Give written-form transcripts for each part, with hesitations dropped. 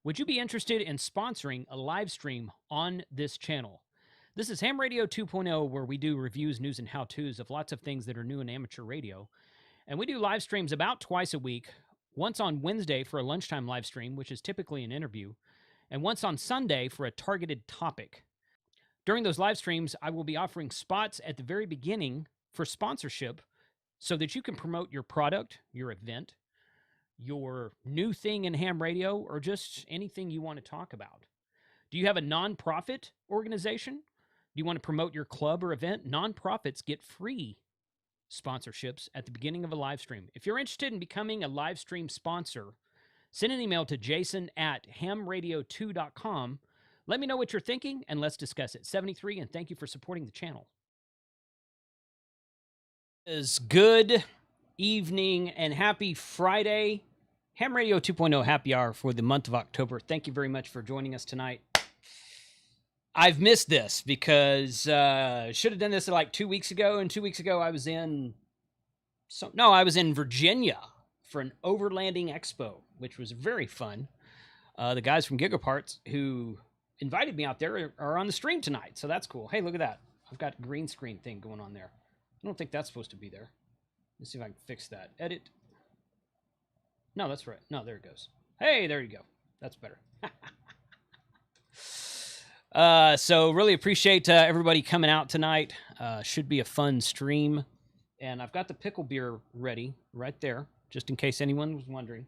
Would you be interested in sponsoring a live stream on this channel? This is Ham Radio 2.0, where we do reviews, news, and how-tos of lots of things that are new in amateur radio. And we do live streams about twice a week, once on Wednesday for a lunchtime live stream, which is typically an interview, and once on Sunday for a targeted topic. During those live streams, I will be offering spots at the very beginning for sponsorship so that you can promote your product, your event, your new thing in ham radio, or just anything you want to talk about. Do you have a nonprofit organization? Do you want to promote your club or event? Nonprofits get free sponsorships at the beginning of a live stream. If you're interested in becoming a live stream sponsor, send an email to jason@hamradio2.com. Let me know what you're thinking, and let's discuss it. 73, and thank you for supporting the channel. Good evening and happy Friday. Ham Radio 2.0 happy hour for the month of October. Thank you very much for joining us tonight. I've missed this because should have done this like 2 weeks ago, and 2 weeks ago I was in Virginia for an overlanding expo, which was very fun. The guys from Gigaparts who invited me out there are on the stream tonight, so that's cool. Hey, look at that. I've got a green screen thing going on there. I don't think that's supposed to be there. Let's see if I can fix that. Edit. No, that's right. No, there it goes. Hey, there you go. That's better. So really appreciate everybody coming out tonight. Should be a fun stream. And I've got the pickle beer ready right there, just in case anyone was wondering.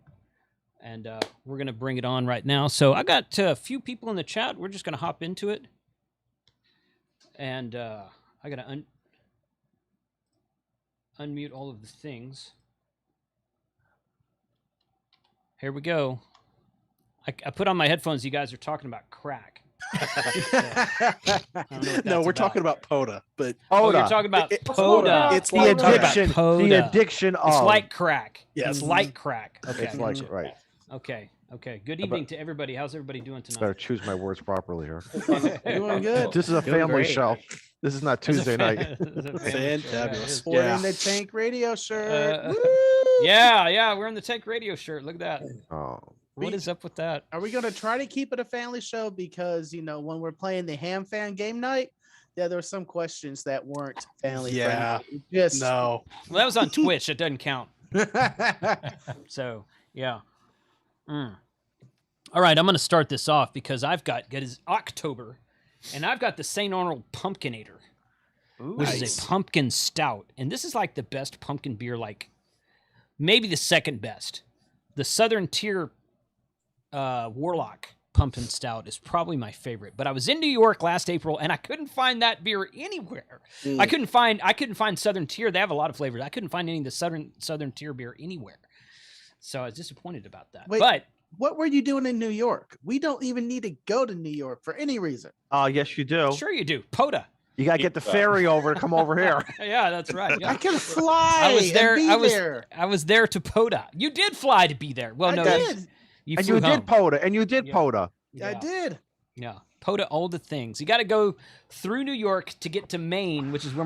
And we're going to bring it on right now. So I got a few people in the chat. We're just going to hop into it. And I got to unmute all of the things. Here we go. I put on my headphones. You guys are talking about crack. No, we're talking about POTA, but you're talking about POTA. It's the addiction. The addiction of. It's like crack. Yes. It's like crack. Okay. It's like right. Okay. Good evening to everybody. How's everybody doing tonight? Better choose my words properly here. doing good. This is a Doing family great. show. This is not Tuesday night. Fantabulous. Sporting the Tank Radio shirt. Yeah, we're in the Tank Radio shirt. Look at that. Oh, What is up with that? Are we going to try to keep it a family show? Because, when we're playing the Ham Fan game night, there were some questions that weren't family friendly. Just No. Well, that was on Twitch. It doesn't count. So, yeah. All right, I'm going to start this off because I've got it is October, and I've got the St. Arnold Pumpkinator, which is a pumpkin stout. And this is like the best pumpkin beer, like maybe the second best. The Southern Tier Warlock Pumpkin Stout is probably my favorite. But I was in New York last April, and I couldn't find that beer anywhere. I couldn't find Southern Tier. They have a lot of flavors. I couldn't find any of the Southern Tier beer anywhere. So I was disappointed about that. Wait, but what were you doing in New York? We don't even need to go to New York for any reason. yes, you do. sure you do. POTA. You gotta get the ferry over to come over here. Yeah, that's right. Yeah. I can fly. I was there. And be there. I was there to POTA. You did fly to be there. Well, I no, did. you And flew you home. did POTA. And you did Yeah. POTA. Yeah. I did. Yeah, POTA, all the things. You got to go through New York to get to Maine, which is where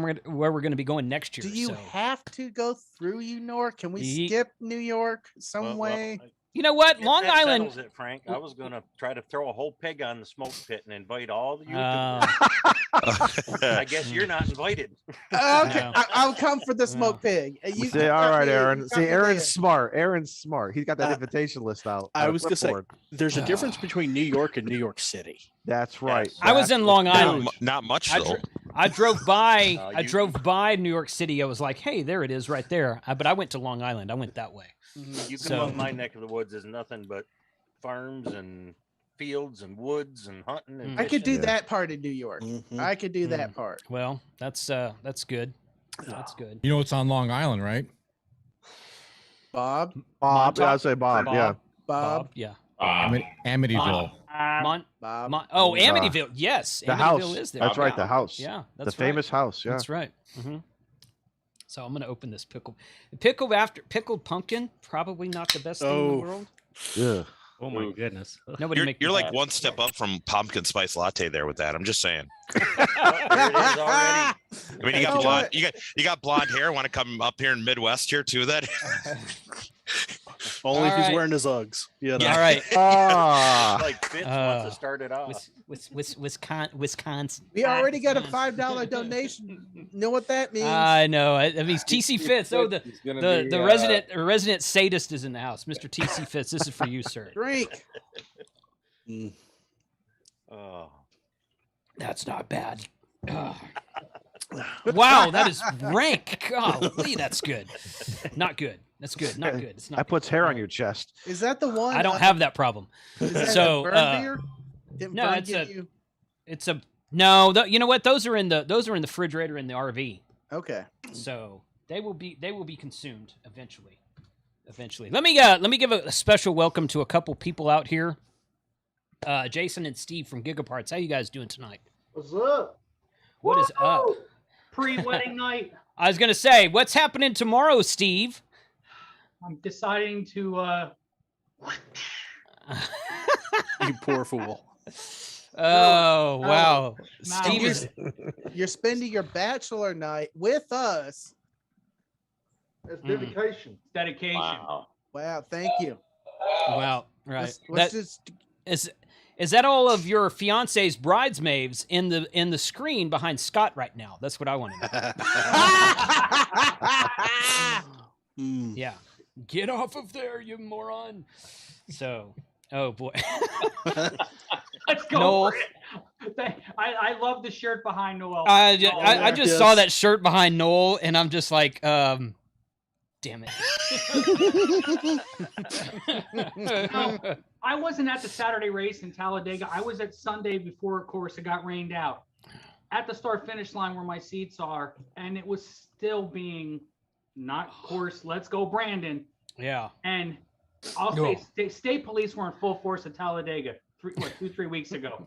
we're going to be going next year. Do you so. have to go through New York? Can we Ye- skip New York some way? You know what? If Long that Island. settles it, Frank. I was going to try to throw a whole pig on the smoke pit and invite all the Uh, YouTubers. I guess you're not invited. Okay, Yeah. I'll come for the smoke pig. You See, got all right, me- Aaron. you got See, me Aaron's there. smart. Aaron's smart. He's got that invitation list out. I on a was gonna say, clipboard. there's a difference between New York and New York City. That's right. Yes. I was in Long Island. Not much I, though. dr- I drove by. I You- drove by New York City. I was like, "Hey, there it is, right there." But I went to Long Island. I went that way. You come So- on my neck of the woods is nothing but farms and fields and woods and hunting. And I could do fishing. that part in New York. I could do that part. Well, that's good. That's good. You know what's on Long Island, right? Bob, Bob. Montauk? I'll say Bob. Yeah. Bob, Yeah. Amityville. Bob. Oh, Amityville. Yes, The Amityville house. is there. That's right. Yeah. The house. Yeah, The that's famous house. Yeah. That's right. So I'm gonna open this pickled pumpkin. Probably not the best thing in Oh. the world. Yeah. Oh my goodness. Nobody You're like one step up from pumpkin spice latte there with that. I'm just saying. There it is already. I mean, you You know got blonde. what? You got blonde hair. Want to come up here in Midwest here too? That Only if All he's right. wearing his Uggs. You know? All right. Ah, Like Fitz wants to start it off. Wisconsin. We already got a Wisconsin. $5 donation. You know what that means? I know. That means TC Fitz. Oh, the resident sadist is in the house. Mr. TC Fitz, this is for you, sir. Drink. Mm. Oh. That's not bad. Ugh. Wow, that is rank. Golly, that's good. Not good. That's good. Not good. It's not. that puts hair on your chest. Is that the one? I don't have that problem. Is that So, the burn beer? Didn't no, Burn it's give a- you? It's a no. You know what? Those are in the refrigerator in the RV. Okay. So they will be consumed eventually. Let me give a special welcome to a couple people out here. Jason and Steve from Gigaparts. How you guys doing tonight? What's up? What is up? Pre-wedding night. I was gonna say, what's happening tomorrow, Steve? I'm deciding to. You poor fool. Oh wow, Wow. Steve is. You're spending your bachelor night with us. It's dedication. Dedication. Wow. Thank you. Wow, right. Let's That just is that all of your fiance's bridesmaids in the screen behind Scott right now? That's what I want to know. Mm. Yeah. Get off of there, you moron. So, oh boy. Let's go. Noel. For it. I love the shirt behind Noel. I Noel, just Yes. saw that shirt behind Noel, and I'm just like, damn it. No, I wasn't at the Saturday race in Talladega. I was at Sunday before, of course, it got rained out. At the start-finish line where my seats are, and it was still being not, of course, let's go, Brandon. Yeah. And I'll No. say state police were in full force at Talladega 2-3 weeks ago.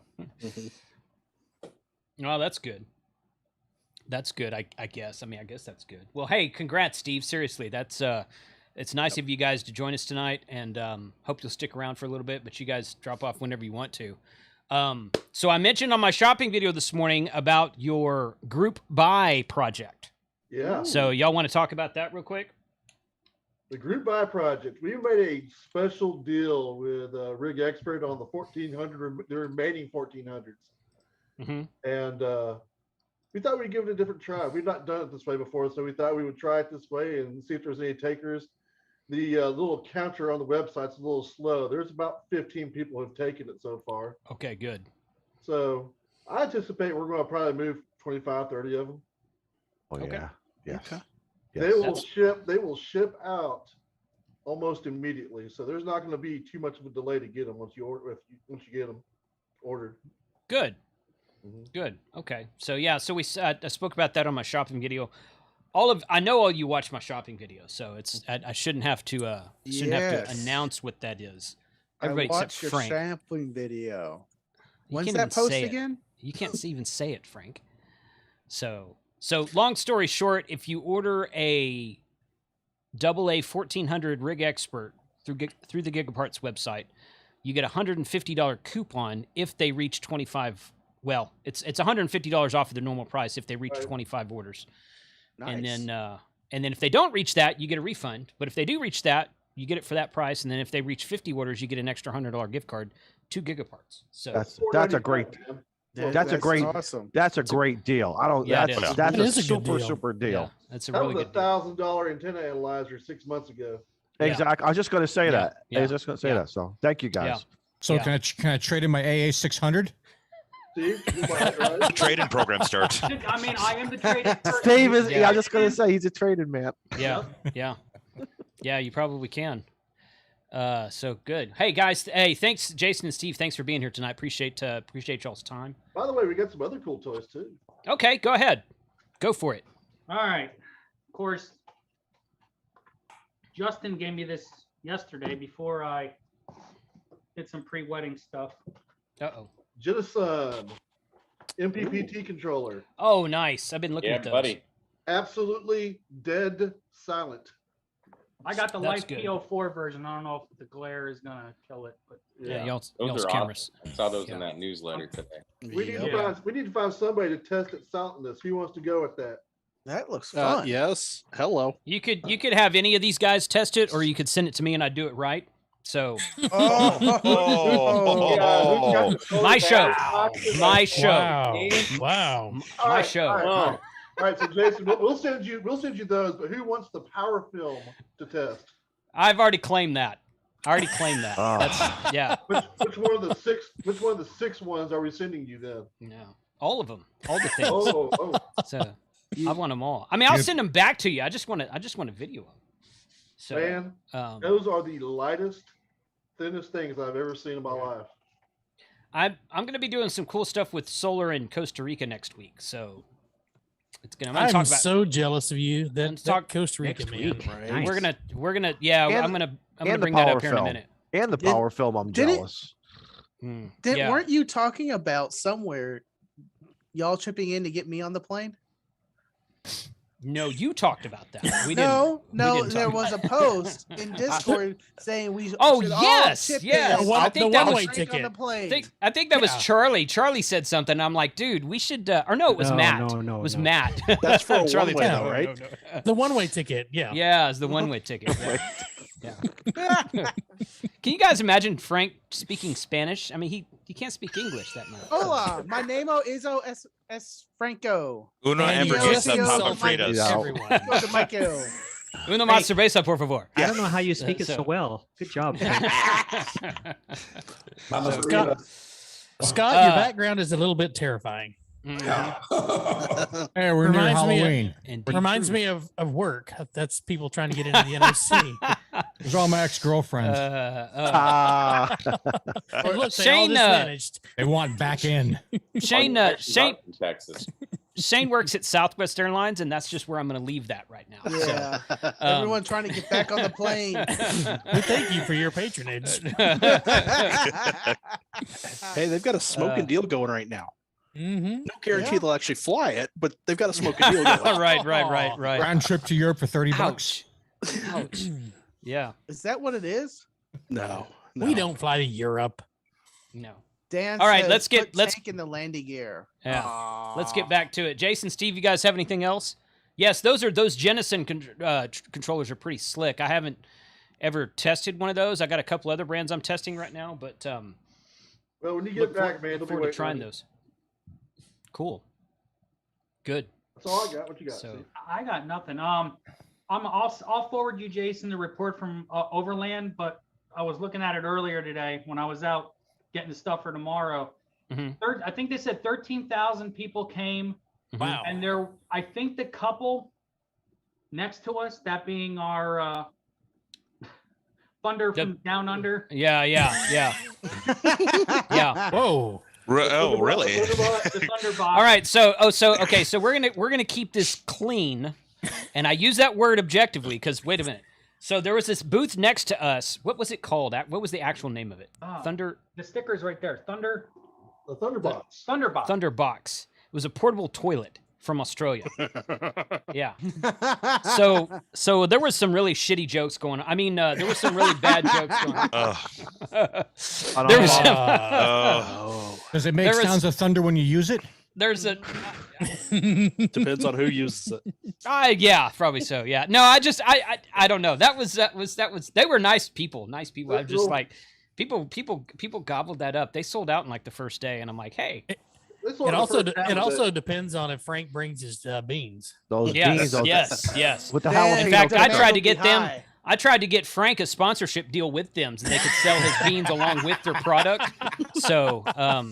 Well, that's good. That's good, I guess. I mean, I guess that's good. Well, hey, congrats, Steve. Seriously, that's it's nice of you guys to join us tonight, and hope you'll stick around for a little bit. But you guys drop off whenever you want to. So I mentioned on my shopping video this morning about your group buy project. Yeah. So y'all want to talk about that real quick? The group buy project. We made a special deal with Rig Expert on the 1400, the remaining 1400s. Mm-hmm. And we thought we'd give it a different try. We've not done it this way before, so we thought we would try it this way and see if there's any takers. The little counter on the website's a little slow. There's about 15 people who have taken it so far. Okay, good. So I anticipate we're going to probably move 25, 30 of them. Oh Okay. yeah. Yes. Okay. They Yes. will They will ship out almost immediately. So there's not going to be too much of a delay to get them once you order. Once you get them ordered. Good. Mhm. Good. Okay. So yeah. So I spoke about that on my shopping video. I know all you watch my shopping video, so I shouldn't have to Yes. announce what that is. I Everybody watched except your Frank. sampling video. You When's can't that even post say it. again? You can't even say it, Frank. So long story short, if you order a AA 1400 Rig Expert through the Gigaparts website, you get a $150 coupon if they reach 25. Well, it's $150 off of the normal price if they reach Right. 25 orders. Nice. And then if they don't reach that, you get a refund. But if they do reach that, you get it for that price. And then if they reach 50 orders, you get an extra $100 gift card to Gigaparts. So That's a great that's a great- awesome. that's a great deal. I don't. Yeah, it that's is. that's It a is a good super deal. super deal. yeah, that's a That really was good deal. $1,000 antenna analyzer 6 months ago. Yeah. Exactly. I was just going to say Yeah, that. I yeah, was just going to say yeah. that. So thank you guys. Yeah. So Yeah. can I trade in my AA 600? Steve, you buy it, right? The trade-in program starts. I mean, I am the trading person. Steve is. Yeah. Yeah, I'm just going to say he's a traded man. Yeah, yeah, you probably can. So good. Hey guys, hey, thanks Jason and Steve. Thanks for being here tonight. Appreciate y'all's time. By the way, we got some other cool toys too. Okay, go ahead. Go for it. All right. Of course, Justin gave me this yesterday before I did some pre-wedding stuff. Uh-oh. Jenison MPPT controller. Oh, nice. I've been looking at those. Absolutely dead silent. I got the That's Life good. PO4 version. I don't know if the glare is gonna kill it, but Yeah, y'all's Those are cameras. awesome. I saw those Yeah. in that newsletter today. We need, Yep. to find, we need to find somebody to test its silentness. Who wants to go with that? That looks fun. Yes. Hello. You could have any of these guys test it, or you could send it to me and I'd do it right. So Oh. my show, my show, Wow. Wow. my show. All right, so Jason, we'll send you those. But who wants the power film to test? I've already claimed that. Oh. That's yeah. Which one of the six ones are we sending you then? Yeah, all of them, all the things. Oh. So I want them all. I mean, I'll send them back to you. I just want to video them. So, Man, those are the lightest, thinnest things I've ever seen in my life. I'm going to be doing some cool stuff with solar in Costa Rica next week. So it's gonna. I'm I'm so jealous of you. That Costa Rica next man. week. Right. We're gonna. Yeah, And- I'm gonna and the bring that power up here in a film. minute. And the Did- power film, I'm did it- jealous. Yeah. Weren't you talking about somewhere y'all chipping in to get me on the plane? No, you talked about that. We No, didn't there talk was a about post in Discord saying we Oh, should all yes, chip yes. in. I think that was- one-way Frank on the ticket. plane. I think that was Yeah. Charlie. Charlie said something. I'm like, dude, we should. Or no, it was Matt. No, it was no. Matt. That's for a Charlie one-way said, though, "No, right? no, no." The one-way ticket. Yeah. Yeah, it's the one-way ticket. Yeah. Can you guys imagine Frank speaking Spanish? I mean, he can't speak English that much. Hola, my name-o Izzo es Franco. Uno And you hamburguesa, just papa insulted fritas. Yeah. everyone. Go to Michael. Una más cerveza, por favor. I don't know how you speak it so So- well. Good job. Scott, Scott, your background is a little bit terrifying. Hey, we're near Reminds me of- Halloween. Reminds me of work. That's people trying to get into the NOC. There's all my ex-girlfriends. Ah. Hey, look, they all Shane, just managed. They want back in. Shane, In Texas. Shane works at Southwest Airlines, and that's just where I'm going to leave that right now. So, Yeah. Everyone trying to get back on the plane. We thank you for your patronage. Hey, they've got a smoking deal going right now. Mm-hmm. No guarantee they'll actually fly it, but they've got a smoking deal going. right. Round trip to Europe for $30. Ouch. Ouch. Yeah. Is that what it is? No, We don't fly to Europe. No. Dan. All right, says, let's get- "Put let's- tank in the landing gear. Yeah. Let's get back to it. Jason, Steve, you guys have anything else? Yes, those Jenison controllers are pretty slick. I haven't ever tested one of those. I got a couple other brands I'm testing right now, but Well, when you look get back, forward- man, look they'll be forward to waiting trying on you. those. Cool. Good. That's all I got. What you got? So- Steve? I got nothing. I'll forward you, Jason, the report from Overland, but I was looking at it earlier today when I was out getting the stuff for tomorrow. Mhm. I think they said 13,000 people came, Wow. and I think the couple next to us, that being our Thunder from Down Under. Yeah. Yeah. Whoa. Oh, really? The Thunderbox. All right. Okay. So we're gonna keep this clean, and I use that word objectively because wait a minute. So there was this booth next to us. What was it called? What was the actual name of it? Thunder. The sticker's right there. The Thunderbox. Thunderbox. Thunderbox. It was a portable toilet from Australia. Yeah. So there was some really shitty jokes going on. I mean, there was some really bad jokes going on. There was Does it make There was- sounds of thunder when you use it? there's a Depends on who uses it. yeah, probably so. Yeah. No, I don't know. That was they were nice people. Nice people. I'm just like people gobbled that up. They sold out in like the first day, and I'm like, hey. It also depends on if Frank brings his beans. Those Yes, beans, those, yes. with the Dan, jalapeno In fact, I pepper. tried to get them. I tried to get Frank a sponsorship deal with them so they could sell his beans along with their product. So, I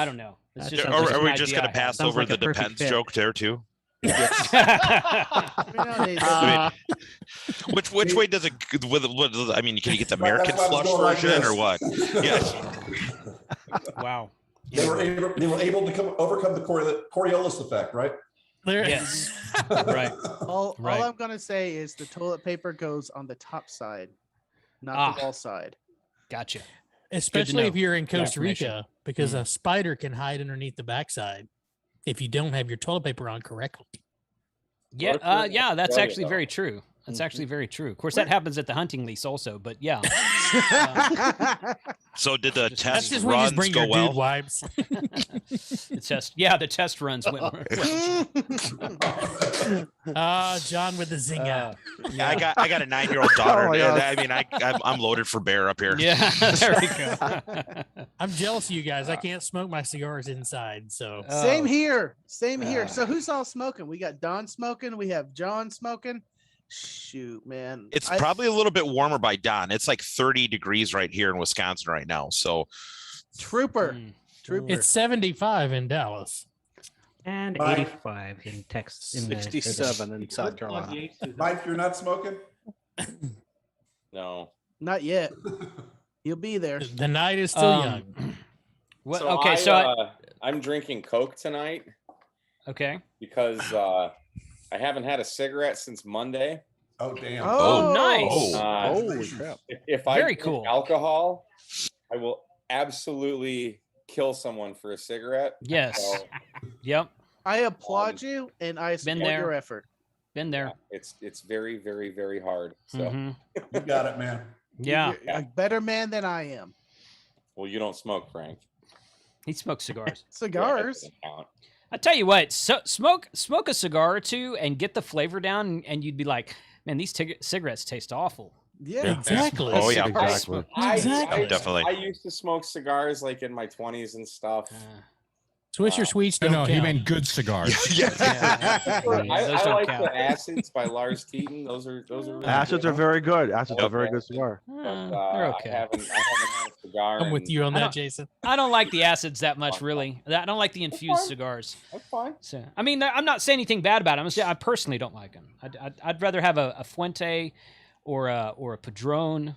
don't know. It's just, Are we an just idea going to I have. pass Sounds over like a the perfect depends fit. joke there too? Uh, Which way does it? I mean, can you get the American That's why I was flush going like version or what? Yeah. Wow. They were able to overcome the Coriolis effect, right? There, Yes. Right. all Right. I'm gonna say is the toilet paper goes on the top side, not Ah. the wall side. Gotcha. especially know. if you're in Good Costa information. Rica, because a spider can hide underneath the backside if you don't have your toilet paper on correctly. Yeah. Yeah. That's actually very true. That's actually very true. Of course, that happens at the hunting lease also, but yeah. So did the That's test just when you just runs bring go your well? dude wipes. The test runs went well. John with the zing out. Yeah, I got a 9-year-old daughter. I mean, I'm loaded for bear up here. Yeah, there we go. I'm jealous of you guys. I can't smoke my cigars inside. So Same here. Same here. So who's all smoking? We got Don smoking. We have John smoking. Shoot, man. It's probably a little bit warmer by dawn. It's like 30 degrees right here in Wisconsin right now. So Trooper. it's 75 in Dallas. And Mike. 85 in Texas. In 67 in South Carolina. Mike, you're not smoking? No. Not yet. He'll be there. The night is still young. What? So Okay, I'm drinking Coke tonight okay. because I haven't had a cigarette since Monday. Oh, damn. Oh, nice. Holy crap. If I Very drink cool. alcohol, I will absolutely kill someone for a cigarette. Yes. So, Yep. I applaud you and I support there. your effort. Been there. it's very, very, very hard. So Mhm. You got it, man. Yeah. You're a better man than I am. well, you don't smoke, Frank. He smokes cigars. Cigars. Yeah, that doesn't count. I tell you what, smoke a cigar or two and get the flavor down, and you'd be like, man, these cigarettes taste awful. Yeah. Exactly. Oh yeah, Exactly. Definitely. I used to smoke cigars like in my 20s and stuff. Swisher Sweets don't No, he count. meant good cigars. I Those don't like count. the Acids by Lars Teton. Those are really Acids good. are very good. Acids are Okay. very good cigar. But, They're okay. I haven't had a cigar. I'm with in- you on I that, don't- Jason. I don't like the acids that much, really. I don't like the infused fine. cigars. That's fine. So, I mean, I'm not saying anything bad about them. I personally don't like them. I'd rather have a Fuente or a Padron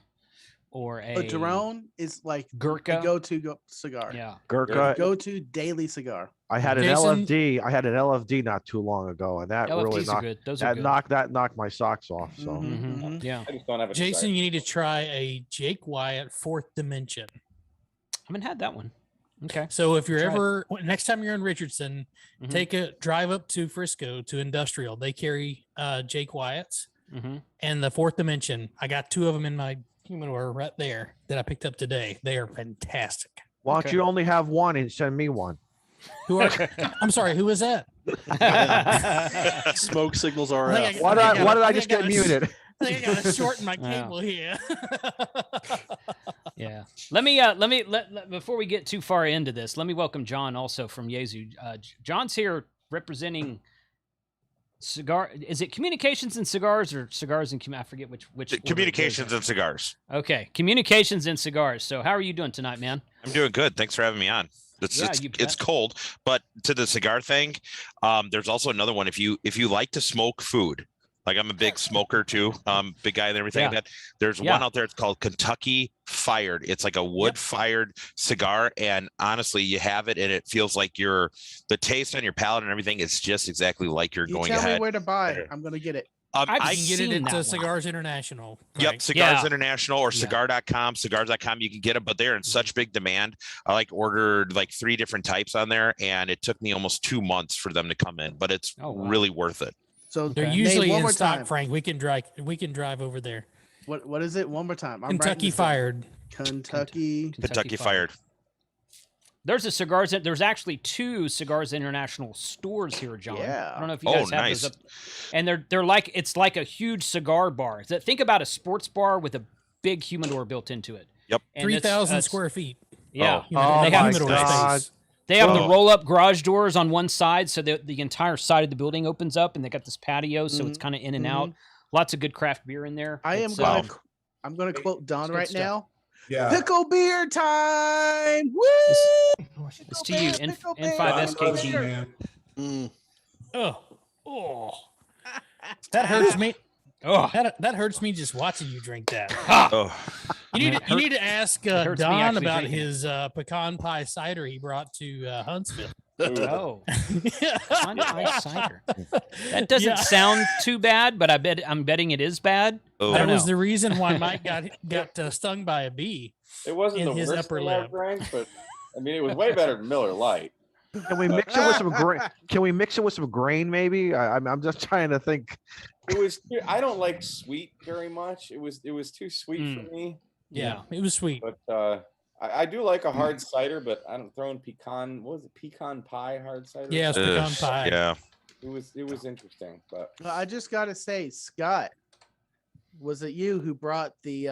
or a Padron is like Gurkha. the go-to cigar. Yeah. Gurkha. Go-to daily cigar. I had an Jason- LFD. I had an LFD not too long ago, and that really LFDs are knocked good. Those are that good. knocked my socks off. So Mhm, mhm. Yeah. I just don't have a Jason, you need to try a Jake Wyatt Fourth Dimension. I haven't had that one. Okay. So if you're Try it. ever next time you're in Richardson, Mhm. take a drive up to Frisco to Industrial. They carry Jake Wyatt's Mhm. and the Fourth Dimension. I got 2 of them in my humidor right there that I picked up today. They are fantastic. why don't Okay. you only have one and send me one? Who are? I'm sorry. Who was that? Smoke signals are I out. think I- Why did I, why did I think just I get got a- muted? I think I got to shorten my Wow. cable here. Yeah. Let me before we get too far into this, let me welcome John also from Yezu. John's here representing cigar. Is it communications and cigars or cigars and I forget which order it goes Communications in. and cigars. Okay, communications and cigars. So how are you doing tonight, man? I'm doing good. Thanks for having me on. Yeah, you It's bet. cold, but to the cigar thing, there's also another one. If you like to smoke food, like I'm a big smoker too, big guy and everything like that. There's Yeah. one out there. It's called Kentucky Fired. It's like a wood fired cigar, and honestly, you have it, and it feels like the taste on your palate and everything is just exactly like you're You going tell ahead. me where to buy. I'm gonna get it. I've I You can get seen it that at one. Cigars International. Yep, Frank. Cigars Yeah. International or Yeah. cigar.com, cigars.com. You can get them, but they're in such big demand. I ordered like 3 different types on there, and it took me almost 2 months for them to come in, but it's Oh, wow. really worth it. So They're name usually one in more stock, time. Frank. We can drive over there. What is it? One more time. I'm writing Kentucky this down. Fired. Kentucky. Kentucky Fired. There's there's actually 2 Cigars International stores here, John. Yeah. I don't know if you Oh, guys have nice. those up. And they're like it's like a huge cigar bar. Think about a sports bar with a big humidor built into it. Yep. And 3,000 square feet. Yeah. Oh they my have, humidor God. space. they have the Oh. roll-up garage doors on one side, so the entire side of the building opens up, and they got this patio, so it's kind of in and out. Lots of good craft beer in there. I am It's, gonna. I'm gonna quote Don good right stuff. now. Yeah. Pickle beer time! Woo! It's to you, Pickle N5 beer. SKT. Man. Mm. Oh, that hurts me. Oh, That hurts me just watching you drink that. Oh, You It need to ask hurts me Don actually about drinking it. his pecan pie cider he brought to Huntsville. oh. Pecan pie cider. That doesn't Yeah. sound too bad, but I'm betting it is bad. oh. I don't That was know. the reason why Mike got stung by a bee. It wasn't In the his worst upper thing I've lip. drank, but I mean, it was way better than Miller Lite. Can we mix it with some grain? Can we mix it with some grain? Maybe. I'm just trying to think. It was. I don't like sweet very much. It was too sweet for me. Yeah, it was sweet. But I do like a hard cider, but I'm throwing pecan. What was it? Pecan pie hard cider. Yes, pecan pie. Yeah. It was interesting, but Well, I just gotta say, Scott, was it you who brought the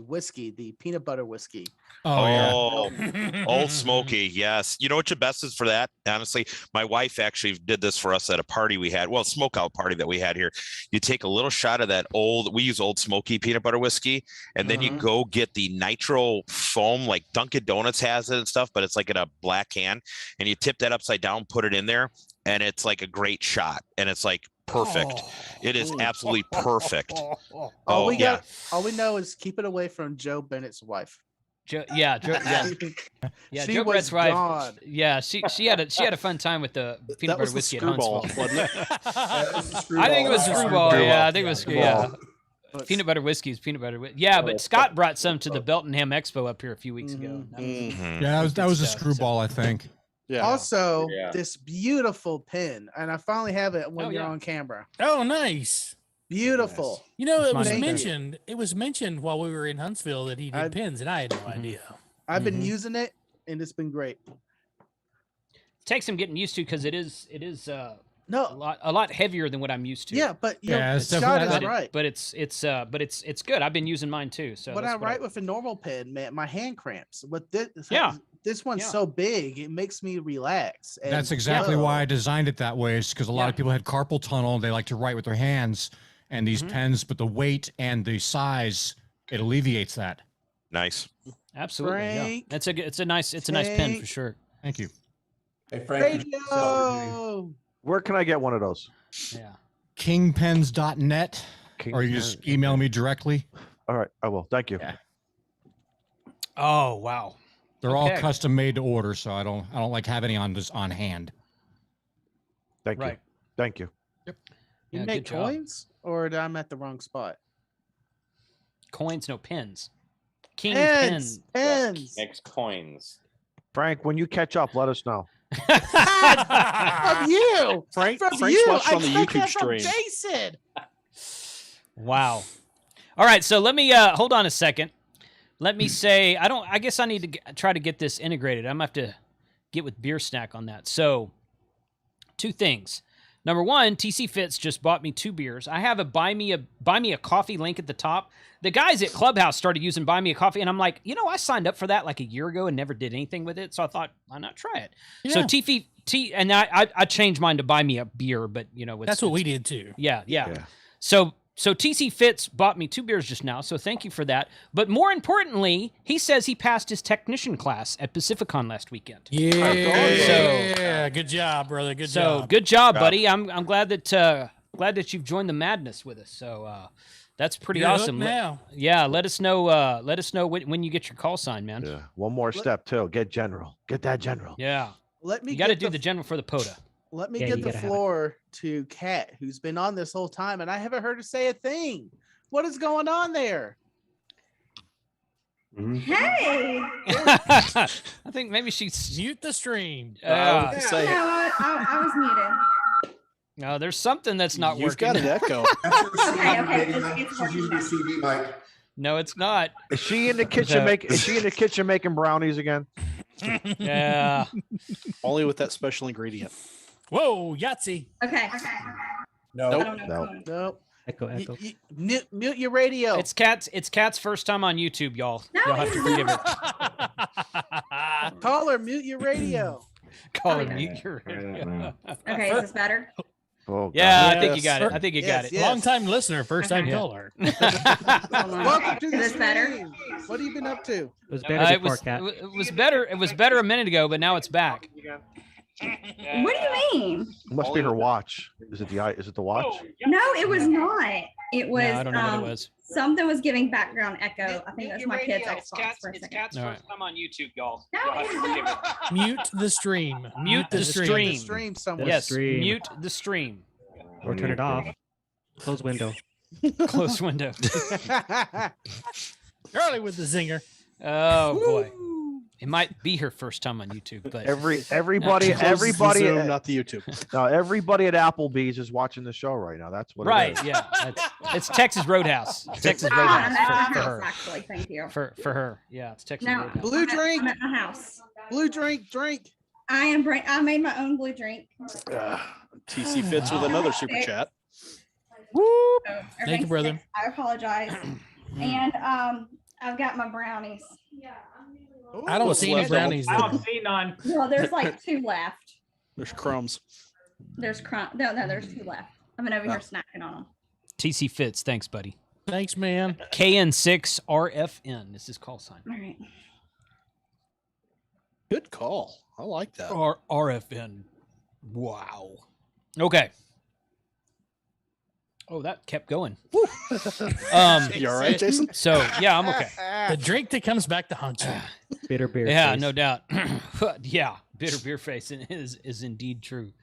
whiskey, the peanut butter whiskey? Oh, Old Smoky, yes. You know what your best is for that? Honestly, my wife actually did this for us at a party we had. Well, smokeout party that we had here. You take a little shot of that we use Old Smoky peanut butter whiskey, and then you go get the nitro foam, like Dunkin' Donuts has it and stuff, but it's like in a black can, and you tip that upside down, put it in there, and it's like a great shot, and it's like perfect. It is absolutely perfect. All we know is keep it away from Joe Bennett's wife. Joe She Joe was Brett's wife. gone. Yeah, she had a fun time with the peanut butter whiskey at Screwball, Huntsville. wasn't it? I think it was Screwball. Yeah, I think it was peanut butter whiskey is peanut butter. Yeah, but Scott brought some to the Beltonham Expo up here a few weeks ago. Yeah, that was a Screwball, I think. Yeah. Also, this beautiful pin, and I finally have it when you're yeah. on camera. Oh, nice. Beautiful. You know, it was Thank you. mentioned. It was mentioned while we were in Huntsville that he did pins, and I had no idea. I've been using it, and it's been great. Takes some getting used to because it is No, a lot heavier than what I'm used to. yeah, but you Yeah, know, it's Scott is definitely- right. But it's good. I've been using mine too. So When that's I what write with a normal pen, man, my hand cramps. But this one's Yeah. so big, it makes me relax. And That's exactly why I designed it that way. Is because a lot of people had carpal tunnel. They like to write with their hands, and these pens, but the weight and the size, it alleviates that. Nice. Absolutely. Yeah. Frank, It's a nice pen for sure. Thank you. Hey, Frank. Radio. Where can I get one of those? Yeah. Kingpens.net, or you just email me directly. All right, I will. Thank you. Yeah. Oh wow. They're all Okay. custom made to order, so I don't like have any on hand. Thank you. Right. Thank you. You Yeah, make good job. coins, or I'm at the wrong spot? Coins, no pins. King Pens. pen. Pens. makes coins. Frank, when you catch up, let us know. From you. Frank, From Frank's you. watched on the I took YouTube that from stream. Jason. Wow. All right, so let me hold on a second. Let me say I guess I need to try to get this integrated. I'm going to have to get with Beer Snack on that. So, two things. Number one, TC Fitz just bought me 2 beers. I have a buy me a coffee link at the top. The guys at Clubhouse started using Buy Me a Coffee, and I'm like, I signed up for that like a year ago and never did anything with it. So I thought, why not try it? Yeah. So and I changed mine to Buy Me a Beer, but That's what we did too. Yeah. So TC Fitz bought me 2 beers just now, so thank you for that. But more importantly, he says he passed his technician class at Pacificon last weekend. Yeah. Good job, brother. Good job. Good job, buddy. I'm glad that you've joined the madness with us. So that's pretty You're awesome. hooked now. Let us know. Let us know when you get your call sign, man. Yeah. One more step too. Get general. Get that general. Yeah. Let me You got to get do the general for the POTA. Let me Yeah, get you the gotta have it. floor to Kat, who's been on this whole time, and I haven't heard her say a thing. What is going on there? Hey. I think maybe she's mute the stream. No, I was muted. No, there's something that's not You've working. got an echo. Okay. No, it's not. Is she in the kitchen making brownies again? Yeah. Only with that special ingredient. Whoa, Yahtzee. Okay. No. Nope. I don't know. Nope. Echo. Mute your radio. It's Kat's first time on YouTube, y'all. No, You'll have to forgive her. Caller, mute your radio. Call her mute your radio. Okay, is this better? Oh, Yeah, I God. think you got it. Yes. I think you got it. Yes. Long time listener, first time Okay. caller. Welcome to the Is this better? stream. What have you been up to? It was better It before, was, Cat. it was better. It was better a minute ago, but now it's back. What do you mean? It must be her watch. Is it the watch? No, it was not. It was. No, I don't know what it was. Something was giving background echo. I think that's my kid's Xbox for a second. All right. time on YouTube, y'all. No, it's Mute the stream. Mute the stream. Stream somewhere. Yes, Stream. mute the stream. Or turn it off. Close window. Close window. Charlie with the zinger. Oh boy. It might be her first time on YouTube, but everybody, Zoom, not the YouTube. no, everybody at Applebee's is watching the show right now. That's what right. it is. Yeah, it's Texas Roadhouse. Texas I'm Roadhouse at my for house, her. actually. Thank you. For her, yeah, it's Texas No, Roadhouse. Blue drink. I'm at my house. Blue drink. I made my own blue drink. TC Fitz with another super chat. So Thank you, everything's brother. fixed. I apologize. And I've got my brownies. I don't see any brownies. I There. don't see none. Well, there's like 2 left. There's crumbs. There's no, there's 2 left. I've been over here snacking on them. TC Fitz, thanks, buddy. Thanks, man. KN6RFN. This is call sign. All right. Good call. I like that. RFN. Wow. Okay. Oh, that kept going. You all right, Jason? So yeah, I'm okay. The drink that comes back to haunt you. Bitter beer. Yeah, face. no doubt. Yeah, bitter beer face is indeed true.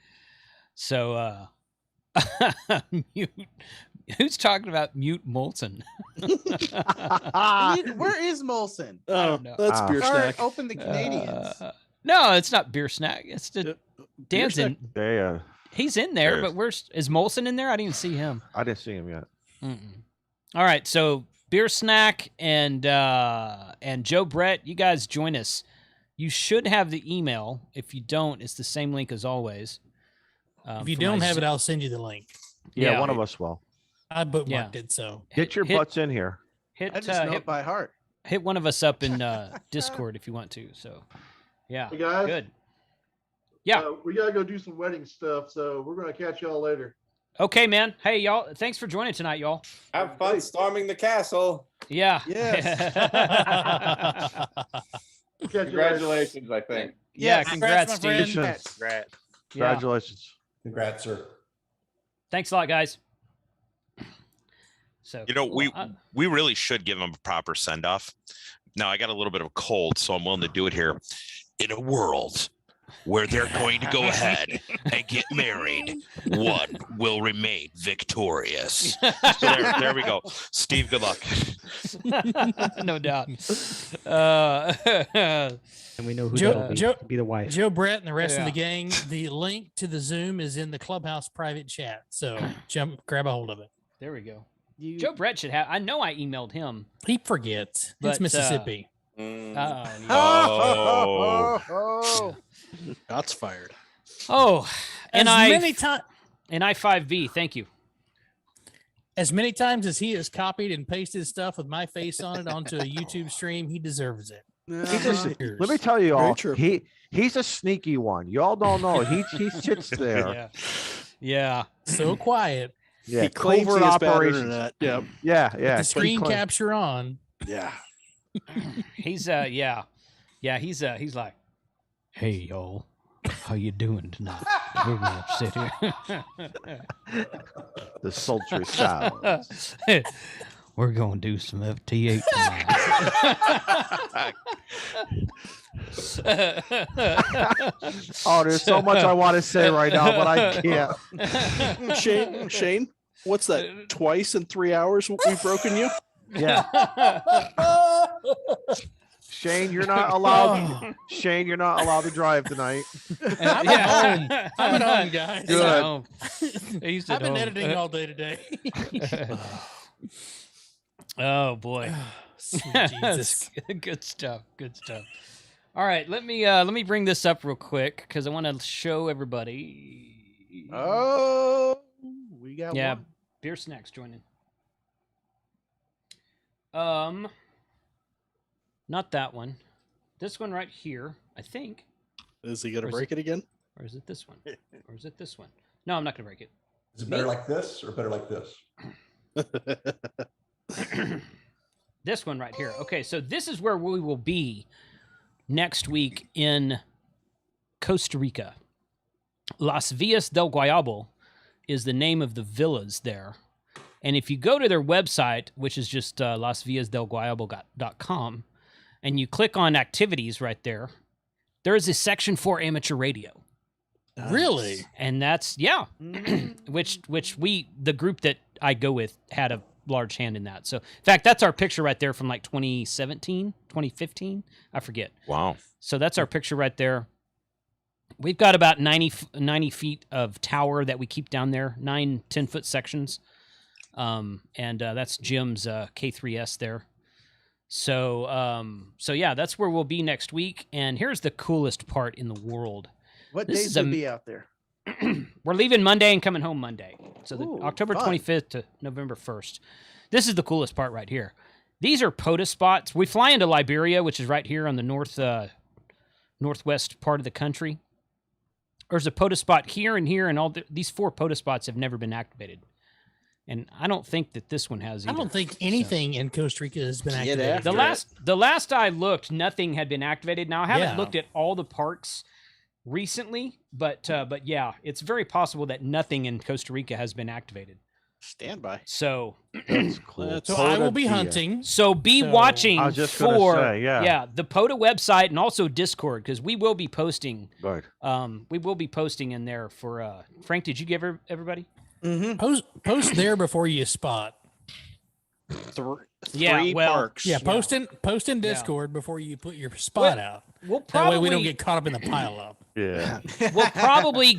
So mute. Who's talking about mute Molson? Where is Molson? Oh, know. that's beer All right, snack. open the Canadians. No, it's not beer snack. It's the Dan's in. Yeah, He's in there, but is Molson in there? I didn't even see him. I didn't see him yet. All right, so beer snack and Joe Brett, you guys join us. You should have the email. If you don't, it's the same link as always. If you don't have it, I'll send you the link. Yeah, one of us will. I bookmarked it, so Get your butts in here. Hit, I just know it by heart. Hit one of us up in Discord if you want to. So, yeah, Hey guys. good. Yeah. We gotta go do some wedding stuff, so we're gonna catch y'all later. Okay, man. Hey, y'all. Thanks for joining tonight, y'all. Have fun storming the castle. Yeah. Yes. Congratulations, I think. Yeah, Yes. congrats, Steve. Congratulations. Congrats. Congratulations. Congrats, sir. Thanks a lot, guys. So You know, cool. we really should give them a proper send off. Now I got a little bit of a cold, so I'm willing to do it here. In a world where they're going to go ahead and get married, one will remain victorious. So there we go. Steve, good luck. No doubt. And we know who Joe, that'll Joe, be the wife. Joe Brett and the rest of Yeah. the gang. The link to the Zoom is in the Clubhouse private chat. So grab a hold of it. There we go. Joe Brett should have. I know I emailed him. He forgets. But, It's Mississippi. Oh, that's fired. Oh, and As I many times. and I5V. Thank you. As many times as he has copied and pasted stuff with my face on it onto a YouTube stream, he deserves it. Let me tell you all, he's a sneaky one. Y'all don't know. He sits there. Yeah. So quiet. Yeah, He claims covert he has bad operations. internet. Yep. Yeah, With yeah. the screen capture on. Yeah. He's he's like, hey y'all, how you doing tonight? We're gonna sit here. The sultry sounds. We're gonna do some FT8 tonight. Oh, there's so much I want to say right now, but I can't. Shane, what's that? Twice in 3 hours we've broken you? Yeah. Shane, you're not allowed. Shane, you're not allowed to drive tonight. I'm at home. I'm at home, guys. Good. I've been editing all day today. Oh boy. Sweet Jesus. Good stuff. Good stuff. All right, let me bring this up real quick because I want to show everybody. Oh, we got one. Beer snacks joining. Not that one. This one right here, I think. Is he gonna break it again? Or is it this one? Or is it this one? No, I'm not gonna break it. Is it better like this or better like this? This one right here. Okay, so this is where we will be next week in Costa Rica. Las Villas del Guayabo is the name of the villas there. And if you go to their website, which is just lasvillasdelguayabo.com, and you click on activities right there, there is a section for amateur radio. Really? And that's, which we, the group that I go with, had a large hand in that. So, in fact, that's our picture right there from like 2017, 2015. I forget. Wow. So that's our picture right there. We've got about 90 feet of tower that we keep down there, 9, 10-foot sections. And that's Jim's K3S there. So yeah, that's where we'll be next week. And here's the coolest part in the world. What days will be out there? We're leaving Monday and coming home Monday. So Ooh, October fun. 25th to November 1st. This is the coolest part right here. These are POTUS spots. We fly into Liberia, which is right here on the northwest part of the country. There's a POTUS spot here and here, and these 4 POTUS spots have never been activated. And I don't think that this one has either. I don't think anything in Costa Rica has been activated. The last I looked, nothing had been activated. Now I haven't looked at all the parks recently, but yeah, it's very possible that nothing in Costa Rica has been activated. Standby. So That's cool. So I will be hunting. So be watching I was just for gonna say, the POTA website and also Discord, because we will be posting. Right. We will be posting in there for Frank. Did you give everybody? Mm-hmm. Post there before you spot. Three parks. Yeah, post in Discord before you put your spot out. That way we don't get caught up in the pile up. Yeah. We'll probably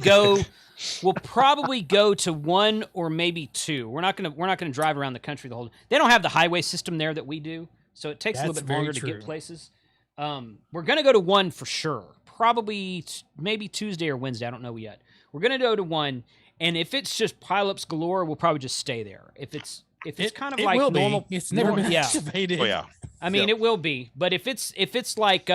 go to 1 or maybe 2. We're not gonna drive around the country the whole. They don't have the highway system there that we do, so it takes a little bit longer to get places. We're gonna go to 1 for sure. Probably maybe Tuesday or Wednesday. I don't know yet. We're gonna go to 1, and if it's just pileups galore, we'll probably just stay there. If it's kind of like normal, it's never been activated. Oh yeah. I mean, it will be, but if it's like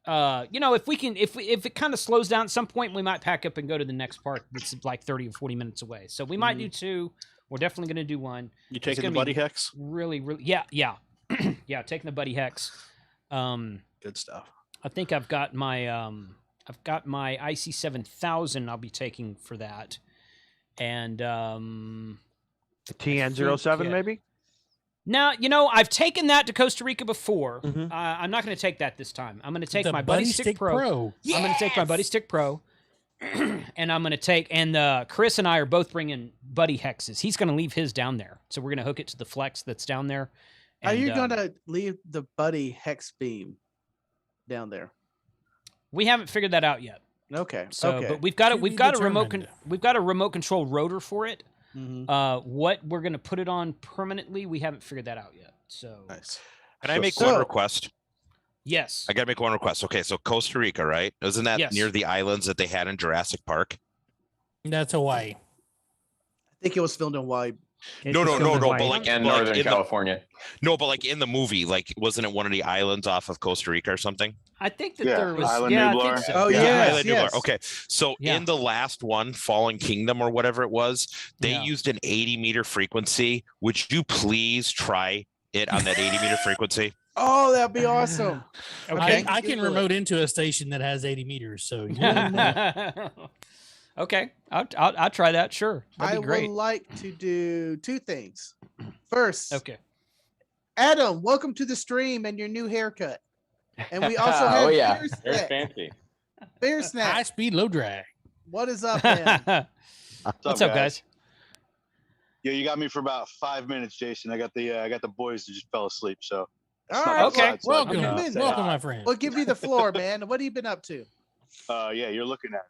if it kind of slows down at some point, we might pack up and go to the next park that's like 30 or 40 minutes away. So we might do 2. We're definitely going to do 1. You taking the Buddy Hex? Really, yeah, yeah, taking the Buddy Hex. Good stuff. I think I've got my IC 7000. I'll be taking for that, and TN07 maybe. Now, I've taken that to Costa Rica before. I'm not going to take that this time. I'm going to take my Buddy Stick Pro. Yes! I'm going to take my Buddy Stick Pro, and I'm going to take, and Chris and I are both bringing Buddy Hexes. He's going to leave his down there, so we're going to hook it to the Flex that's down there. Are you going to leave the Buddy Hex beam down there? We haven't figured that out yet. Okay. So, but we've got a remote control rotor for it. What we're going to put it on permanently, we haven't figured that out yet. So, nice. Can I make one request? Yes. I got to make one request. Okay, so Costa Rica, right? Isn't that near the islands that they had in Jurassic Park? That's Hawaii. I think it was filmed in Hawaii. No, but like in Northern California. No, but like in the movie, like wasn't it one of the islands off of Costa Rica or something? I think that there was. Island I Nublar. think so. Oh yeah, Island Nublar. Okay, so in the last one, Fallen Kingdom or whatever it was, they used an 80-meter frequency. Would you please try it on that 80-meter frequency? Oh, that'd be awesome. Okay, I can remote into a station that has 80 meters. So okay, I'll try that. Sure, that'd be great. I would like to do 2 things. First, okay, Adam, welcome to the stream and your new haircut. And we also have Beer very Snack. fancy. Beer Snack. high speed, low drag. What is up, man? What's up, guys? Yeah, you got me for about 5 minutes, Jason. I got the boys that just fell asleep. So All right, okay. Welcome, my friend. We'll give you the floor, man. What have you been up to? yeah, you're looking at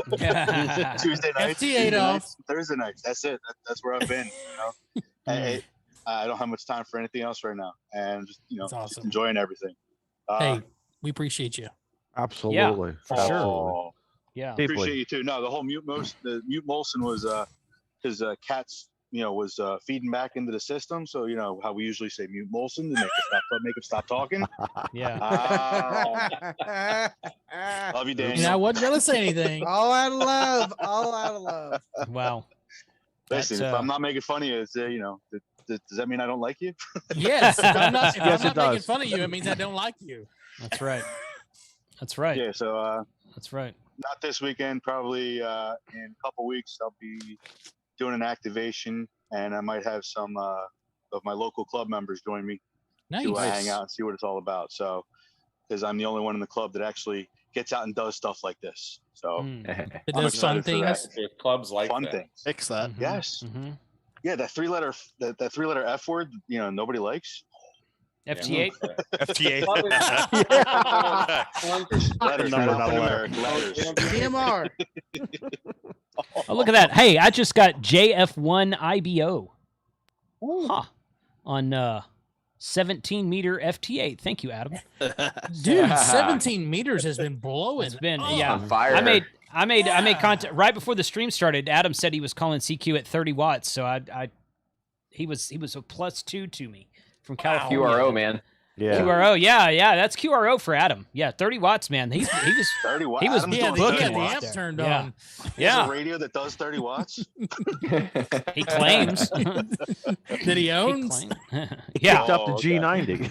it. Tuesday nights, FT8 off. Thursday nights. That's it. That's where I've been. I don't have much time for anything else right now, and just just enjoying everything. Hey, we appreciate you. Absolutely. For sure. Yeah. Appreciate you too. No, the whole mute Molson was his cats, was feeding back into the system. So how we usually say mute Molson to make him stop talking. Yeah. Love you, Daniel. I wasn't gonna say anything. All out of love. All out of love. Wow. Listen, if I'm not making fun of you, it's, does that mean I don't like you? Yes. If I'm not making does. fun of you, it means I don't like you. That's right. That's right. Yeah. So that's right. Not this weekend. Probably in a couple weeks, I'll be doing an activation, and I might have some of my local club members join me to hang out and see what it's all about. So, because I'm the only one in the club that actually gets out and does stuff like this. So it does fun things. Clubs like fun that. things. Fix that. Yes. Yeah, that three-letter F word, nobody likes. FT8. FTA. Letters, Number, not not a letter. alphanumeric letters. DMR. Oh, look at that. Hey, I just got JF1 IBO. Huh. On 17-meter FT8. Thank you, Adam. Dude, 17 meters has been blowing. It's been up. yeah. On fire. I made content right before the stream started. Adam said he was calling CQ at 30 watts, so he was a +2 to me from California. QRO, man. Yeah. QRO, yeah, that's QRO for Adam. Yeah, 30 watts, man. He was 30 watts. he was Adam's Yeah, doing the, 30 yeah, the watts. amps turned Yeah. on. There's Yeah, a radio that does 30 watts. he claims. That he He owns. claims. Picked Yeah, up the okay. G90.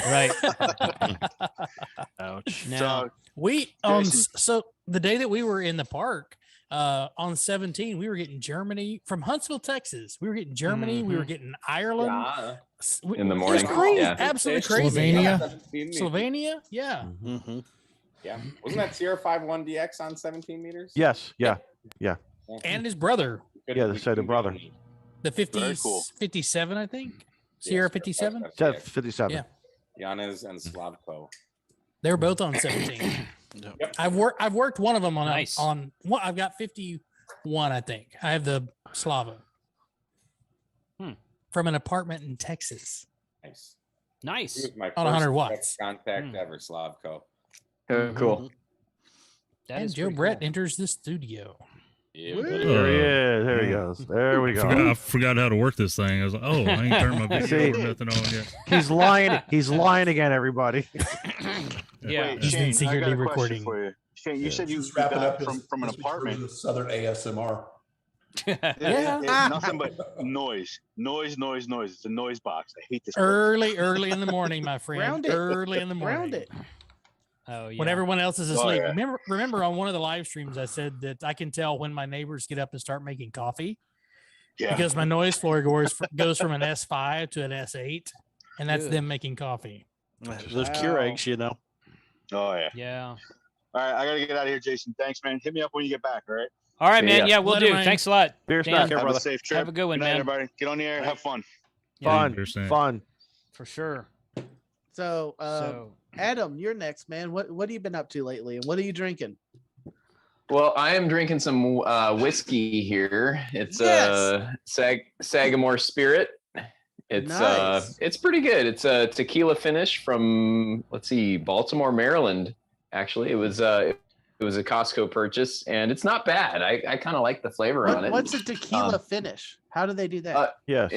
right. Ouch. Now, We on Jason. so the day that we were in the park on 17, we were getting Germany from Huntsville, Texas. We were getting Germany. We were getting Ireland. In the It was morning, crazy, yeah. absolutely crazy. Slovenia. Slovenia, yeah. Mm-hmm. Yeah. Wasn't that Sierra 51DX on 17 meters? Yes. Yeah. And his brother, Yeah. They said the brother. the 50, Very cool. 57, I think. Sierra 57. Said 57. Yeah. Yanez and Slavko. They were both on 17. Yep. I've worked one of them on Nice. on one. I've got 51, I think. I have the Slava. From an apartment in Texas. Nice. He nice. was my On 100 first watts. contact ever, Slavko. Oh, cool. That And is Joe pretty Brett cool. enters the studio. Yeah. There he is. There he goes. There we go. I forgot how to work this thing. I was like, oh, I ain't turned my See? video or nothing on yet. He's lying. He's lying again, everybody. Yeah. Wait, He's been Shane, I secretly got a question recording. for you. Shane, you said you Just wrap it got up from an as we apartment. cruise with Southern ASMR. Yeah. Nothing but noise. It's a noise box. I hate this. place. Early in the morning, my friend. Round it. Early in the morning. Round it. Oh yeah. When everyone else is Oh, asleep. yeah. Remember on one of the live streams, I said that I can tell when my neighbors get up and start making coffee Yeah. because my noise floor goes from an S5 to an S8, and that's Good. them making coffee. Those Keurigs, you know. Oh yeah. Yeah. All right, I gotta get out of here, Jason. Thanks, man. Hit me up when you get back. All right. All right, See man. ya. Yeah, we'll Later, do. man. Thanks a lot. Beer Dan. snack, Have brother. a safe trip. Have a good one, Good night, man. everybody. Get on the air. Have fun. Fun. Beer snack. Fun. For sure. So, So Adam, you're next, man. What have you been up to lately, and what are you drinking? Well, I am drinking some whiskey here. It's Yes. Sagamore Spirit. Nice. It's pretty good. It's a tequila finish from, let's see, Baltimore, Maryland. Actually, it was a Costco purchase, and it's not bad. I kind of like the flavor on it. What's a tequila finish? How do they do that? Yes.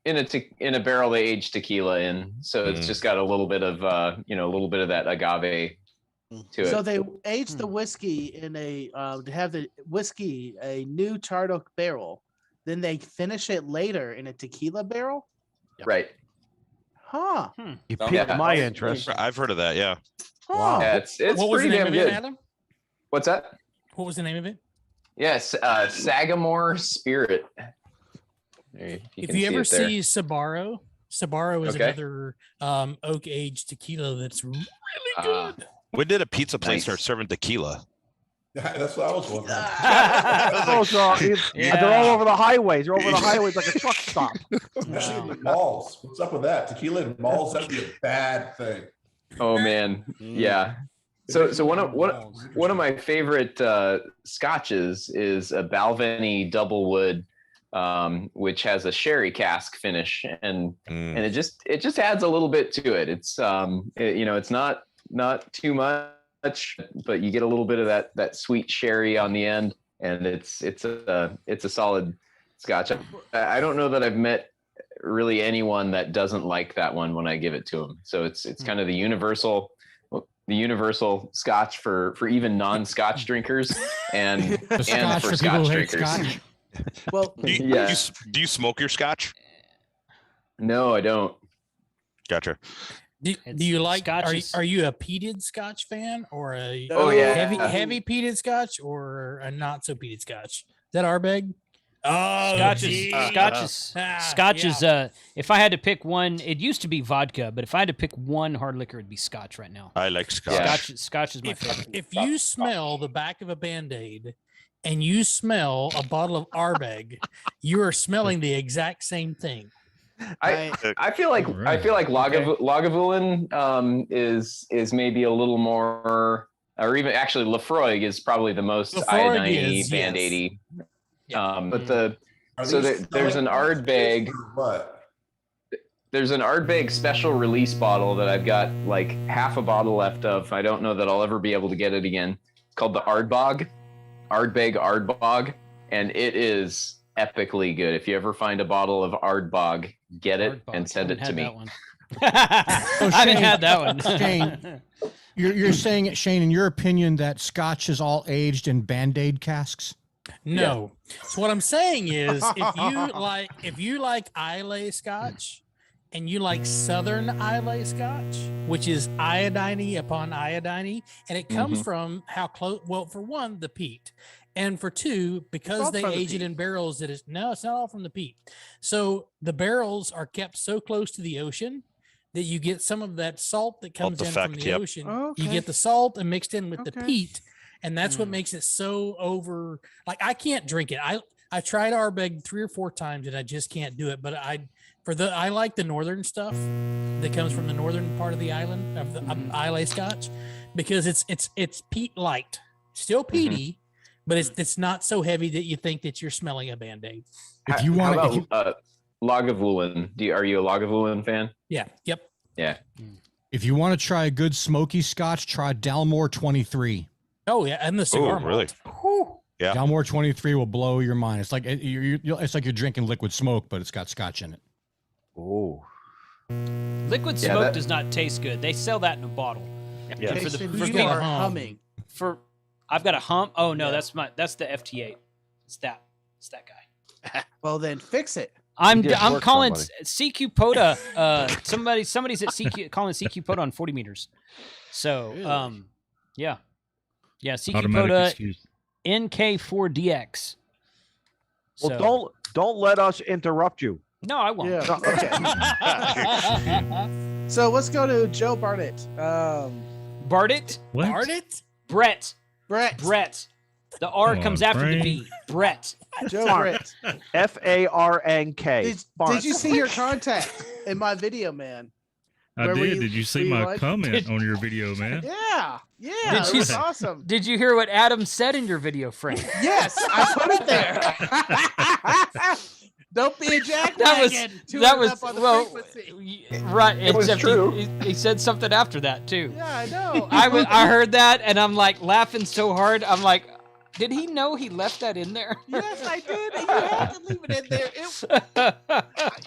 In a barrel aged tequila in, so it's just got a little bit of a little bit of that agave to it. So they age the whiskey in a to have the whiskey a new charred oak barrel, then they finish it later in a tequila barrel. Right. Huh. You piqued my interest. I've heard of that. Yeah. Huh. Yeah, it's What was the pretty name damn of good. it, Adam? What's that? What was the name of it? Yes, Sagamore Spirit. There, If can you ever it there. see Sabaro is Okay. another oak aged tequila that's really Ah. good. When did a pizza place Nice. start serving tequila? That's what I was wondering. Those are- They're all over the highways. They're over the highways like a truck stop. Especially in malls. What's up with that? Tequila in malls, that'd be a bad thing. Oh man, yeah. So one of my favorite scotches is a Balvenie Double Wood, which has a sherry cask finish, and it just adds a little bit to it. It's it's not too much, but you get a little bit of that sweet sherry on the end, and it's a solid scotch. I don't know that I've met really anyone that doesn't like that one when I give it to them. So it's kind of the universal scotch for even non-scotch drinkers and The and scotch for for people scotch who hate drinkers. scotch. Well, Do you smoke your scotch? No, I don't. Gotcha. Do you like? Scotch is- Are you a peated Scotch fan or a Oh, yeah. heavy peated Scotch or a not so peated Scotch? Is that Arbeg? Oh, Scotch is geez. Scotch is yeah. if I had to pick one, it used to be vodka, but if I had to pick one hard liquor, it'd be Scotch right now. I like scotch. Scotch is my favorite. If you smell the back of a Band-Aid and you smell a bottle of Ardbeg, you are smelling the exact same thing. I feel like Lagavulin is maybe a little more, or even actually Lafroig is probably the most iodine Band-Aidy. But there's an Ardbeg. There's an Ardbeg special release bottle that I've got like half a bottle left of. I don't know that I'll ever be able to get it again. It's called the Ardbeg Ardbog, and it is epically good. If you ever find a bottle of Ardbog, get it and send it to me. I haven't had that one. Shane, you're saying, Shane, in your opinion, that Scotch is all aged in Band-Aid casks? No. So what I'm saying is, if you like Islay Scotch, and you like Southern Islay Scotch, which is iodine upon iodine, and it comes from how close. Well, for one, the peat, and for two, because they age it in barrels. It's not all from the peat. So the barrels are kept so close to the ocean that you get some of that salt that comes in from the ocean. You get the salt and mixed in with the peat, and that's what makes it so over. Like I can't drink it. I tried Ardbeg 3 or 4 times and I just can't do it. But I like the northern stuff that comes from the northern part of the island of the Islay Scotch, because it's peat light, still peaty, but it's not so heavy that you think that you're smelling a Band-Aid. If you want Lagavulin, are you a Lagavulin fan? Yeah. Yep. Yeah. If you want to try a good smoky Scotch, try Dalmore 23. Oh yeah, and the cigar malt. Really? Yeah. Dalmore 23 will blow your mind. It's like it's like you're drinking liquid smoke, but it's got Scotch in it. Oh. Liquid smoke does not taste good. They sell that in a bottle. Yeah. You are humming. I've got a hum. Oh no, that's the FT8. It's that guy. Well then fix it. I'm calling CQ Poda. Somebody's at CQ calling CQ Poda on 40 meters. So yeah. CQ Poda NK4DX. Well, don't let us interrupt you. No, I won't. Yeah. Okay. So let's go to Joe Barnett. Barnett? What? Barnett? Brett. The R Come comes on, after the Frank. B. Brett. Joe Brett. FARNK. Did you see your contact in my video, man? I did. Did you see my comment on your video, man? Yeah. It was awesome. Did you hear what Adam said in your video, Frank? Yes, I put it there. Don't be a jackwagon. That was well, right. It was Except true. He said something after that too. Yeah, I know. I heard that and I'm like laughing so hard. I'm like, did he know he left that in there? Yes, I did. And you had to leave it in there.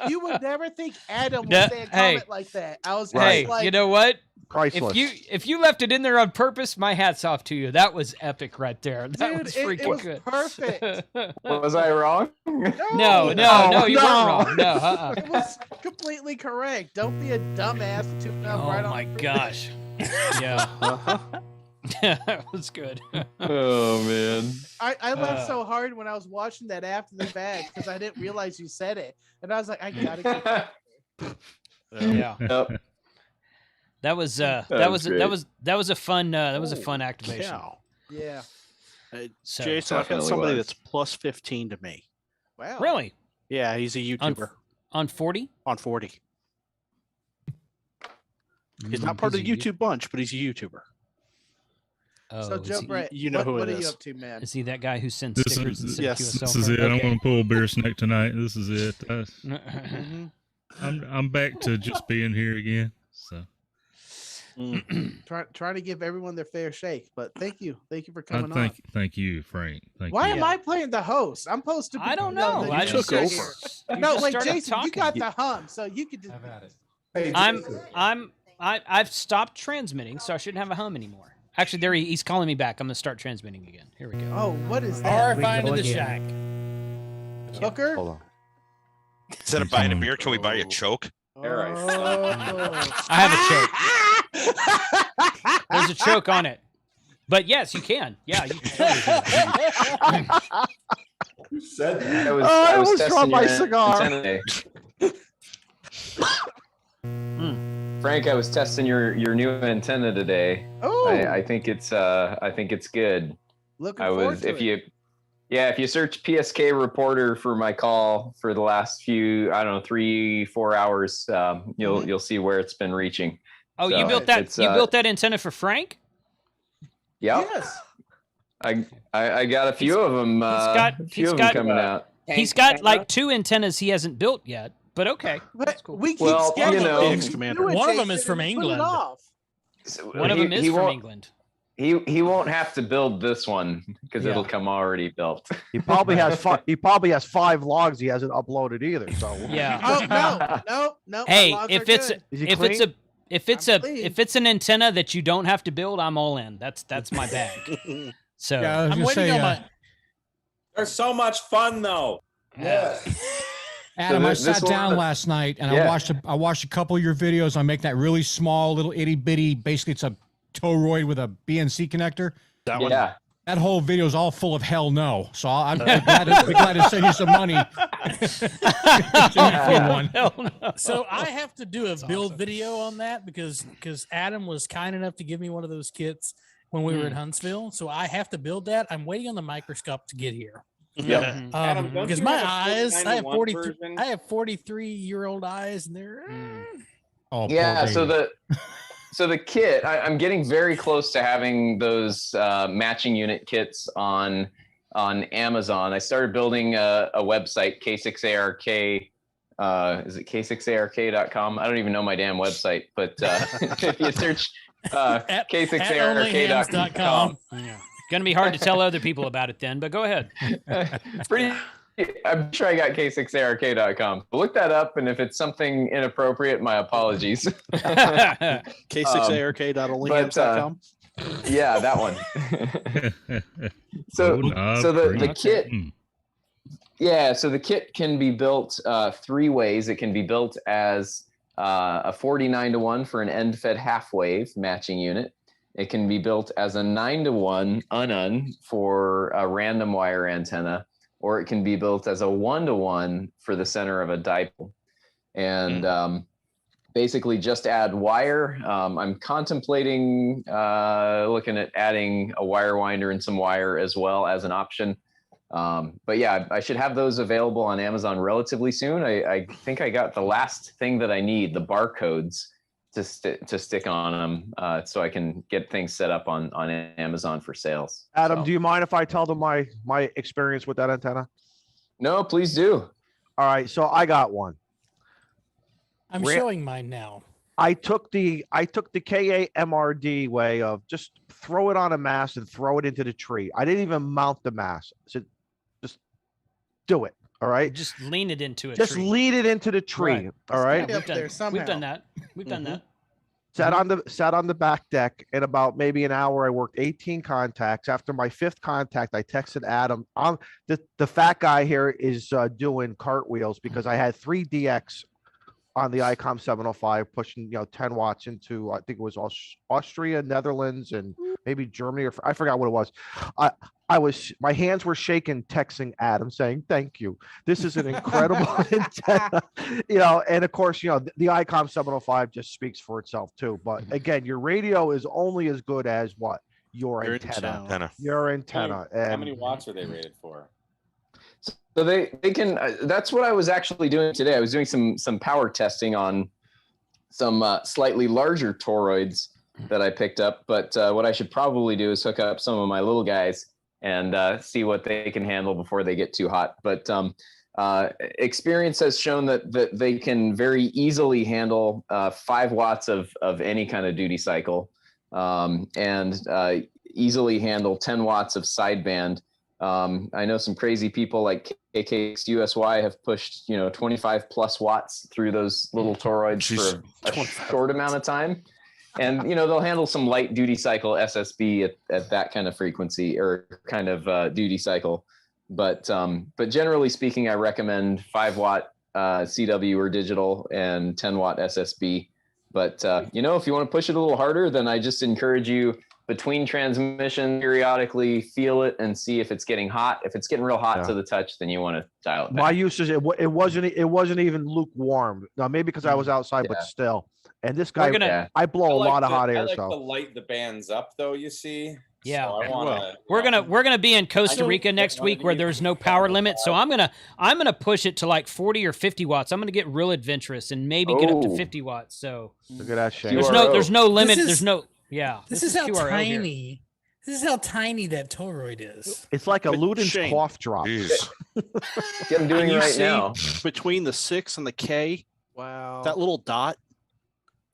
You would never think Adam would say a comment like that. I was like, you know what? Priceless. If you left it in there on purpose, my hat's off to you. That was epic right there. That was freaking it was good. Perfect. Was I wrong? No, you weren't wrong. No, It was completely correct. Don't be a dumbass to tune up right on. Oh my gosh. Yeah. That was good. Oh man. I laughed so hard when I was watching that after the fact because I didn't realize you said it, and I was like, I gotta get. Yeah. Yep. That was a fun activation. Yeah. So, Jason, I've got somebody that's plus 15 to me. Wow. Really? Yeah, he's a YouTuber. On 40? On 40. He's not part of the YouTube bunch, but he's a YouTuber. Oh, So Joe Brett, you know who what it are you is. up to, man? Is he that guy who sends This stickers and is, sends yes, QSL? this is it. I'm going to pull a beer snack tonight. This is it. I'm back to just being here again. So Trying to give everyone their fair shake, but thank you for coming on. Thank you, Frank. Why am I playing the host? I'm supposed to be. I don't know. No, I you took sit over. here. You No, just wait, started Jason, you talking. got the hum, so you could just. Hey, I've stopped transmitting, so I shouldn't have a hum anymore. Actually, there he's calling me back. I'm gonna start transmitting again. Here we go. Oh, what is that? RFI into the shack. Hooker? Hold on. Instead of buying a beer, can we buy a choke? I have a choke. There's a choke on it. But yes, you can. Yeah, you can. Totally do it. Who said that? I I was almost testing dropped my your cigar. antenna. Frank, I was testing your new antenna today. Oh. I think it's good. Looking I forward was to if it. Yeah, if you search PSK reporter for my call for the last few, I don't know, 3-4 hours, you'll see where it's been reaching. Oh, So you built that. You built that antenna for Frank? Yep. Yes. I got a few of them. Coming out. He's got like 2 antennas he hasn't built yet. But okay, that's cool. We keep Well, scheduling. One of them is from England. One of them is from England. He won't have to build this one because it'll come already built. He probably has he probably has 5 logs he hasn't uploaded either. So yeah. No. Hey, my logs if are it's good. if it's an antenna that you don't have to build, I'm all in. That's my bag. So I'm waiting on my. They're so much fun though. Yeah. Adam, I sat down last night and I watched a couple of your videos on making that really small little itty bitty. Basically, it's a toroid with a BNC connector. That one. Yeah. That whole video is all full of hell no. So I'm glad to send you some money. So I have to do a build video on that because Adam was kind enough to give me one of those kits when we were in Huntsville. So I have to build that. I'm waiting on the microscope to get here. Yeah. Because my eyes, I have 43-year-old eyes, and they're. Oh yeah. So the kit, I'm getting very close to having those matching unit kits on Amazon. I started building a website, K6ARK. Is it K6ARK.com? I don't even know my damn website, but if you search K6ARK.com. Gonna be hard to tell other people about it then, but go ahead. I'm sure I got K6ARK.com. Look that up, and if it's something inappropriate, my apologies. K6ARK.onlyhams.com. Yeah, that one. So the kit. Yeah, so the kit can be built 3 ways. It can be built as a 49-to-1 for an end-fed half-wave matching unit. It can be built as a 9-to-1 unun for a random wire antenna, or it can be built as a 1-to-1 for the center of a dipole. And basically just add wire. I'm contemplating looking at adding a wire winder and some wire as well as an option. But yeah, I should have those available on Amazon relatively soon. I think I got the last thing that I need, the barcodes to stick on them, so I can get things set up on Amazon for sales. Adam, do you mind if I tell them my experience with that antenna? No, please do. All right, so I got one. I'm showing mine now. I took the KAMRD way of just throw it on a mast and throw it into the tree. I didn't even mount the mast. I said, just do it. All right. Just lean it into a Just tree. lean it into the tree. Right. All right. We've done that. We've done that. Sat on the back deck. In about maybe an hour, I worked 18 contacts. After my 5th contact, I texted Adam. The fat guy here is doing cartwheels because I had 3 DX on the ICOM 705 pushing 10 watts into, I think it was Austria, Netherlands, and maybe Germany, or I forgot what it was. My hands were shaking texting Adam saying, thank you. This is an incredible antenna, and of course, the ICOM 705 just speaks for itself too. But again, your radio is only as good as what? Your antenna. Your antenna. How many watts are they rated for? So they can, that's what I was actually doing today. I was doing some power testing on some slightly larger toroids that I picked up. But what I should probably do is hook up some of my little guys and see what they can handle before they get too hot. But experience has shown that they can very easily handle 5 watts of any kind of duty cycle, and easily handle 10 watts of sideband. I know some crazy people like KKXUSY have pushed 25 plus watts through those little toroids for a short amount of time. And they'll handle some light duty cycle SSB at that kind of frequency or kind of duty cycle. But generally speaking, I recommend 5 watt CW or digital and 10 watt SSB. But if you want to push it a little harder, then I just encourage you between transmission periodically feel it and see if it's getting hot. If it's getting real hot to the touch, then you want to dial it back. My usage, it wasn't even lukewarm. Now maybe because I was outside, but still. And this guy, I blow a lot of hot air. I like so to light the bands up, though. You see, Yeah, So I wanna, we're gonna be in Costa know Rica that next one of week where you there's no power limit. So I'm gonna push it to like 40 or 50 watts. I'm gonna get real adventurous and maybe get up to Oh. 50 watts. So Look at that, Shane. there's no limit. This there's is- no yeah. This is how QRO here. tiny. This is how tiny that toroid is. It's like a But Luden's Shane- cough drop. Yeah, I'm doing Can it you right see now. between the 6 and the K, Wow. that little dot?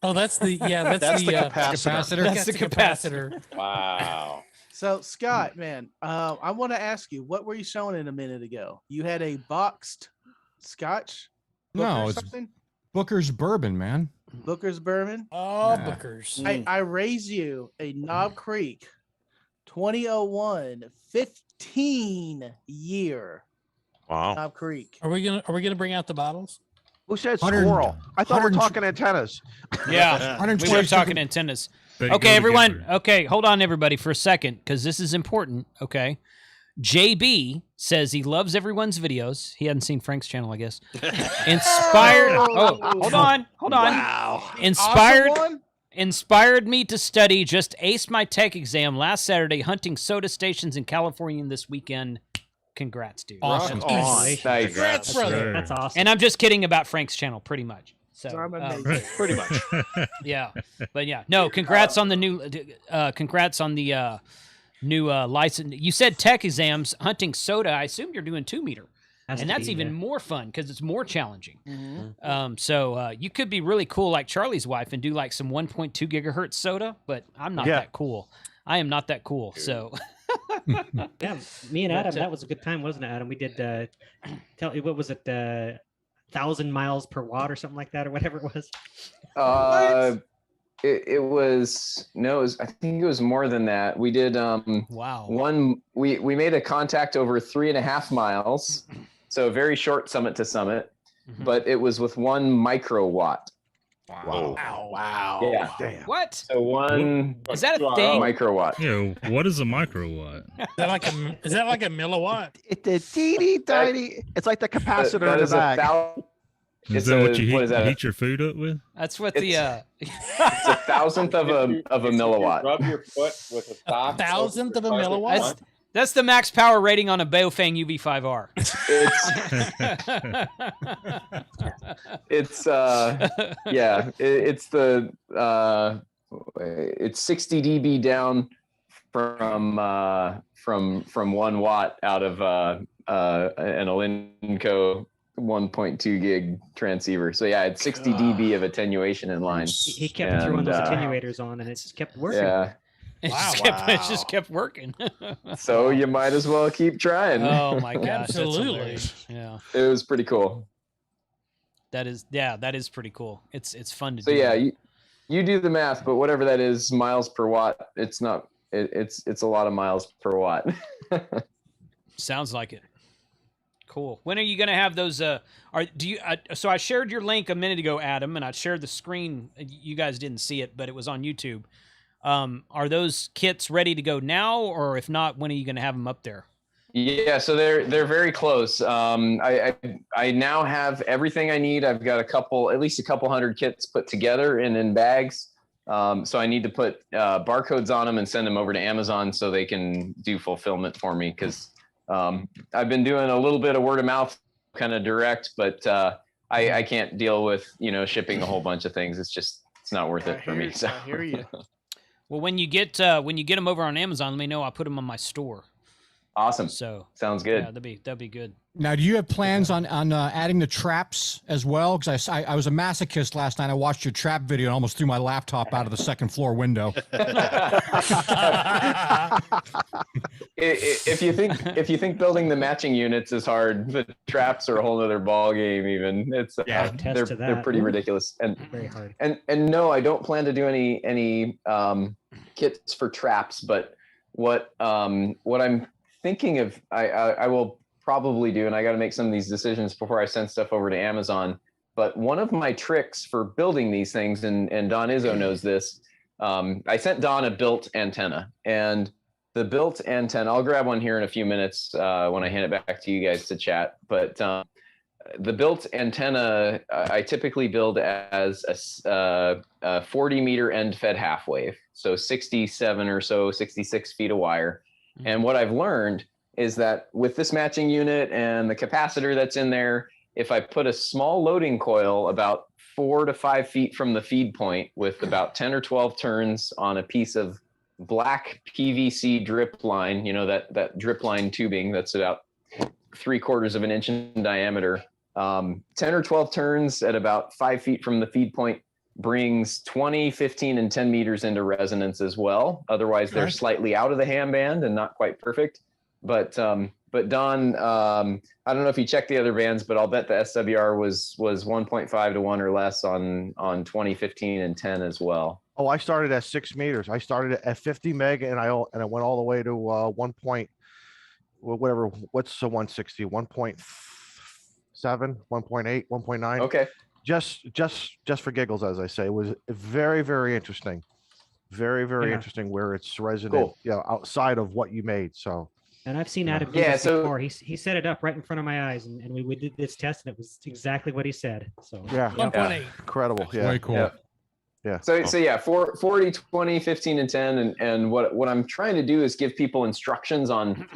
Oh, that's the That's the capacitor. That's the capacitor. Wow. So Scott, man, I want to ask you, what were you showing in a minute ago? You had a boxed Scotch? No, Booker it's something? Booker's bourbon, man. Booker's bourbon. Oh, Yeah. Bookers. I raise you a Knob Creek 2001 15-year Wow. Knob Creek. Are we gonna bring out the bottles? Who said 100 squirrel? I thought we're 100 talking antennas. Yeah, we 120 were talking antennas. There you Okay, go, everyone. together. Okay, hold on, everybody, for a second, because this is important. Okay, JB says he loves everyone's videos. He hadn't seen Frank's channel, I guess. Inspired. Oh, hold on. Wow. Inspired. Awesome one? Inspired me to study. Just aced my tech exam last Saturday, hunting soda stations in California this weekend. Congrats, dude. Awesome. Rock on. Nice. Congrats, brother. Sir. That's awesome. And I'm just kidding about Frank's channel, pretty much. So, I'm amazing. Pretty much. yeah, but yeah, no. Congrats on the new. Congrats on the new license. You said tech exams, hunting soda. I assume you're doing 2-meter, Has and to that's be, even yeah. more fun because it's more challenging. Mhm. So you could be really cool like Charlie's wife and do like some 1.2 gigahertz soda, but I'm not Yeah. that cool. I am not that cool. So Yeah, me and Adam, But, that was a good time, wasn't it, Adam? We did what was it, 1,000 miles per watt or something like that, or whatever it was. It was no, it was, I think it was more than that. We did wow. we made a contact over 3.5 miles, so a very short summit to summit, Mhm. but it was with 1 microwatt. Wow. Wow. Yeah. Damn. What So 1 is that a thing? microwatt. Yeah, what is a microwatt? Is that like a milliwatt? It's a teeny tiny. It's like the capacitor That in the is a bag. Is It's that what a- you what is that? heat your food up with? That's what the It's a thousandth of a milliwatt. Rub your foot with a sock. thousandth of a over the milliwatt? carpet. that's the max power rating on a Baofeng UV5R. It's yeah, it's the it's 60 dB down from 1 watt out of an Alinco 1.2 gig transceiver. So yeah, it's 60 dB of attenuation in line. He kept throwing those attenuators on, and it just kept working. Yeah, It just kept working. so you might as well keep trying. Oh my gosh, that's Absolutely. hilarious. Yeah, It was pretty cool. that is pretty cool. It's fun to So do. yeah, you do the math, but whatever that is, miles per watt, it's not. It's a lot of miles per watt. Sounds like it. Cool. When are you gonna have those? So I shared your link a minute ago, Adam, and I shared the screen. You guys didn't see it, but it was on YouTube. Are those kits ready to go now, or if not, when are you gonna have them up there? Yeah, so they're very close. I now have everything I need. I've got at least a couple hundred kits put together and in bags. So I need to put barcodes on them and send them over to Amazon so they can do fulfillment for me, because I've been doing a little bit of word of mouth, kind of direct, but I can't deal with shipping a whole bunch of things. It's not worth it for me. So I hear you. Well, when you get them over on Amazon, let me know. I'll put them on my store. Awesome. So sounds good. Yeah, that'd be good. Now, do you have plans on adding the traps as well? Because I was a masochist last night. I watched your trap video and almost threw my laptop out of the second floor window. If you think building the matching units is hard, the traps are a whole other ball game. Even it's they're pretty ridiculous and very hard. And no, I don't plan to do any kits for traps. But what I'm thinking of, I will probably do, and I got to make some of these decisions before I send stuff over to Amazon. But one of my tricks for building these things, and Don Izzo knows this, I sent Don a built antenna, and the built antenna, I'll grab one here in a few minutes when I hand it back to you guys to chat. But the built antenna, I typically build as a 40-meter end-fed half wave, so 67 or so, 66 feet of wire. And what I've learned is that with this matching unit and the capacitor that's in there, if I put a small loading coil about 4 to 5 feet from the feed point with about 10 or 12 turns on a piece of black PVC drip line, that drip line tubing that's about 3/4 of an inch in diameter, 10 or 12 turns at about 5 feet from the feed point brings 20, 15, and 10 meters into resonance as well. Otherwise, they're slightly out of the ham band and not quite perfect. But Don, I don't know if you checked the other bands, but I'll bet the SWR was 1.5 to 1 or less on 20, 15, and 10 as well. Oh, I started at 6 meters. I started at 50 meg, and I went all the way to 1 point, whatever. What's the 160? 1.7, 1.8, 1.9. Okay. Just for giggles, as I say. It was very, very interesting. Very, very interesting where it's resonant, outside of what you made. So. And I've seen Adam do this before. He set it up right in front of my eyes, and we did this test, and it was exactly what he said. So yeah. 1.8. Incredible. Yeah. Very cool. Yeah. So yeah, 40, 20, 15, and 10, and what I'm trying to do is give people instructions on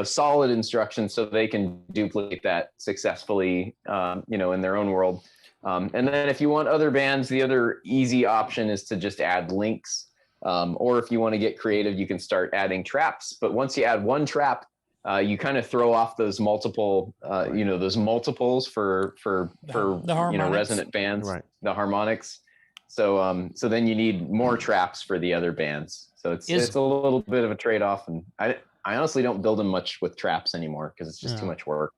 solid instructions so they can duplicate that successfully, in their own world. And then if you want other bands, the other easy option is to just add links. Or if you want to get creative, you can start adding traps. But once you add one trap, you kind of throw off those multiple, those multiples for resonant bands, the harmonics. So then you need more traps for the other bands. So it's a little bit of a trade-off, and I honestly don't build them much with traps anymore because it's just too much work.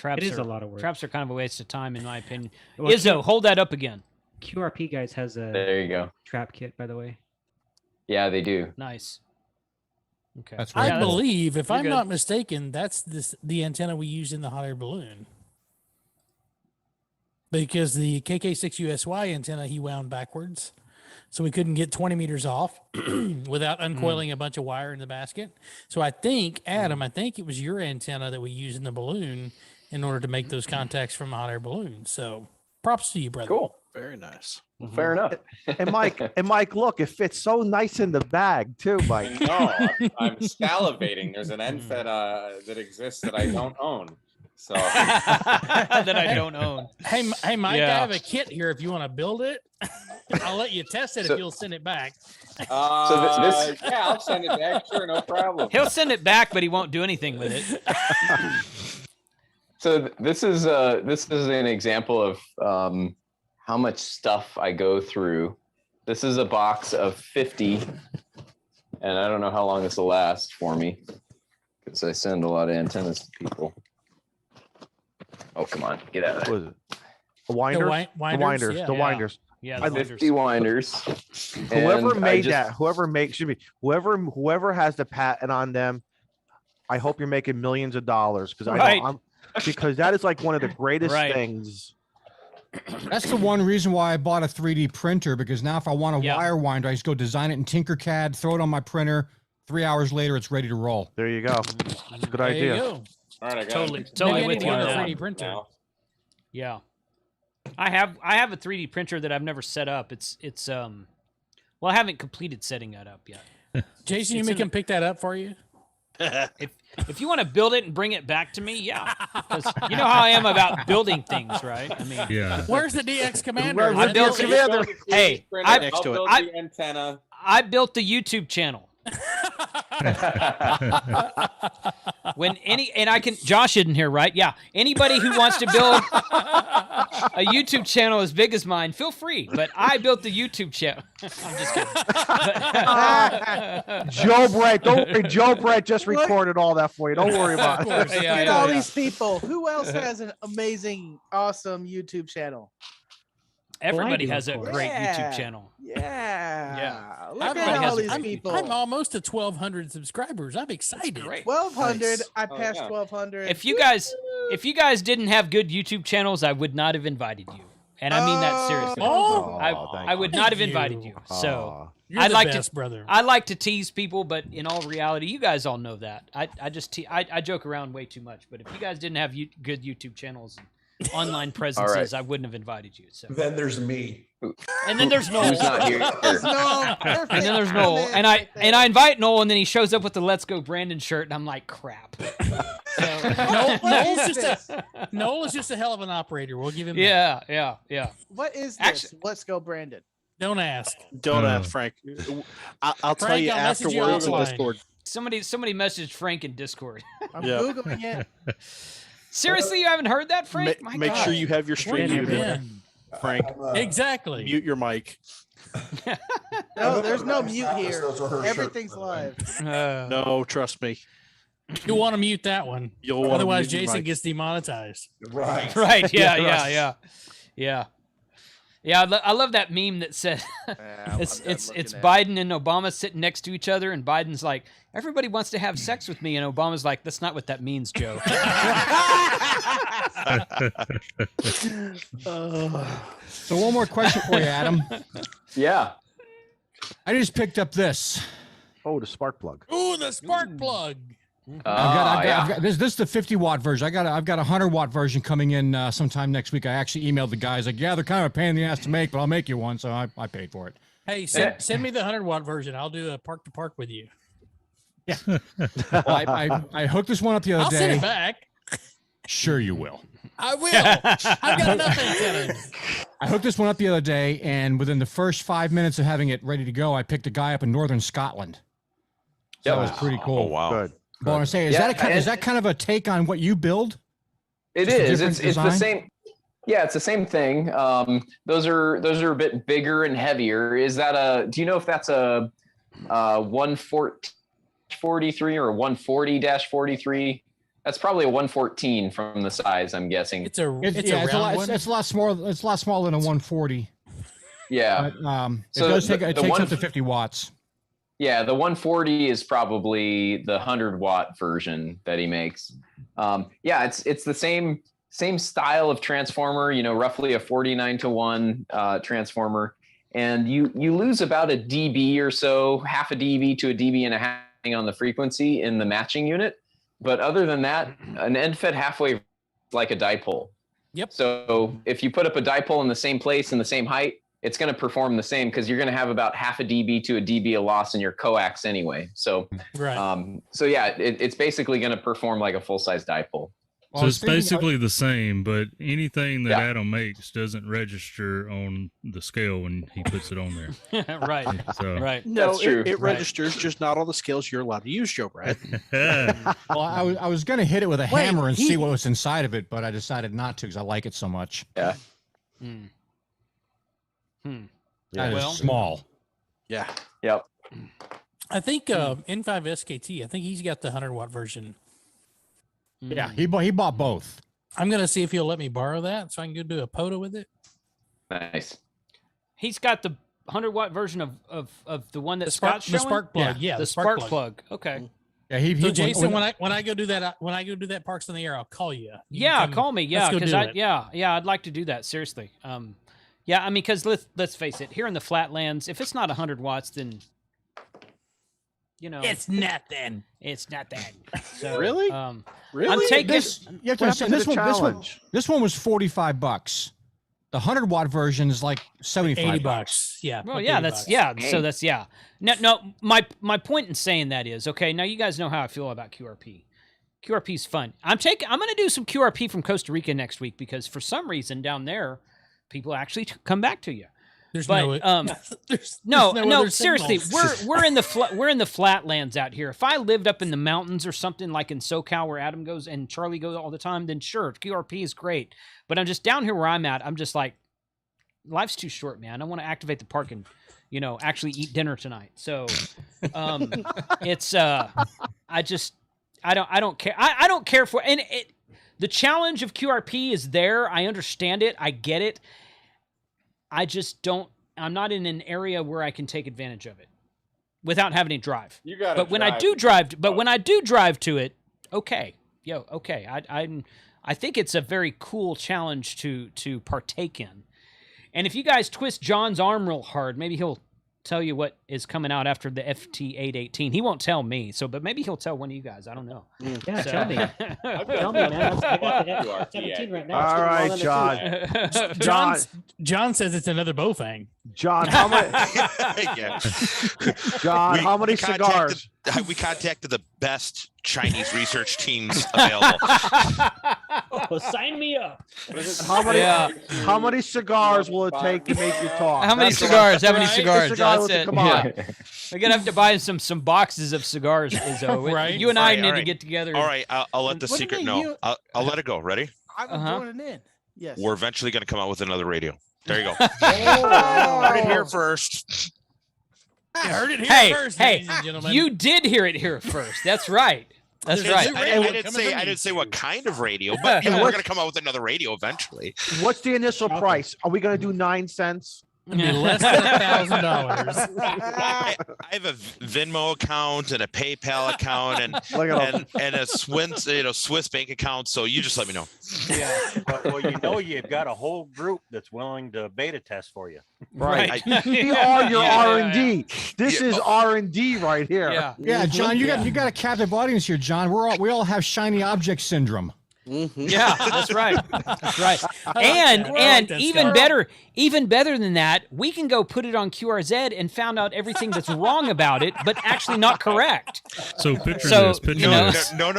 It is a lot of work. Traps are kind of a waste of time, in my opinion. Izzo, hold that up again. QRP Guys has a there you go trap kit, by the way. Yeah, they do. Nice. Okay. That's right. I believe, if I'm not mistaken, that's the antenna we used in the hot air balloon. Because the KK6USY antenna, he wound backwards. So we couldn't get 20 meters off without uncoiling a bunch of wire in the basket. So I think, Adam, it was your antenna that we used in the balloon in order to make those contacts from a hot air balloon. So props to you, brother. Cool. Very nice. Fair enough. And Mike, look, it fits so nice in the bag too, Mike. No, I'm salivating. There's an end-fed that exists that I don't own. So that I don't own. Hey, Mike, I have a kit here if you want to build it. I'll let you test it if you'll send it back. yeah, I'll send it back. Sure, no problem. He'll send it back, but he won't do anything with it. So this is an example of how much stuff I go through. This is a box of 50, and I don't know how long this will last for me because I send a lot of antennas to people. Oh, come on, get out of there. What is it? The winders? The winders. Yeah, the 50 winders. Whoever made that, whoever has the patent on them, I hope you're making millions of dollars because that is like one of the greatest things. That's the one reason why I bought a 3D printer, because now if I want a wire winder, I just go design it in Tinkercad, throw it on my printer. 3 hours later, it's ready to roll. There you go. That's a good idea. You go. All right, I got totally with you on that. 3D printer. Yeah, I have a 3D printer that I've never set up. It's well, I haven't completed setting that up yet. Jason, you make him pick that up for you. If you want to build it and bring it back to me, yeah, because you know how I am about building things, right? I mean, Where's the DX Commander? I built Hey, I'll build the antenna. I built the YouTube channel. Josh isn't here, right? Yeah. Anybody who wants to build a YouTube channel as big as mine, feel free. But I built the YouTube channel. I'm just kidding. Joe Brett, don't worry. Joe Brett just recorded all that for you. Don't worry about it. Look at all these people. Who else has an amazing, awesome YouTube channel? Everybody has a great YouTube channel. Yeah. Look Everybody at all has these people. I'm almost at 1,200 subscribers. I'm excited. 1,200. Nice. I passed 1,200. If you guys didn't have good YouTube channels, I would not have invited you. and I mean that seriously. Oh, I would not have invited you. So You're I'd the like best, to, brother. I like to tease people, but in all reality, you guys all know that. I just I joke around way too much. But if you guys didn't have good YouTube channels, and online presences, I wouldn't have invited you. So Then there's me. and then there's Noel. Who's not here? And then there's Noel, and I invite Noel, and then he shows up with the "Let's Go Brandon" shirt, and I'm like, crap. Noel is just a hell of an operator. We'll give him. Yeah. What is this? Let's go, Brandon. Don't ask. Don't ask, Frank. I'll tell you message you afterwards in offline. Discord. Somebody messaged Frank in Discord. I'm Googling it. Seriously, you haven't heard that, Frank? My Make God. sure you have your stream Where you muted, been? Frank. Exactly. Mute your mic. No, there's no mute here. Those are her Everything's shirts. live. No, trust me. You want to mute that one. You'll wanna Otherwise, mute your Jason mic. gets demonetized. Right. Right. Yeah. Yeah. I love that meme that said it's Biden and Obama sitting next to each other, and Biden's like, everybody wants to have sex with me, and Obama's like, that's not what that means, Joe. So one more question for you, Adam. Yeah. I just picked up this. Oh, the spark plug. Ooh, the spark plug. I've got this is the 50-watt version. I've got a 100-watt version coming in sometime next week. I actually emailed the guys like, yeah, they're kind of a pain in the ass to make, but I'll make you one. So I paid for it. Hey, send me the 100-watt version. I'll do a park to park with you. Yeah. Well, I hooked this one up the other I'll day. send it back. Sure you will. I will. I've got enough antennas. I hooked this one up the other day, and within the first 5 minutes of having it ready to go, I picked a guy up in northern Scotland. So that was pretty cool. Oh, wow. Good. But I want to say, is that kind of a take on what you build? It Just a is. different It's the design? same. Yeah, it's the same thing. Those are a bit bigger and heavier. Is that a? Do you know if that's a 143 or a 140-43? That's probably a 114 from the size, I'm guessing. It's a round one. It's a lot smaller. It's a lot smaller than a 140. Yeah. But, So it does take. It the takes one- up to 50 watts. Yeah, the 140 is probably the 100-watt version that he makes. Yeah, it's the same style of transformer. You know, roughly a 49-to-1 transformer, and you lose about a dB or so, half a dB to a dB and a half on the frequency in the matching unit. But other than that, an end-fed half-wave is like a dipole. Yep. So if you put up a dipole in the same place and the same height, it's going to perform the same because you're going to have about half a dB to a dB of loss in your coax anyway. So, right. So yeah, it's basically going to perform like a full-size dipole. So it's basically the same, but anything that Adam makes doesn't register on the scale when he puts it on there. Right. So. Right. No, That's true. It registers, just not on the scales you're allowed to use, Joe Brad. Well, I was going to hit it with a hammer and see what was inside of it, but I decided not to because I like it so much. Yeah. That is small. Yeah. Yep. I think N5 SKT. I think he's got the 100-watt version. Yeah, he bought both. I'm gonna see if he'll let me borrow that so I can go do a POTA with it. Nice. He's got the 100-watt version of the one that The spark- Scott's the showing? spark plug, yeah, the the spark spark plug. Okay. Yeah, So Jason, when I go do that Parks in the Air, I'll call you. Yeah, call me. Yeah, let's go because do it. I'd like to do that seriously. Yeah, I mean, because let's face it, here in the flatlands, if it's not 100 watts, then it's nothing. It's not that. So, Really? Really? I'm taking this. You have to understand, this one was $45. The 100-watt version is like $75. $80. Yeah. Well, like yeah, $80. that's So that's No, my point in saying that is okay. Now you guys know how I feel about QRP. QRP's fun. I'm going to do some QRP from Costa Rica next week because for some reason down there, people actually come back to you. There's no, seriously, we're in the flatlands out here. If I lived up in the mountains or something like in SoCal where Adam goes and Charlie goes all the time, then sure, QRP is great. But I'm just down here where I'm at. I'm just like, life's too short, man. I want to activate the park and actually eat dinner tonight. So, it's I don't care. I don't care for the challenge of QRP is there. I understand it. I get it. I just don't. I'm not in an area where I can take advantage of it without having to drive. You got. But when I do drive to it, okay, okay. I think it's a very cool challenge to partake in, And if you guys twist John's arm real hard, maybe he'll tell you what is coming out after the FT818. He won't tell me, but maybe he'll tell one of you guys. I don't know. Yeah, So- tell me. Tell me, man. I got the F-17 right now. All right, John. John says it's another Bofang. John, how many? Yeah. John, how many cigars? We contacted the best Chinese research teams available. Well, sign me up. How many cigars will it take to make you talk? How many That's what cigars? I- How many cigars? Cigar, That's it. come on. We're gonna have to buy some boxes of cigars, Izzo. Right. You and I All need right. to get together. All right, I'll let the What do you secret mean know. you- I'll let it go. Ready? I was joining in. Yes. We're eventually going to come out with another radio. There you go. Oh. Heard it here first. You heard it here Hey, first, hey, ladies and gentlemen. you did hear it here first. That's right. That's There's a right. new I radio didn't coming say from I you. didn't say what kind of radio, but we're going to come out with another radio eventually. What's the initial price? Are we going to do 9 cents? It'd be less than $1,000. I have a Venmo account and a PayPal account and a Swiss bank account. So you just let me know. Yeah. Well, you've got a whole group that's willing to beta test for you. Right. We are your R&D. This is R&D right here. Yeah. Yeah, John, you got a captive audience here, John. We all have shiny object syndrome. Yeah, that's right. That's right. like And that. I like that, Scott. even better than that, we can go put it on QRZ and found out everything that's wrong about it, but actually not correct. So picture So, this. Picture you know- this. No.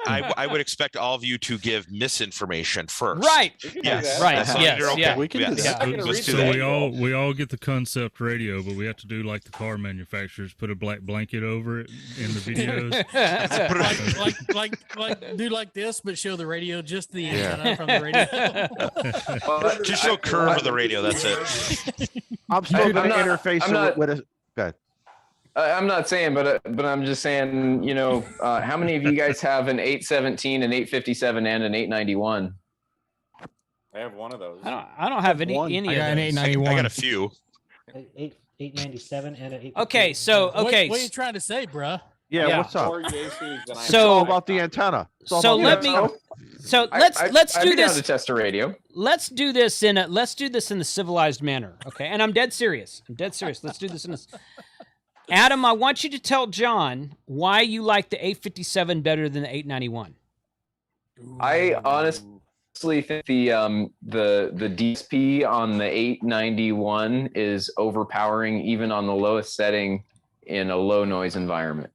I would expect all of you to give misinformation first. Right. Yes. Right. As long as Yes. you're okay. Yeah. We can do Yes. that. I'm gonna read Let's do So that. we all get the concept radio, but we have to do like the car manufacturers, put a black blanket over it in the videos. like do like this, but show the radio, just the antenna from the radio. Just show curve of the radio. That's it. I'm still going to I'm interface not- with a. Good. I'm not saying, but I'm just saying, how many of you guys have an 817, an 857, and an 891? I have one of those. I don't have any I of got an those. 891. I got a few. 897 and an 8. Okay, so What are you trying to say, bruh? Yeah, Yeah. what's up? More JCs than I It's So- all about the antenna. It's all So about the let me. antenna. So let's I'd do be down this. to test a radio. Let's do this in the civilized manner, okay? And I'm dead serious. Let's do this in this. Adam, I want you to tell John why you like the 857 better than the 891. I honestly think the DSP on the 891 is overpowering even on the lowest setting in a low noise environment.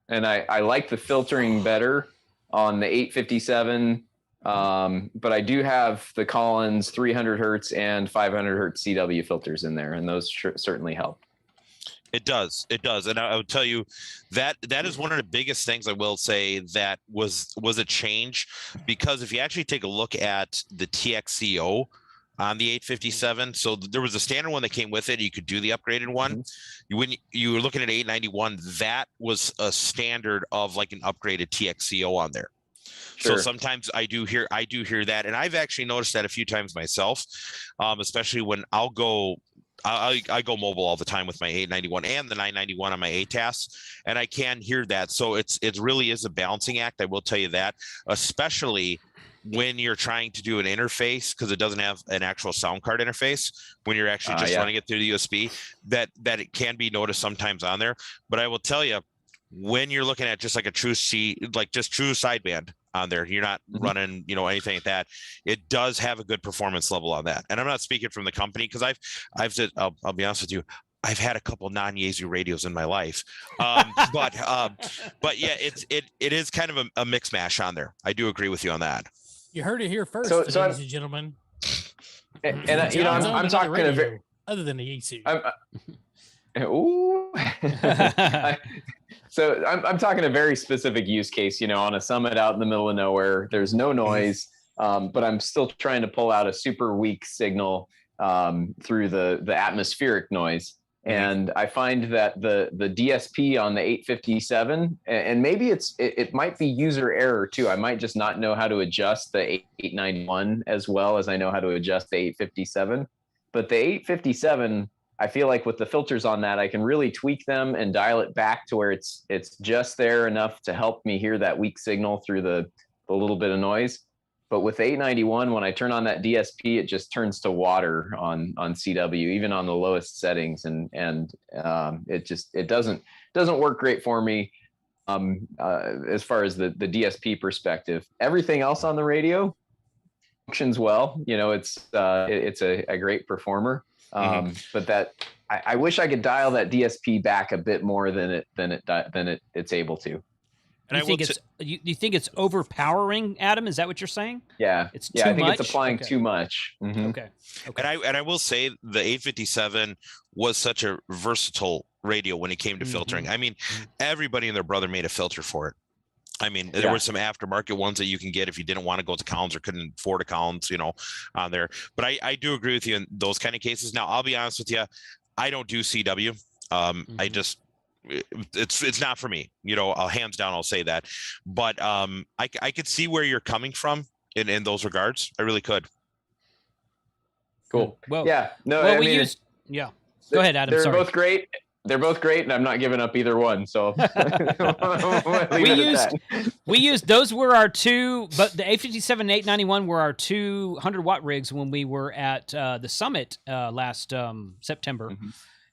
And I like the filtering better on the 857, but I do have the Collins 300 hertz and 500 hertz CW filters in there, and those certainly help. It does, and I would tell you that is one of the biggest things I will say that was a change, because if you actually take a look at the TXCO on the 857, so there was a standard one that came with it. You could do the upgraded one. When you were looking at 891, that was a standard of like an upgraded TXCO on there. Sure. So sometimes I do hear that, and I've actually noticed that a few times myself, especially when I go mobile all the time with my 891 and the 991 on my ATAS, and I can hear that. So it really is a balancing act. I will tell you that, especially when you're trying to do an interface, because it doesn't have an actual sound card interface, when you're actually just running it through the USB, that it can be noticed sometimes on there. But I will tell you, when you're looking at just like a true true sideband on there, you're not running, anything like that. It does have a good performance level on that. And I'm not speaking from the company, because I'll be honest with you, I've had a couple non-Yaesu radios in my life, but yeah, it is kind of a mix mash on there. I do agree with you on that. You heard it here first, So ladies and gentlemen. And John's owned I'm another talking a radio very other than the Yaesu. Ooh. So I'm talking a very specific use case, on a summit out in the middle of nowhere. There's no noise, but I'm still trying to pull out a super weak signal through the atmospheric noise. And I find that the DSP on the 857, and maybe it might be user error too. I might just not know how to adjust the 891 as well as I know how to adjust the 857. But the 857, I feel like with the filters on that, I can really tweak them and dial it back to where it's just there enough to help me hear that weak signal through the little bit of noise. But with 891, when I turn on that DSP, it just turns to water on CW, even on the lowest settings, and it doesn't work great for me. As far as the DSP perspective, everything else on the radio functions well. It's a great performer. But that I wish I could dial that DSP back a bit more than it's able to. And you think it's overpowering, Adam? Is that what you're saying? Yeah, it's I think much? it's applying Okay. too much. Okay. And I will say the 857 was such a versatile radio when it came to filtering. I mean, everybody and their brother made a filter for it. I mean, there were some aftermarket ones that you can get if you didn't want to go to Collins or couldn't afford a Collins, on there. But I do agree with you in those kind of cases. Now, I'll be honest with you, I don't do CW. I just it's not for me. Hands down, I'll say that. But I could see where you're coming from in those regards. I really could. Cool. Well, yeah. No, well, I mean, Go ahead, Adam. They're Sorry. both great. They're both great, and I'm not giving up either one. So we used those were our two, but the 857 and 891 were our 200-watt rigs when we were at the summit last September.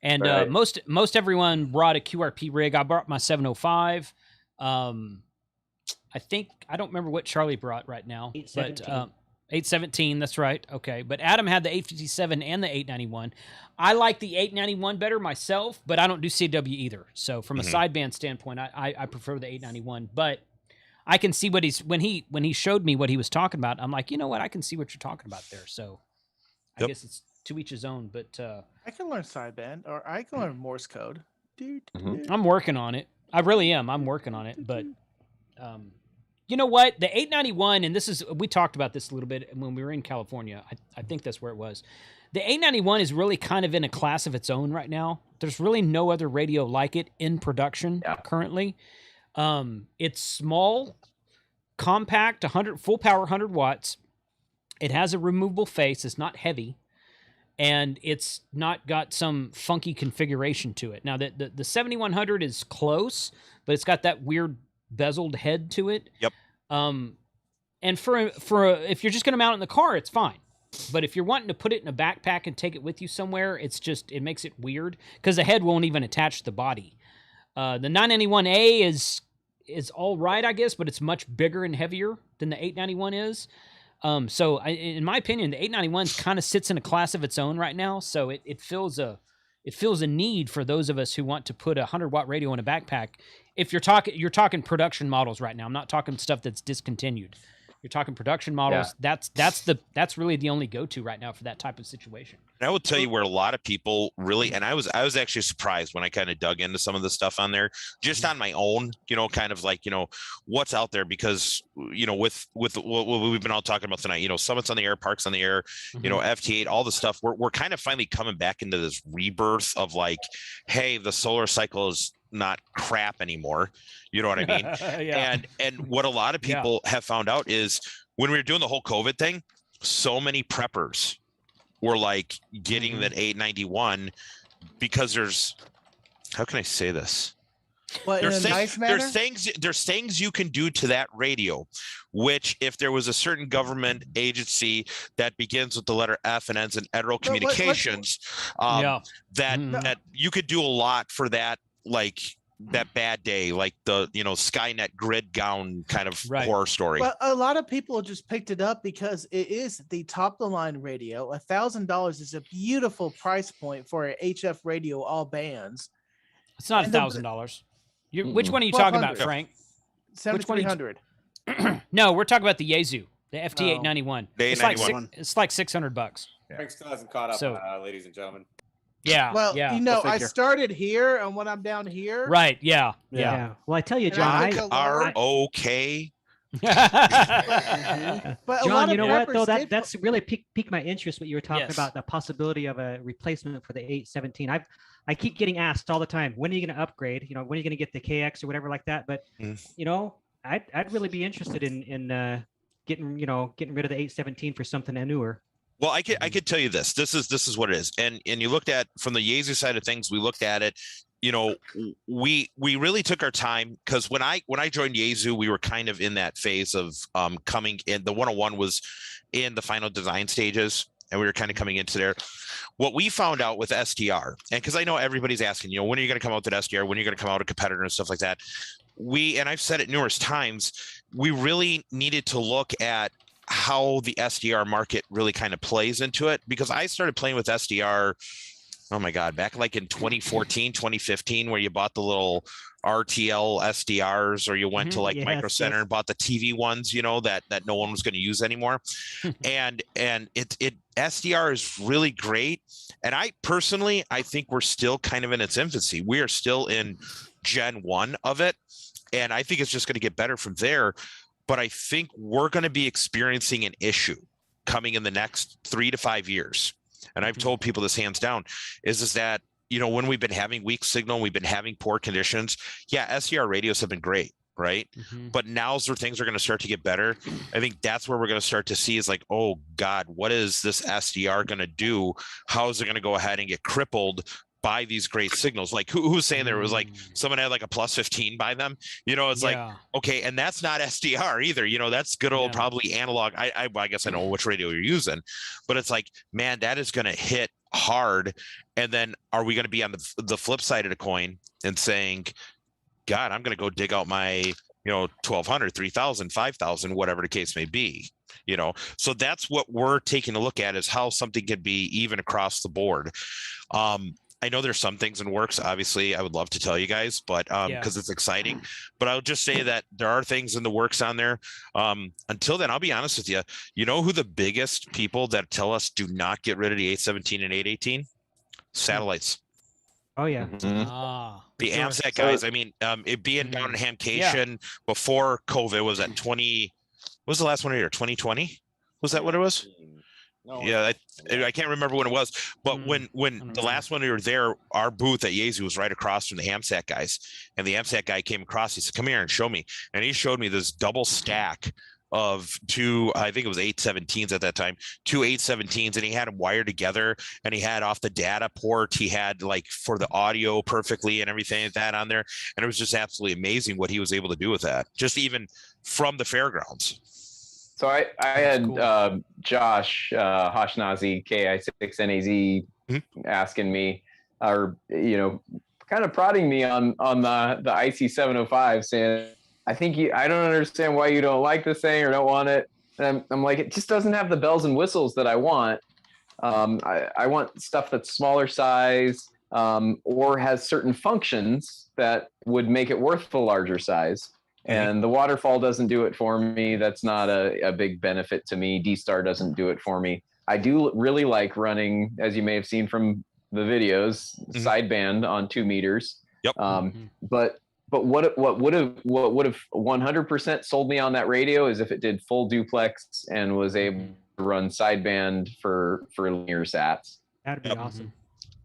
And Right. most everyone brought a QRP rig. I brought my 705. I don't remember what Charlie brought right now, but 817. That's right. Okay, but Adam had the 857 and the 891. I like the 891 better myself, but I don't do CW either. So from a sideband standpoint, I prefer the 891. But I can see what when he showed me what he was talking about. I'm like, you know what? I can see what you're talking about there. So I guess it's to each his own. But I can learn sideband, or I can learn Morse code. I'm working on it. I really am. I'm working on it. But you know what? The 891, and we talked about this a little bit when we were in California. I think that's where it was. The 891 is really kind of in a class of its own right now. There's really no other radio like it in production currently. It's small, compact, full power, 100 watts. It has a removable face. It's not heavy. And it's not got some funky configuration to it. Now, the 7100 is close, but it's got that weird bezeled head to it. Yep. And if you're just going to mount it in the car, it's fine. But if you're wanting to put it in a backpack and take it with you somewhere, it makes it weird because the head won't even attach to the body. The 991A is all right, I guess, but it's much bigger and heavier than the 891 is. In my opinion, the 891 kind of sits in a class of its own right now. So it fills a need for those of us who want to put a 100-watt radio in a backpack. If you're talking production models right now, I'm not talking stuff that's discontinued. You're talking production models. Yeah. That's really the only go-to right now for that type of situation. And I will tell you where a lot of people really, and I was actually surprised when I kind of dug into some of the stuff on there, just on my own, kind of like, what's out there, because, with what we've been all talking about tonight, summits on the air, parks on the air, FT8, all the stuff, we're kind of finally coming back into this rebirth of like, hey, the solar cycle is not crap anymore. You know what I mean? Yeah. And what a lot of people have found out is when we were doing the whole COVID thing, so many preppers were like getting that 891 because how can I say this? Well, in a nice manner? There's things you can do to that radio, which if there was a certain government agency that begins with the letter F and ends in Federal Communications, that you could do a lot for that, like that bad day, like the Skynet grid gown kind of horror story. But a lot of people just picked it up because it is the top of the line radio. $1,000 is a beautiful price point for an HF radio, all bands. It's not $1,000. Which one are you talking about, Frank? 7,300. No, we're talking about the Yaesu, the FT891. The 891. It's like $600. Frank still hasn't caught up, ladies and gentlemen. Yeah. Well, yeah. I started here, and when I'm down here, right? Yeah. Well, I tell you, And John, Are okay. But John, you know what though? That's really piqued my interest. What you were talking about, the possibility of a replacement for the 817. I keep getting asked all the time, when are you going to upgrade? When are you going to get the KX or whatever like that? But I'd really be interested in getting rid of the 817 for something newer. Well, I could tell you this. This is what it is. And you looked at from the Yaesu side of things, we looked at it. you know, we really took our time, because when I joined Yaesu, we were kind of in that phase of coming in. The 101 was in the final design stages, and we were kind of coming into there. What we found out with SDR, and because I know everybody's asking, you know, when are you going to come out with SDR? When are you going to come out a competitor and stuff like that? And I've said it numerous times, we really needed to look at how the SDR market really kind of plays into it, because I started playing with SDR, oh my God, back like in 2014, 2015, where you bought the little RTL SDRs, or you went to like Micro Center and bought the TV ones, you know, that no one was going to use anymore. and it SDR is really great. And I personally, I think we're still kind of in its infancy. We are still in Gen 1 of it. And I think it's just going to get better from there. But I think we're going to be experiencing an issue coming in the next 3 to 5 years. And I've told people this hands down, is that, you know, when we've been having weak signal, we've been having poor conditions. Yeah, SDR radios have been great, right? But now's where things are going to start to get better. I think that's where we're going to start to see is like, oh God, what is this SDR going to do? How is it going to go ahead and get crippled by these great signals? Like who's saying there was like someone had like a plus 15 by them, you know, it's like, okay. And that's not SDR either. You know, that's good old, probably analog. I guess I know which radio you're using, but it's like, man, that is going to hit hard. And then are we going to be on the flip side of the coin and saying, God, I'm going to go dig out my, you know, 1200, 3000, 5000, whatever the case may be, you know? So that's what we're taking a look at, is how something can be even across the board. I know there's some things in works, obviously I would love to tell you guys, but because it's exciting, but I'll just say that there are things in the works on there. Until then, I'll be honest with you. You know who the biggest people that tell us do not get rid of the 817 and 818? Satellites. Oh yeah. The AMSAT guys. I mean, it being down in Hamcation before COVID was at 20. What was the last one here? 2020? Was that what it was? No, yeah, I can't remember when it was, but when the last one we were there, our booth at Yaesu was right across from the AMSAT guys, and the AMSAT guy came across. He said, "Come here and show me," and he showed me this double stack of two, I think it was 817s at that time, two 817s, and he had them wired together, and he had off the data port, he had like for the audio perfectly and everything like that on there, and it was just absolutely amazing what he was able to do with that, just even from the fairgrounds. So I had Josh Hashnazi KI6NAZ asking me, or you know, kind of prodding me on the IC705, saying, I don't understand why you don't like this thing or don't want it. And I'm like, it just doesn't have the bells and whistles that I want. I want stuff that's smaller size, or has certain functions that would make it worth the larger size. And the waterfall doesn't do it for me. That's not a big benefit to me. D-Star doesn't do it for me. I do really like running, as you may have seen from the videos, sideband on 2 meters. Yep. But what would have 100% sold me on that radio is if it did full duplex and was able to run sideband for linear sats. That'd be awesome.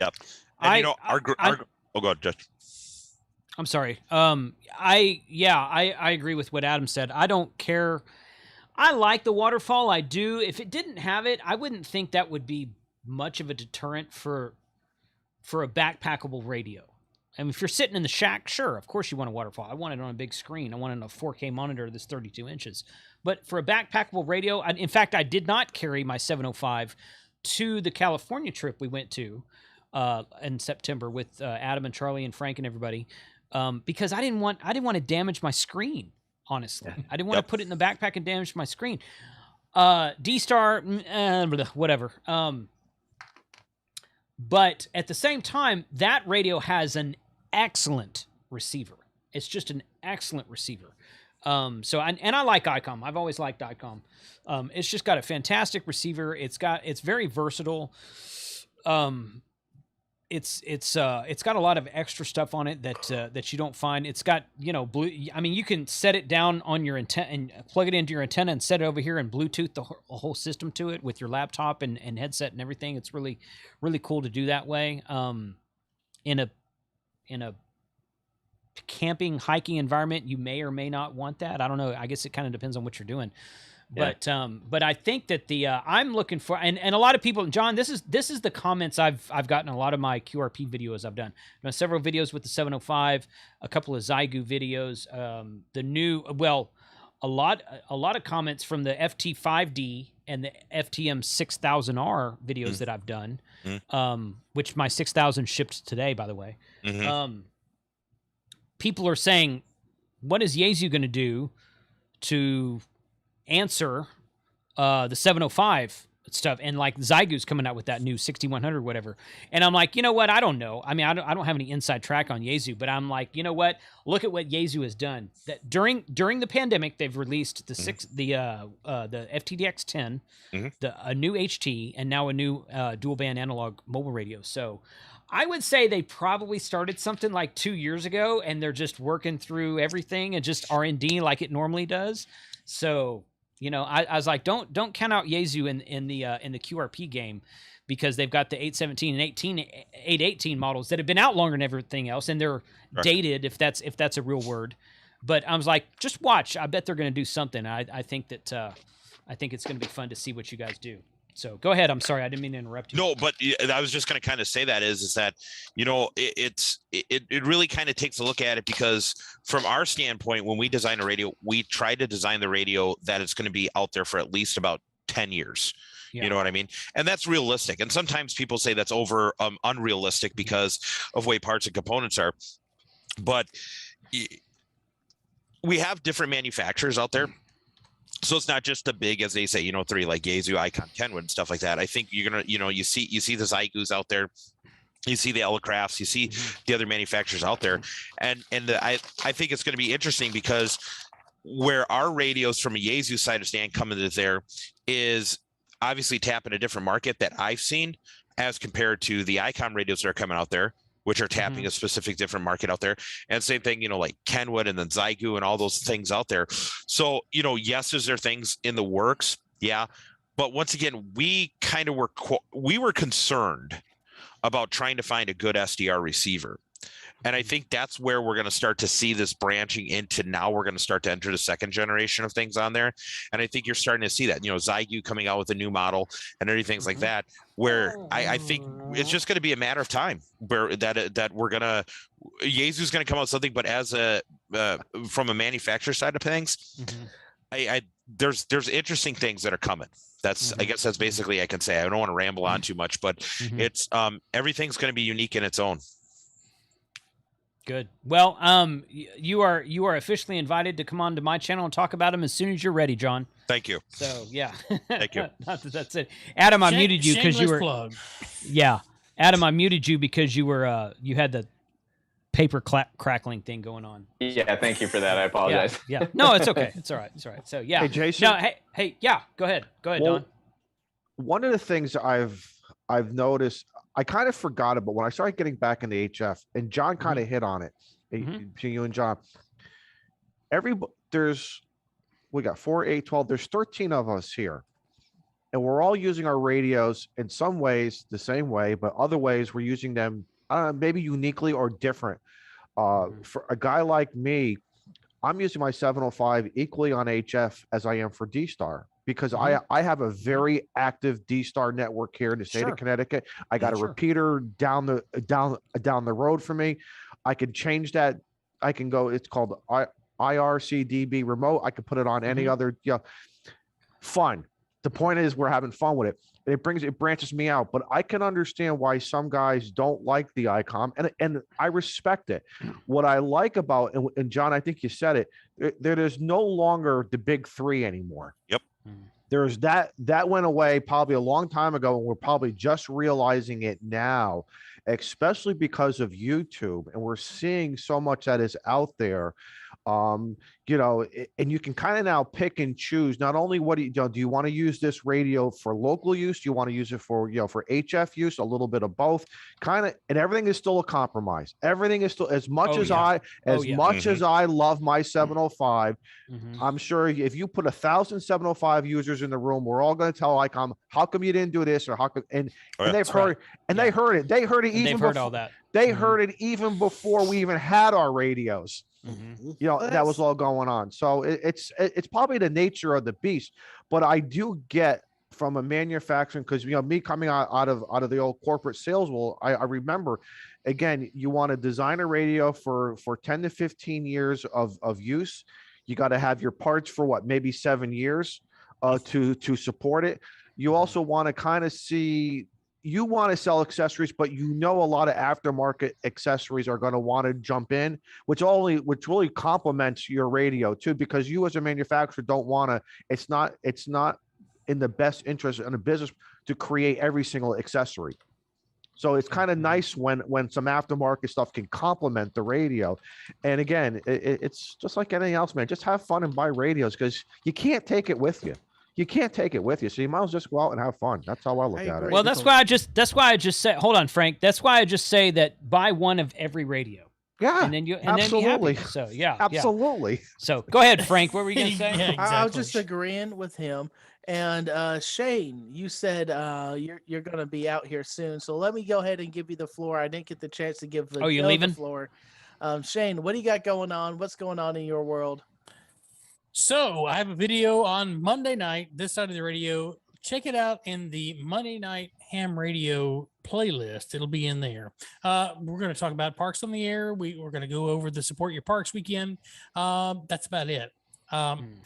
Yep. And you know, our oh, go ahead, Josh. I'm sorry. I agree with what Adam said. I don't care. I like the waterfall. I do. If it didn't have it, I wouldn't think that would be much of a deterrent for a backpackable radio. And if you're sitting in the shack, sure, of course you want a waterfall. I want it on a big screen. I want it on a 4K monitor that's 32 inches. But for a backpackable radio, in fact, I did not carry my 705 to the California trip we went to in September with Adam and Charlie and Frank and everybody. Because I didn't want to damage my screen, honestly. I didn't want to put it in the backpack and damage my screen. D-Star, whatever. But at the same time, that radio has an excellent receiver. It's just an excellent receiver. So I like ICOM. I've always liked ICOM. It's just got a fantastic receiver. It's very versatile. It's got a lot of extra stuff on it that you don't find. It's got, you know, you can set it down on your antenna and plug it into your antenna and set it over here and Bluetooth the whole system to it with your laptop and headset and everything. It's really, really cool to do that way. In a camping, hiking environment, you may or may not want that. I don't know. I guess it kind of depends on what you're doing. But I think that the I'm looking for, and a lot of people, John, this is the comments I've gotten a lot of my QRP videos I've done. I've done several videos with the 705, a couple of Zygu videos, the new, well, a lot of comments from the FT5D and the FTM 6000R videos that I've done, which my 6000 shipped today, by the way. People are saying, what is Yaesu going to do to answer the 705 stuff? And like Zygu's coming out with that new 6100 whatever, and I'm like, you know what, I don't know. I mean, I don't have any inside track on Yaesu, but I'm like, you know what, look at what Yaesu has done. That during the pandemic, they've released the FTDX 10, a new HT, and now a new dual band analog mobile radio. So I would say they probably started something like 2 years ago, and they're just working through everything and just R&D like it normally does. So, you know, I was like, don't count out Yaesu in the QRP game, because they've got the 817 and 818 models that have been out longer than everything else, and they're dated, if that's a real word. But I was like, just watch. I bet they're going to do something. I think that I think it's going to be fun to see what you guys do. So go ahead. I'm sorry, I didn't mean to interrupt you. No, but I was just going to kind of say that is that, you know, it really kind of takes a look at it, because from our standpoint, when we design a radio, we try to design the radio that it's going to be out there for at least about 10 years. You know what I mean? And that's realistic. And sometimes people say that's unrealistic because of way parts and components are. But we have different manufacturers out there. So it's not just the big, as they say, you know, three like Yaesu, Icon, Kenwood, and stuff like that. I think you're gonna, you know, you see the Zygus out there, you see the Elecrafts, you see the other manufacturers out there, and I think it's going to be interesting, because where our radios from a Yaesu side of stand come into there is obviously tapping a different market that I've seen as compared to the Icon radios that are coming out there, which are tapping a specific different market out there. And same thing, you know, like Kenwood and then Zygu and all those things out there. So, you know, yes, is there things in the works? Yeah. But once again, we were concerned about trying to find a good SDR receiver. And I think that's where we're going to start to see this branching into. Now we're going to start to enter the second generation of things on there. And I think you're starting to see that, you know, Zygu coming out with a new model and everything like that, where I think it's just going to be a matter of time where that we're going to, Yaesu's going to come out with something, but as from a manufacturer side of things, there's interesting things that are coming. That's, I guess that's basically, I can say, I don't want to ramble on too much, but it's, everything's going to be unique in its own. Good. Well, you are officially invited to come on to my channel and talk about them as soon as you're ready, John. Thank you. So yeah. Thank you. That's it. Adam, I muted you because you were. Plug. Yeah, Adam, I muted you because you were you had the paper crackling thing going on. Yeah, thank you for that. I apologize. Yeah. No, it's okay. It's all right. It's all right. So yeah. Hey, Jason. No, hey, yeah. Go ahead, Don. One of the things I've noticed, I kind of forgot about when I started getting back into HF, and John kind of hit on it. Between you and John, we got 4, 8, 12. There's 13 of us here, and we're all using our radios in some ways the same way, but other ways we're using them maybe uniquely or different. For a guy like me, I'm using my 705 equally on HF as I am for D-Star, because I have a very active D-Star network here in the state of Connecticut. I got a repeater down the road for me. I can change that. I can go, it's called IRCDB remote. I could put it on any other, fun. The point is we're having fun with it. It branches me out, but I can understand why some guys don't like the ICOM, and I respect it. What I like about, and John, I think you said it, there is no longer the big three anymore. Yep. There's that went away probably a long time ago, and we're probably just realizing it now, especially because of YouTube, and we're seeing so much that is out there. And you can kind of now pick and choose. Not only what do you want to use this radio for local use? Do you want to use it for for HF use? A little bit of both, kind of, and everything is still a compromise. Everything is still, as much as I love my 705. I'm sure if you put 1,000 705 users in the room, we're all going to tell ICOM, how come you didn't do this, or how come, and they've heard, and they heard it. They heard it even before all that. They heard it even before we even had our radios. That was all going going on. So it's probably the nature of the beast. But I do get from a manufacturing, because me coming out of the old corporate sales world, I remember, again, you want to design a radio for 10 to 15 years of use. You got to have your parts for what, maybe 7 years to support it. You also want to kind of see, you want to sell accessories, but a lot of aftermarket accessories are going to want to jump in, which really complements your radio too, because you as a manufacturer don't want to, it's not in the best interest in a business to create every single accessory. So it's kind of nice when some aftermarket stuff can complement the radio. And again, it's just like anything else, man. Just have fun and buy radios, because you can't take it with you. You can't take it with you. So you might as well just go out and have fun. That's how I look at it. Well, that's why I just said, hold on, Frank. That's why I just say that buy one of every radio. Yeah. And then you absolutely. Then be happy. So yeah. Absolutely. Yeah. So go ahead, Frank. What were you gonna say? Yeah, exactly. I was just agreeing with him. And Shane, you said you're gonna be out here soon. So let me go ahead and give you the floor. I didn't get the chance to give you're leaving? the floor. Shane, what do you got going on? What's going on in your world? So I have a video on Monday night, this side of the radio. Check it out in the Monday Night Ham Radio playlist. It'll be in there. We're going to talk about Parks on the Air. We're going to go over the Support Your Parks weekend. That's about it.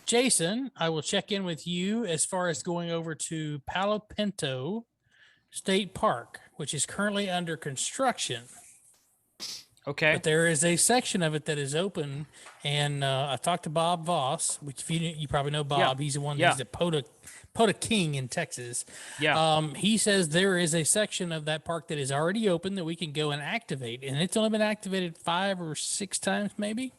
Jason, I will check in with you as far as going over to Palo Pinto State Park, which is currently under construction. Okay. But there is a section of it that is open, and I talked to Bob Voss, which you probably know Bob. Yeah. He's the one. Yeah. He's the POTA king in Texas. Yeah. He says there is a section of that park that is already open that we can go and activate, and it's only been activated 5 or 6 times, maybe.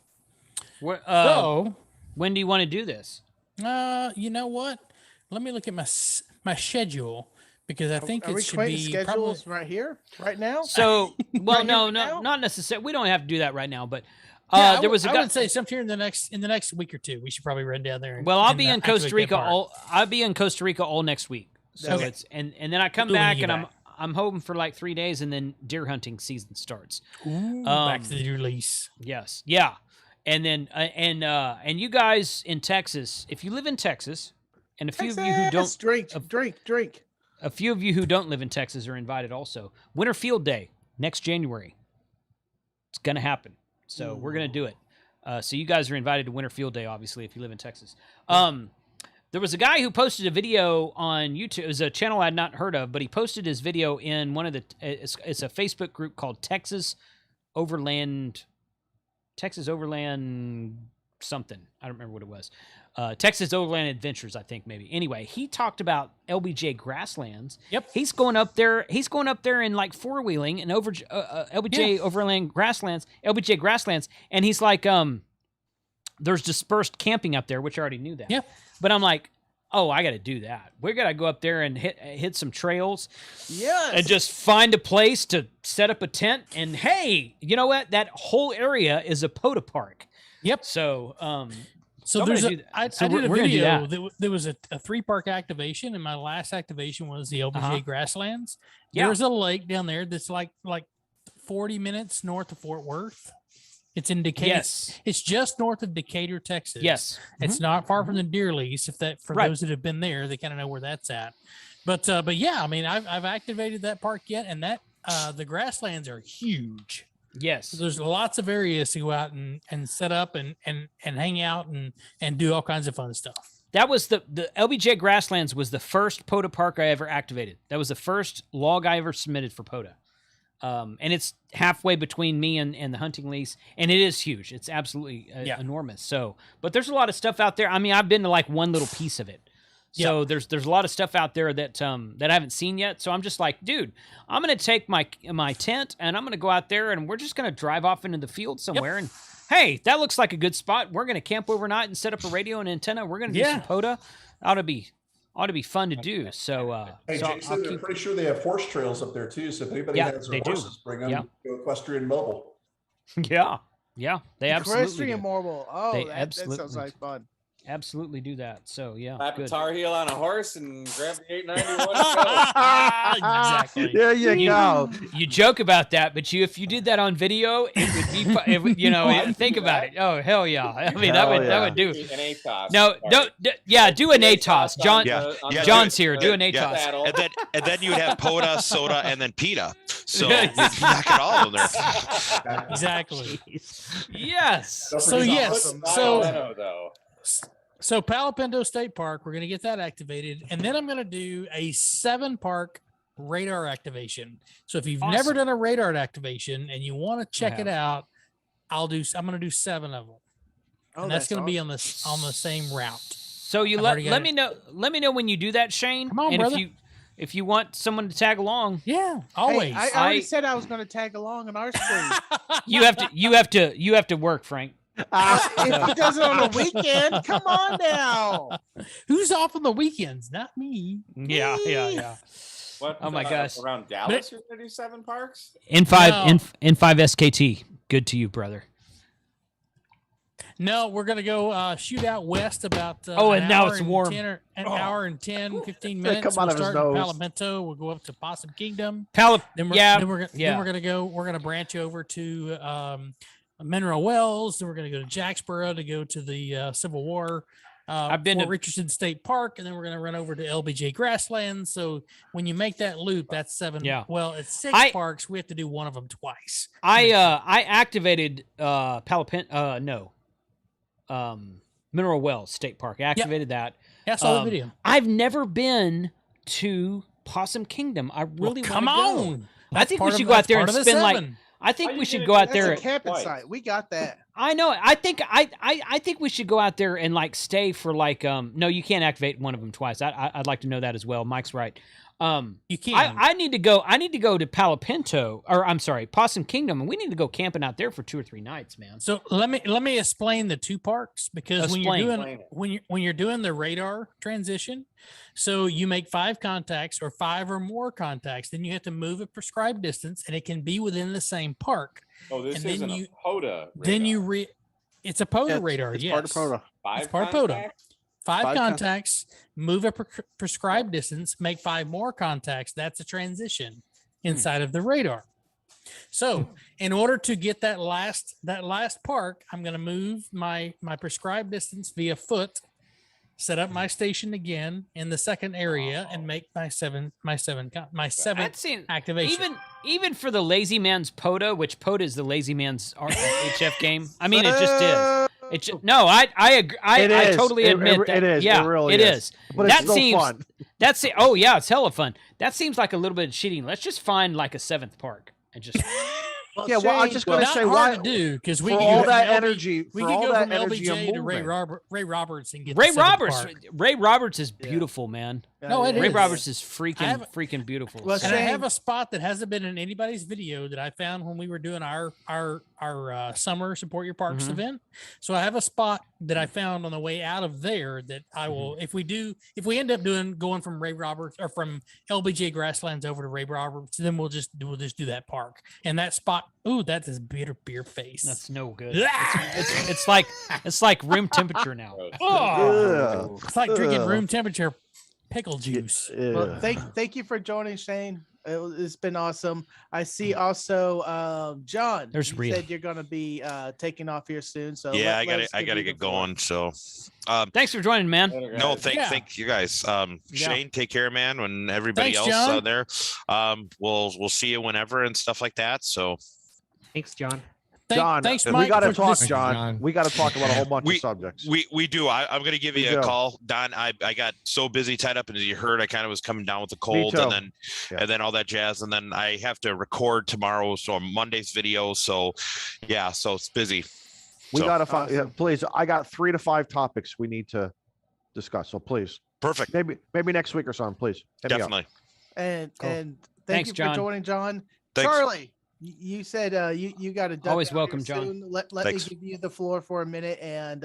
So, when do you want to do this? You know what? Let me look at my schedule. Because I think it should be schedules right here, right now. So, well, right no, not necessarily. We don't have to do that right now, but there was a guy. I would say sometime in the next week or two, we should probably run down there. Well, I'll be in Costa Rica all next week. So okay. it's and then I come back and I'm hoping for like 3 days, and then deer hunting season starts. Ooh, back to the release. Yes, yeah, and then and you guys in Texas, if you live in Texas, and a few of you who don't drink. A few of you who don't live in Texas are invited also. Winter Field Day, next January. It's going to happen. So we're going to do it. So you guys are invited to Winter Field Day, obviously, if you live in Texas. There was a guy who posted a video on YouTube. It was a channel I had not heard of, but he posted his video in one of the... It's a Facebook group called Texas Overland something. I don't remember what it was. Texas Overland Adventures, I think maybe. Anyway, he talked about LBJ Grasslands. Yep. He's going up there in like four-wheeling and over LBJ Overland Grasslands, LBJ Grasslands, and he's like, there's dispersed camping up there, which I already knew that. Yeah. But I'm like, oh, I got to do that. We got to go up there and hit some trails. Yes. And just find a place to set up a tent. And hey, you know what? That whole area is a POTA park. Yep. So, So there's I did a video. There was a 3-park activation, and my last activation was the LBJ Grasslands. Yeah. There's a lake down there that's like 40 minutes north of Fort Worth. It's in Decatur. Yes. It's just north of Decatur, Texas. Yes. It's not far from the deer lease. If that for those that have been there, they kind of know where that's at. But yeah, I mean, I've activated that park yet, and that the grasslands are huge. Yes. So there's lots of areas to go out and set up and hang out and do all kinds of fun stuff. That was the LBJ Grasslands was the first POTA park I ever activated. That was the first log I ever submitted for POTA. And it's halfway between me and the hunting lease, and it is huge. It's absolutely enormous. So, but there's a lot of stuff out there. I mean, I've been to like one little piece of it. So there's a lot of stuff out there that I haven't seen yet. So I'm just like, dude, I'm gonna take my tent and I'm gonna go out there and we're just gonna drive off into the field somewhere. And hey, that looks like a good spot. We're gonna camp overnight and set up a radio and antenna. We're gonna do some POTA. Ought to be fun to do. So hey, Jason, I'm pretty sure they have horse trails up there too. So if anybody has their horses, bring them to Equestrian Mobile. Yeah, they absolutely Equestrian do. Mobile. Oh, They that absolutely sounds like fun. Absolutely do that. So yeah, Slap a good. Tar Heel on a horse and grab the 891. Exactly. There you go. You joke about that, but if you did that on video, it would be think about it. Oh hell yeah! I mean that would do. An ATOS. No, do an ATOS. John, John's here. Do an Yeah. ATOS. And then you'd have Poda, Soda, and then Pita. So you'd knock it all in there. Exactly. Yes. So yes. So Palo Pinto State Park, we're going to get that activated, and then I'm going to do a 7-park radar activation. So if you've never done a radar activation and you want to check it out, I'm going to do 7 of them, and that's going to be on the same route. So you let me know when you do that, Shane. Come on, and brother. if you want someone to tag along, yeah, always. Hey, I already said I was going to tag along on our screen. you have to work, Frank. If he does it on a weekend, come on now. Who's off on the weekends? Not me. Yeah. What, oh my gosh. Around Dallas, you're gonna do 7 parks? N5 SKT. Good to you, brother. No, we're gonna go shoot out west about. And now it's warm. An hour and 10, 15 minutes. Come out we'll of his start in nose. Palo Pinto. We'll go up to Possum Kingdom. Then we're gonna branch over to Mineral Wells. Then we're gonna go to Jacksboro to go to the Civil War. I've been Fort to Richardson State Park, and then we're gonna run over to LBJ Grasslands. So when you make that loop, that's 7. Yeah. Well, it's 6 parks. We have to do one of them twice. I activated Palo Pinto. Mineral Wells State Park. I activated that. Yeah, I saw the video. I've never been to Possum Kingdom. I really come want to go. on. I think we should go out there and spend like. I think we should go out there. That's a camping site. We got that. I know. I think we should go out there and like stay for like no, you can't activate one of them twice. I'd like to know that as well. Mike's right. You can. I need to go. I need to go to Palo Pinto, or I'm sorry, Possum Kingdom, and we need to go camping out there for 2 or 3 nights, man. So let me explain the 2 parks, because when you're doing the radar transition, so you make 5 contacts or 5 or more contacts, then you have to move a prescribed distance, and it can be within the same park. Oh, this isn't a POTA. Then it's a POTA radar. It's yes, part of POTA. It's part of POTA. 5 contacts, move a prescribed distance, make 5 more contacts. That's a transition inside of the radar. So in order to get that last park, I'm going to move my prescribed distance via foot, set up my station again in the second area, and make my seventh activation. Even for the lazy man's POTA, which POTA is the lazy man's HF game. I mean, it just is. I agree. I totally admit that. It is. Yeah, it really is. But that it's still fun. Oh yeah, it's hella fun. That seems like a little bit of cheating. Let's just find like a 7th park and just. Yeah, well, I'm just going to say why to do, because we for can all go that from energy. We for can all go that from energy LBJ to movement. Ray Roberts and get Ray the 7th Roberts. park. Ray Roberts is beautiful, man. No, it Ray is. Roberts is freaking beautiful. Well, and I have a spot that hasn't been in anybody's video that I found when we were doing our summer Support Your Parks event. So I have a spot that I found on the way out of there that I will, if we end up going from Ray Roberts or from LBJ Grasslands over to Ray Roberts, then we'll just do that park. And that spot, ooh, that's his beer face. That's no good. It's like room temperature now. Oh, it's like drinking room temperature pickle juice. Well, thank you for joining, Shane. It's been awesome. I see also John. There's you said you're going to be taking off here soon. So yeah, I gotta get going. So thanks for joining, man. No, thank you guys. Shane, take care, man. When everybody Thanks, else John. out there, we'll see you whenever and stuff like that. So Thanks, John. John, thanks, we Mike, got to for talk, this- John. We got to talk about a whole bunch of subjects. We do. I'm going to give We you a do. call, Don. I got so busy tied up, and as you heard, I kind of was coming down with the Me cold, too. and then all that jazz, and then I have to record tomorrow, so Monday's video. So yeah, so it's busy. We So- got to find. Yeah, please, I got 3 to 5 topics we need to discuss. So please, perfect. Maybe next week or something. Please, hit me up. Definitely. And Cool. and Thanks, thank you John. for joining, John. Thanks. Charlie, you said you got to Always welcome, John. Let me Thanks. give you the floor for a minute and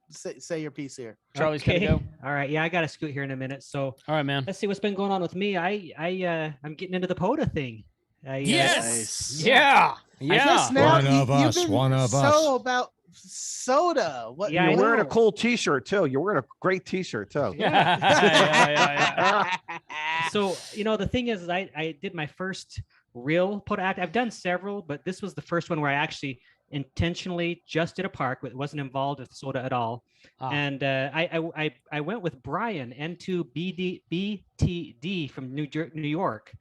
say your piece here. Charlie's gonna go. All right. Yeah, I got to scoot here in a minute. So All right, man. let's see what's been going on with me. I'm getting into the POTA thing. Yes. Yeah. I guess now One of you've us, been one of so us. soda. What? Yeah, You're wearing a no. cool T-shirt too. You're wearing a great T-shirt too. So the thing is, I did my first real POTA act. I've done several, but this was the first one where I actually intentionally just did a park. It wasn't involved with soda at all. And I went with Brian N2BTD from New York.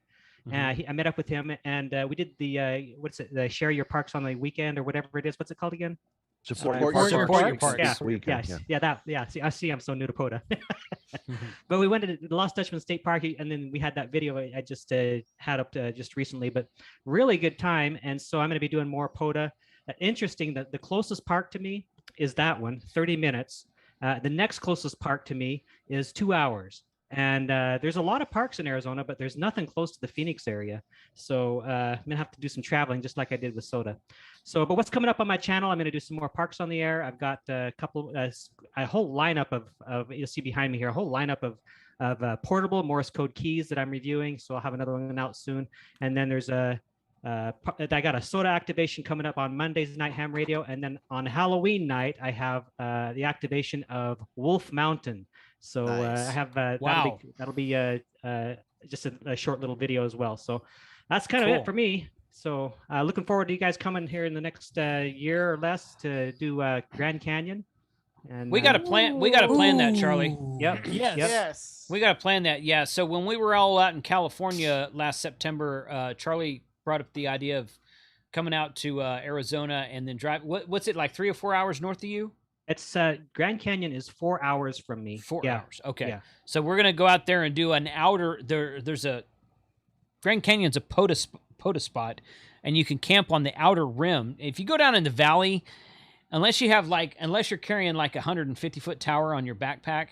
I met up with him, and we did the the share your parks on the weekend or whatever it is. What's it called again? Support Support your your parks. parks. Yeah, This weekend, See, I'm so new to POTA. But we went to the Lost Dutchman State Park, and then we had that video I just had up just recently. But really good time, and so I'm going to be doing more POTA. Interesting that the closest park to me is that one, 30 minutes. The next closest park to me is 2 hours. And there's a lot of parks in Arizona, but there's nothing close to the Phoenix area. So I'm gonna have to do some traveling, just like I did with soda. So, but what's coming up on my channel? I'm gonna do some more parks on the air. I've got a whole lineup of you'll see behind me here, a whole lineup of portable Morse code keys that I'm reviewing. So I'll have another one out soon. And then there's I got a soda activation coming up on Monday's Night Ham Radio, and then on Halloween night I have the activation of Wolf Mountain. So I have that'll be just a short little video as well. So that's kind of it for me. So looking forward to you guys coming here in the next year or less to do Grand Canyon. And we got to plan. We got to plan that, Charlie. Yep. Yes. We got to plan that. Yeah. So when we were all out in California last September, Charlie brought up the idea of coming out to Arizona and then drive. What's it like? 3 or 4 hours north of you? It's Grand Canyon is 4 hours from me. 4 hours. Okay. Yeah. So we're gonna go out there and do an outer. There's a Grand Canyon's a POTA spot, and you can camp on the outer rim. If you go down in the valley, unless you're carrying like a 150-foot tower on your backpack,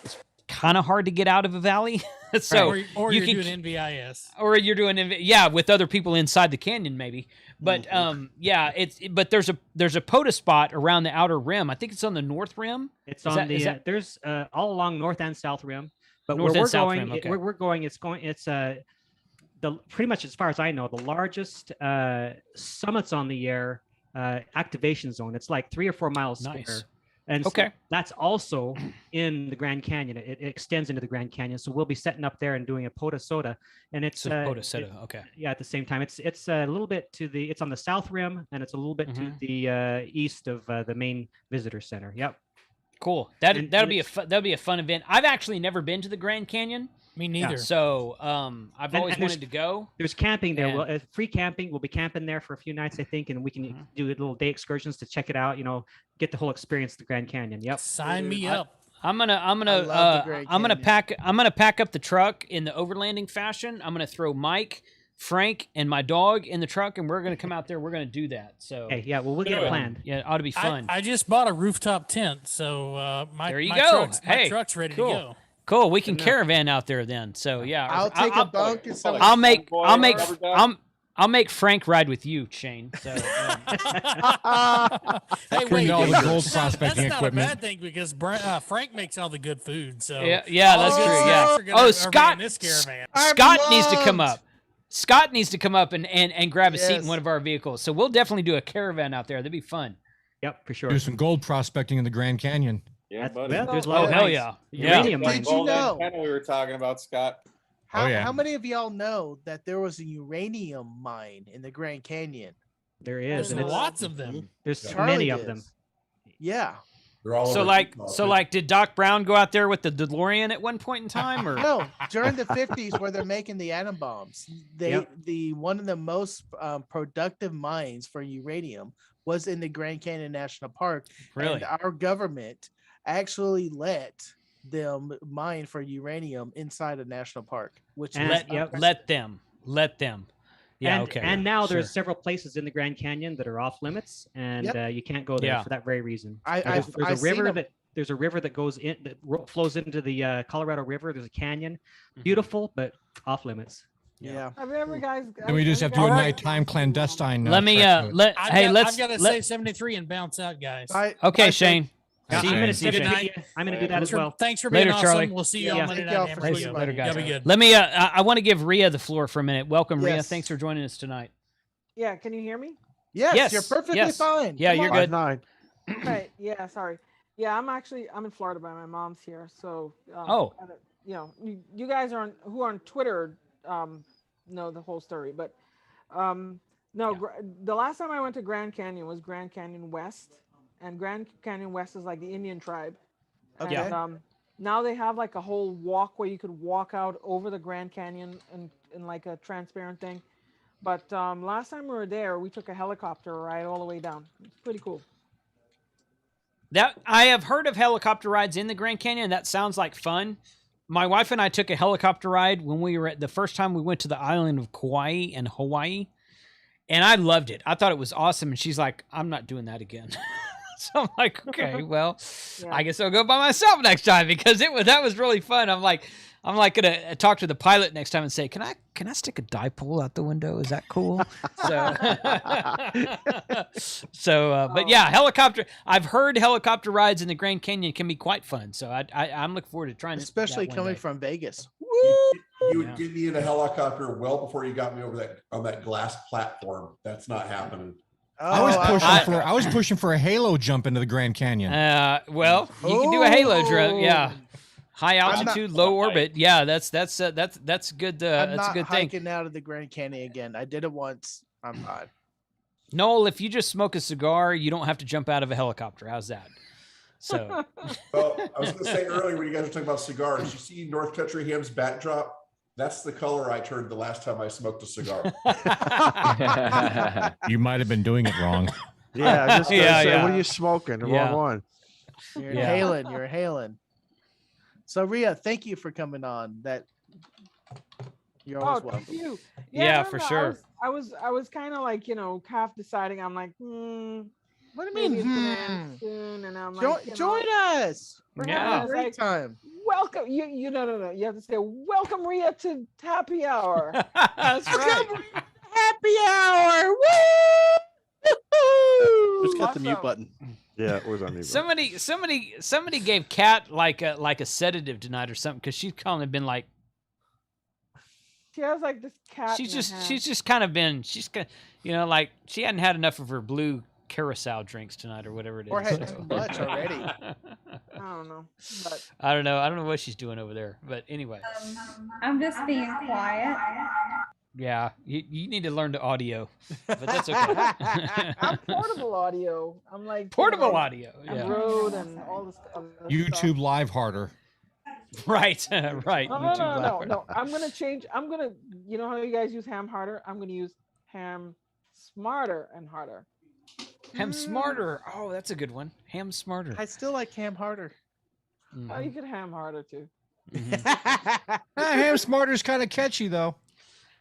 it's kind of hard to get out of a valley. So or you're doing NVIS, or you're doing with other people inside the canyon maybe. But but there's a POTA spot around the outer rim. I think it's on the north rim. It's there's all along north and south rim. But North where and we're south going, rim, okay. where we're going, it's the pretty much as far as I know, the largest summits on the air activation zone. It's like 3 or 4 miles square. And so that's also in the Grand Canyon. It extends into the Grand Canyon. So we'll be setting up there and doing a POTA soda. And it's POTA soda. Okay. Yeah, at the same time. It's a little bit it's on the south rim, and it's a little bit to the east of the main visitor center. Yep. Cool. That'll be a fun event. I've actually never been to the Grand Canyon. Me neither. Yeah. So I've always wanted to go. There's camping there. Free camping. We'll be camping there for a few nights, I think, and we can do little day excursions to check it out. Get the whole experience of the Grand Canyon. Yep. Sign me up. I'm gonna pack up the truck in the overlanding fashion. I'm gonna throw Mike, Frank, and my dog in the truck, and we're gonna come out there. We're gonna do that. So hey, yeah, well, we'll get it planned. Yeah, it ought to be fun. I just bought a rooftop tent, so my truck's ready to go. Cool. We can caravan out there then. So yeah, I'll take a bunk and some. I'll make Frank ride with you, Shane. So, hey, wait, all the gold prospecting that's not equipment. a bad thing because Frank makes all the good food. So yeah, that's true. Yeah. Scott needs to come up. Scott needs to come up and grab a seat in one of our vehicles. So we'll definitely do a caravan out there. That'd be fun. Yep, for sure. Do some gold prospecting in the Grand Canyon. Yeah, buddy. There's a lot of hell yeah. uranium mines. Did you know? We were talking about, Scott. How many of y'all know that there was a uranium mine in the Grand Canyon? There is, and lots of them. There's many of them. Yeah. They're all so like, did Doc Brown go out there with the DeLorean at one point in time, or no? During the 50s, where they're making the atom bombs, one of the most productive mines for uranium was in the Grand Canyon National Park. Really? And our government actually let them mine for uranium inside a national park, which let them. Yeah, okay. And now there's several places in the Grand Canyon that are off limits, and you can't go there for that very reason. There's a river that goes in that flows into the Colorado River. There's a canyon, beautiful but off limits. Yeah. Have you ever guys? And we just have to do a nighttime clandestine. I've got to say 73 and bounce out, guys. Okay, Shane. I'm going to do that as well. Thanks for being Later, awesome. Charlie. We'll see you on Monday Night Ham Radio. Later, guys. Be good. Let me. I want to give Rhea the floor for a minute. Welcome, Rhea. Thanks for joining us tonight. Yeah, can you hear me? Yes, you're perfectly fine. Yeah, you're good. Right. Yeah. Sorry. Yeah, I'm in Florida, but my mom's here. So. Oh. You guys who are on Twitter know the whole story, but no. The last time I went to Grand Canyon was Grand Canyon West, and Grand Canyon West is like the Indian tribe. Okay. And now they have like a whole walk where you could walk out over the Grand Canyon in like a transparent thing. But last time we were there, we took a helicopter ride all the way down. It's pretty cool. That I have heard of helicopter rides in the Grand Canyon. That sounds like fun. My wife and I took a helicopter ride when we were the first time we went to the island of Kauai and Hawaii, and I loved it. I thought it was awesome. And she's like, "I'm not doing that again." So I'm like, "Okay, well, I guess I'll go by myself next time because that was really fun." I'm like gonna talk to the pilot next time and say, "Can I stick a dipole out the window? Is that cool?" But yeah, helicopter. I've heard helicopter rides in the Grand Canyon can be quite fun. So I'm looking forward to trying, especially that coming day. from Vegas. You would get me in a helicopter well before you got me over on that glass platform. That's not happening. I was pushing for a halo jump into the Grand Canyon. Well, you can do a halo jump. Yeah. High altitude, low orbit. Yeah, that's good. I'm that's a good thing. Hiking out of the Grand Canyon again. I did it once. I'm fine. Noel, if you just smoke a cigar, you don't have to jump out of a helicopter. How's that? So, well, I was going to say earlier when you guys were talking about cigars, you see North Country Ham's backdrop. That's the color I turned the last time I smoked a cigar. You might have been doing it wrong. Yeah, I was just gonna say, what are you smoking? The wrong one. You're inhaling. You're inhaling. So Rhea, thank you for coming on. You're always welcome. Thank you. Yeah, for sure. I was kind of like, half deciding. I'm like, what do you mean? It's gonna end soon, and I'm like, join us. We're having a great like, time. Welcome. You no. You have to say, welcome, Rhea, to Happy Hour. That's right. Happy Hour. Woo! Just got the mute button. Yeah, it was on mute. Somebody gave Kat like a sedative tonight or something because she's kind of been like. She has like this cat. She's just kind of been like she hadn't had enough of her blue carousel drinks tonight or whatever it is. Or had too much already. I don't know. But I don't know what she's doing over there. But anyway. I'm just being quiet. Yeah, you need to learn the audio, but that's okay. I'm portable audio. I'm like portable audio. I'm Yeah. Rode and all this other YouTube stuff. Live harder. Right, right. No. I'm gonna change. You know how you guys use ham harder? I'm gonna use ham smarter and harder. Ham smarter. Oh, that's a good one. Ham smarter. I still like ham harder. Oh, you could ham harder too. Ham smarter is kind of catchy though.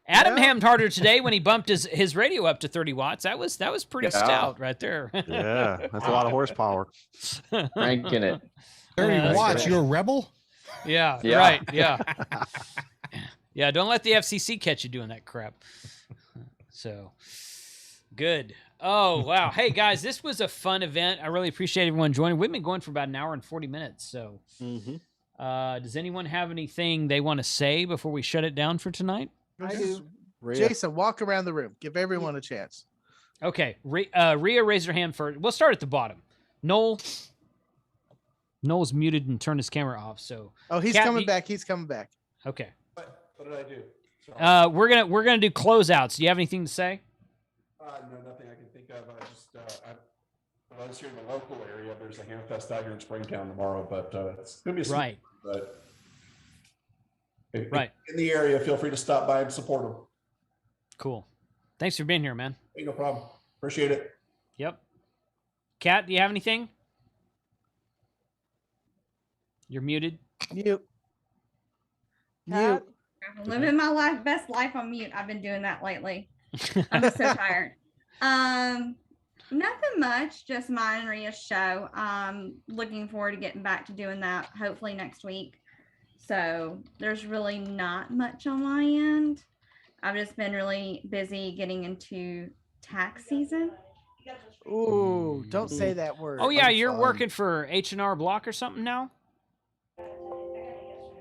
Adam hammed harder today when he bumped his radio up to 30 watts. That was pretty stout right there. Yeah, that's a lot of horsepower. Cranking it. 30 watts. You're a rebel? Yeah. Right. Yeah. Yeah. Don't let the FCC catch you doing that crap. So good. Oh, wow. Hey, guys, this was a fun event. I really appreciate everyone joining. We've been going for about an hour and 40 minutes. So does anyone have anything they want to say before we shut it down for tonight? I do. Jason, walk around the room. Give everyone a chance. Okay. Rhea raised her hand first. We'll start at the bottom. Noel's muted and turned his camera off. So he's coming back. He's coming back. Okay. What did I do? Sorry. We're gonna do closeouts. Do you have anything to say? No, nothing I can think of. I just I was here in the local area. There's a ham fest out here in Springtown tomorrow, but it's gonna be a right. But right in the area, feel free to stop by and support them. Cool. Thanks for being here, man. Hey, no problem. Appreciate it. Yep. Kat, do you have anything? You're muted. Mute. I'm living my best life on mute. I've been doing that lately. I'm just so tired. Nothing much, just mine and Rhea's show. Looking forward to getting back to doing that hopefully next week. So there's really not much on my end. I've just been really busy getting into tax season. Ooh, don't say that word. Oh yeah, you're working for H&R Block or something now?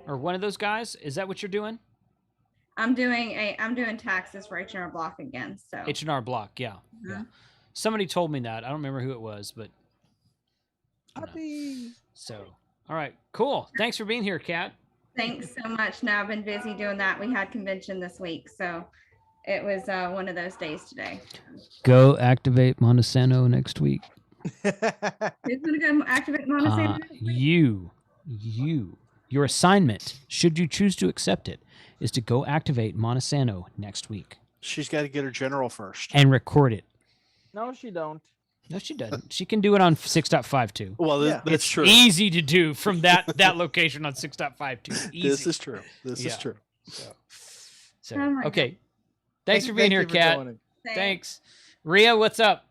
Or one of those guys? Is that what you're doing? I'm doing taxes for H&R Block again. So H&R Block, yeah. Yeah. Somebody told me that. I don't remember who it was, but So, all right, cool. Thanks for being here, Kat. Thanks so much. No, I've been busy doing that. We had convention this week, so it was one of those days today. Go activate Montesano next week. Who's gonna go activate Montesano? Your assignment, should you choose to accept it, is to go activate Montesano next week. She's got to get her general first and record it. No, she don't. No, she doesn't. She can do it on 6.52. Well, that's it's true. Easy to do from that location on 6.52. Easy. This is true. This is true. So okay. Thanks for being here, Kat. Thanks. Rhea, what's up?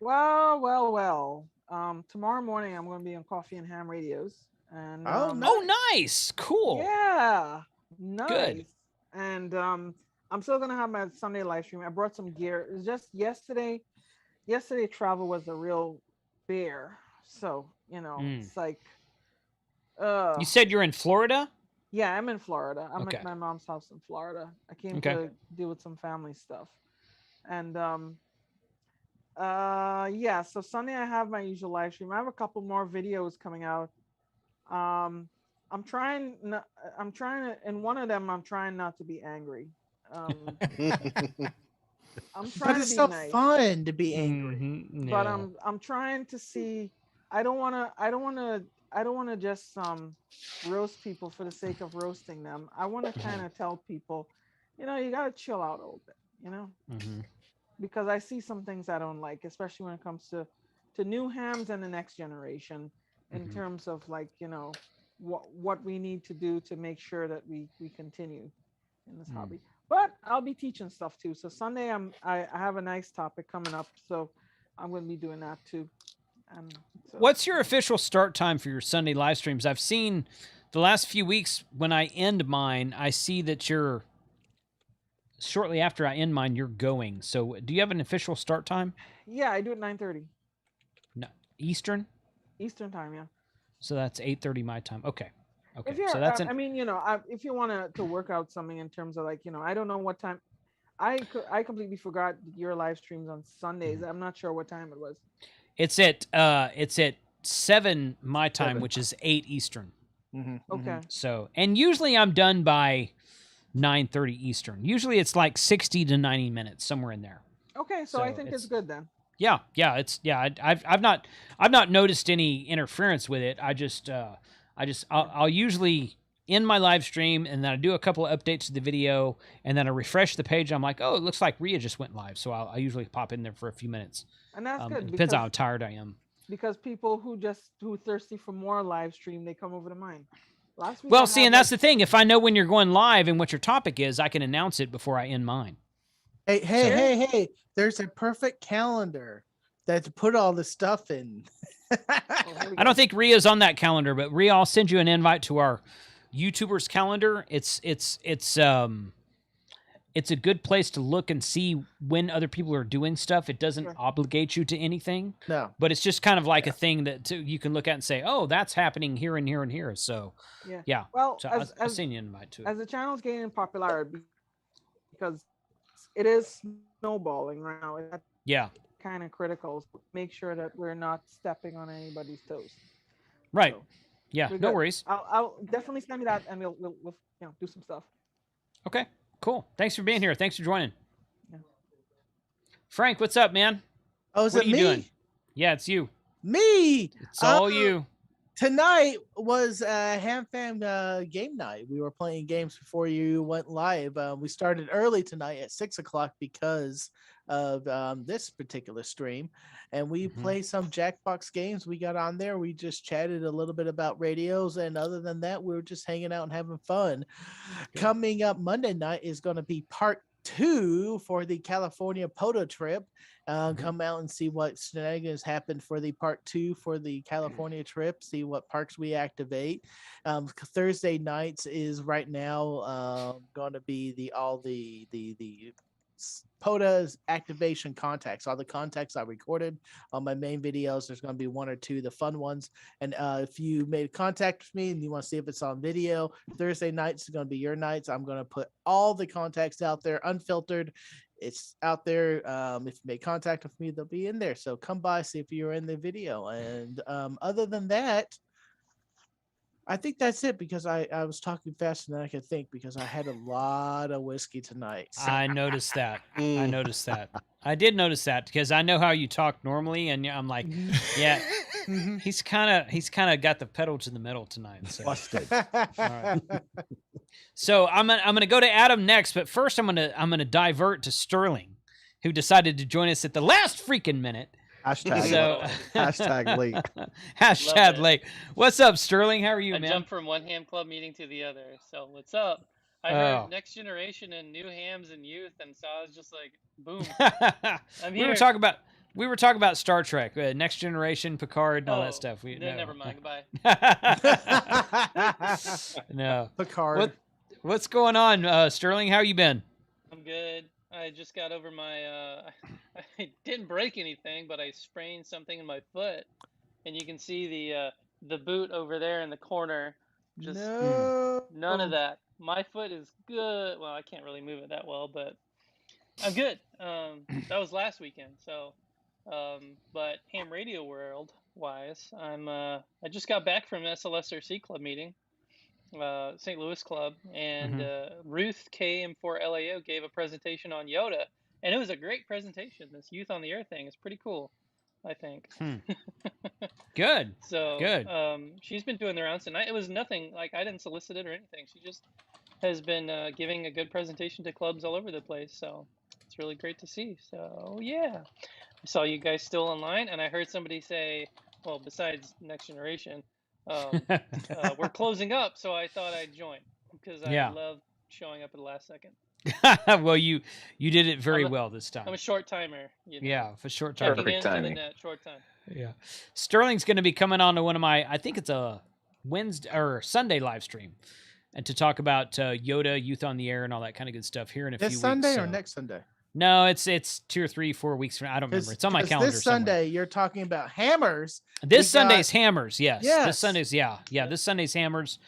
Well. Tomorrow morning I'm going to be on Coffee and Ham Radios. And nice. Cool. Yeah. Nice. Good. And I'm still going to have my Sunday live stream. I brought some gear. It was just yesterday travel was a real bear. So, it's like you said you're in Florida? Yeah, I'm in Florida. I'm Okay. at my mom's house in Florida. I came to deal with some family stuff. And so Sunday I have my usual live stream. I have a couple more videos coming out. I'm trying to, in one of them I'm trying not to be angry. I'm trying But it's to be so nice. fun to be angry. Mm-hmm. But I'm trying to see. I don't want to just roast people for the sake of roasting them. I want to kind of tell people, you got to chill out a little bit, Mm-hmm. because I see some things I don't like, especially when it comes to new hams and the next generation, in terms of what we need to do to make sure that we continue in this hobby. But I'll be teaching stuff too. So Sunday I have a nice topic coming up, so I'm going to be doing that too. What's your official start time for your Sunday live streams? I've seen the last few weeks when I end mine, I see that you're shortly after I end mine, you're going. So do you have an official start time? Yeah, I do it 9:30. No, Eastern time, yeah. So that's 8:30 my time. Okay. If you're, so that's if you want to work out something in terms of I don't know what time. I completely forgot your live streams on Sundays. I'm not sure what time it was. It's at 7 my time, which is 8 Eastern. Okay. So, and usually I'm done by 9:30 Eastern. Usually it's like 60 to 90 minutes, somewhere in there. Okay, so I think it's good then. Yeah. I've not noticed any interference with it. I'll usually end my live stream and then I do a couple of updates to the video and then I refresh the page. I'm like, oh, it looks like Rhea just went live. So I usually pop in there for a few minutes. And that's good. It depends on how tired I am. Because people who thirsty for more live stream, they come over to mine. Last week well, see, and that's the thing. If I know when you're going live and what your topic is, I can announce it before I end mine. Hey, there's a perfect calendar that to put all the stuff in. I don't think Rhea's on that calendar, but Rhea, I'll send you an invite to our YouTubers calendar. It's a good place to look and see when other people are doing stuff. It doesn't obligate you to anything. No. But it's just kind of like a thing that you can look at and say, oh, that's happening here and here and here. So, yeah. Well, so I'll send you an invite to it. As the channel's gaining popularity, because it is snowballing right now. Yeah. Kind of critical. So make sure that we're not stepping on anybody's toes. Right. So, yeah. No worries. I'll definitely send me that, and we'll do some stuff. Okay. Cool. Thanks for being here. Thanks for joining. Yeah. Frank, what's up, man? Oh, is what it are you me? doing? Yeah, it's you. Me. It's all you. Tonight was Ham Fam game night. We were playing games before you went live. We started early tonight at 6:00 because of this particular stream, and we played some Jackbox games. We got on there. We just chatted a little bit about radios, and other than that, we were just hanging out and having fun. Good. Coming up Monday night is going to be part 2 for the California Poto trip. Come out and see what shenanigans happened for the part 2 for the California trip. See what parks we activate. Thursday nights is right now going to be the POTA's activation contacts. All the contacts I recorded on my main videos. There's going to be one or two, the fun ones. And if you made contact with me and you want to see if it's on video, Thursday nights is going to be your nights. I'm going to put all the contacts out there, unfiltered. It's out there. If you make contact with me, they'll be in there. So come by, see if you're in the video. And other than that, I think that's it, because I was talking faster than I could think because I had a lot of whiskey tonight. So. I noticed that. I noticed that. I did notice that because I know how you talk normally, and I'm like, yeah, he's kind of got the pedal to the metal tonight. So. Busted. All right. So I'm gonna go to Adam next, but first I'm gonna divert to Sterling, who decided to join us at the last freaking minute. Hashtag late. Hashtag late. What's up, Sterling? How are you, I man? jumped from one ham club meeting to the other. So what's up? I heard Next Generation and new hams and youth, and so I was just like, boom. I'm here. We were talking about Star Trek, Next Generation, Picard, and all that stuff. Never mind. Goodbye. No. Picard. What's going on, Sterling? How you been? I'm good. I just got over my. I didn't break anything, but I sprained something in my foot, and you can see the boot over there in the corner. Just none of that. My foot is good. Well, I can't really move it that well, but I'm good. That was last weekend. So, but ham radio world wise, I just got back from SLSRC club meeting. St. Louis club, and Ruth KM4LAO gave a presentation on Yoda, and it was a great presentation. This Youth on the Air thing is pretty cool, I think. Good. So good. She's been doing the rounds tonight. It was nothing like I didn't solicit it or anything. She just has been giving a good presentation to clubs all over the place. So it's really great to see. So yeah, I saw you guys still online, and I heard somebody say, well, besides Next Generation, we're closing up, so I thought I'd join because I love showing up at the last second. Well, you did it very well this time. I'm a short timer. You know? Yeah, for short time. Perfect timing. Short time. Yeah, Sterling's going to be coming on to one of my, I think it's a Wednesday or Sunday live stream, and to talk about Yoda, Youth on the Air, and all that kind of good stuff here in a few weeks. This Sunday or next Sunday? No, it's 2 or 3, 4 weeks from now. I don't remember. It's on my calendar. This Sunday, you're talking about hammers. This Sunday's hammers. Yes. This Sunday's This Sunday's hammers.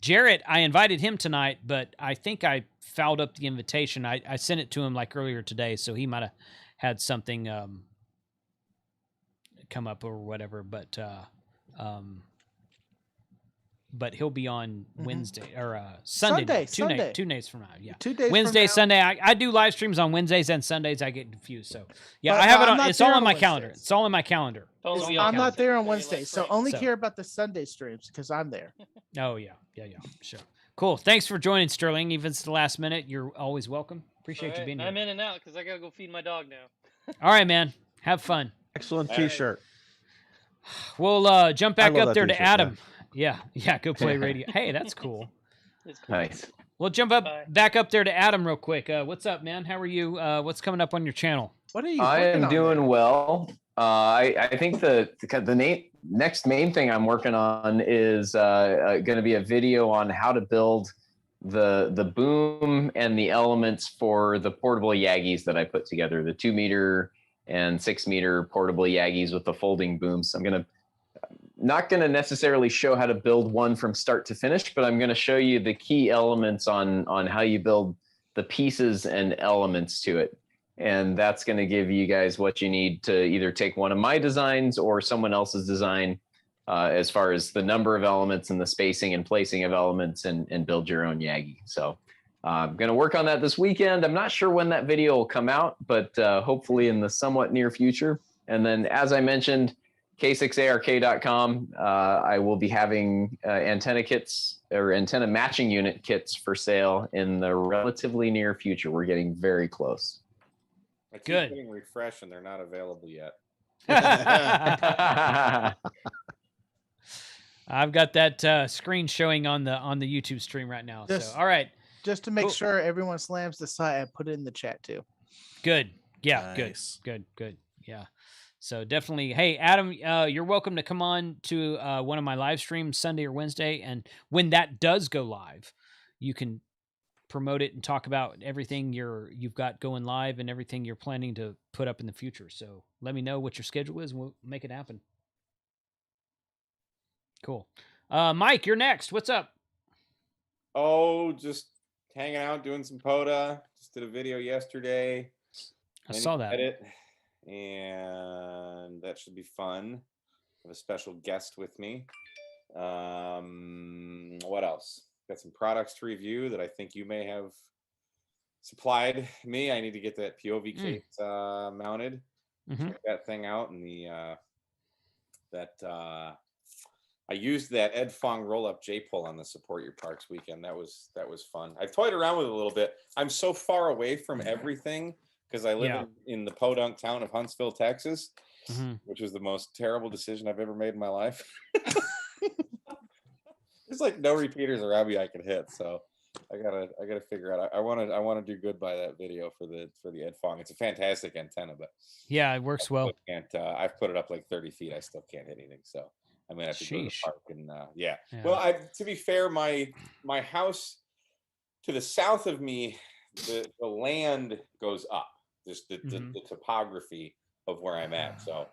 Jarrett, I invited him tonight, but I think I fouled up the invitation. I sent it to him like earlier today, so he might have had something come up or whatever. But he'll be on Wednesday or Sunday. Two days from now. Yeah. 2 days. Wednesday, from now. Sunday. I do live streams on Wednesdays and Sundays. I get confused. So yeah, But I have it I'm on. not It's all there on my on calendar. Wednesdays. It's all in my calendar. I'm not there on Wednesday, so only So- care about the Sunday streams because I'm there. Oh yeah. Sure. Cool. Thanks for joining, Sterling. Even if it's the last minute, you're always welcome. Appreciate you being here. I'm in and out because I gotta go feed my dog now. All right, man. Have fun. Excellent All right. T-shirt. We'll jump back love up that there to t-shirt, Adam. Yeah. Go play radio. Hey, that's cool. Nice. We'll jump back up there to Adam real quick. What's up, man? How are you? What's coming up on your channel? What are you? I am doing well. I think the next main thing I'm working on is going to be a video on how to build the boom and the elements for the portable Yagis that I put together, the 2 meter and 6 meter portable Yagis with the folding booms. I'm not going to necessarily show how to build one from start to finish, but I'm going to show you the key elements on how you build the pieces and elements to it. And that's going to give you guys what you need to either take one of my designs or someone else's design as far as the number of elements and the spacing and placing of elements and build your own Yagi. So I'm going to work on that this weekend. I'm not sure when that video will come out, but hopefully in the somewhat near future. And then, as I mentioned, K6ARK.com, I will be having antenna kits or antenna matching unit kits for sale in the relatively near future. We're getting very close. I keep Good. hitting refresh and they're not available yet. I've got that screen showing on the YouTube stream right now. Just- So all right. Just to make Cool. sure everyone slams the site, I put it in the chat too. Good. Yeah. Nice. Good. Yeah. So definitely, hey Adam, you're welcome to come on to one of my live streams Sunday or Wednesday, and when that does go live, you can promote it and talk about everything you've got going live and everything you're planning to put up in the future. So let me know what your schedule is and we'll make it happen. Cool. Mike, you're next. What's up? Oh, just hanging out, doing some POTA. Just did a video yesterday. I saw that. Edit, and that should be fun. I have a special guest with me. What else? Got some products to review that I think you may have supplied me. I need to get that POV case mounted. Check that thing out, and I used that Ed Fong roll-up J-pull on the Support Your Parks weekend. That was fun. I've toyed around with it a little bit. I'm so far away from everything because I live in the podunk town of Huntsville, Texas, which was the most terrible decision I've ever made in my life. There's like no repeaters around me I can hit, so I gotta figure out. I want to do good by that video for the Ed Fong. It's a fantastic antenna, but yeah, it works well. I've put it up like 30 feet. I still can't hit anything, so I'm gonna have to go to the park and yeah. Yeah. Well, to be fair, my house to the south of me, the land goes up. Just the topography of where I'm at, so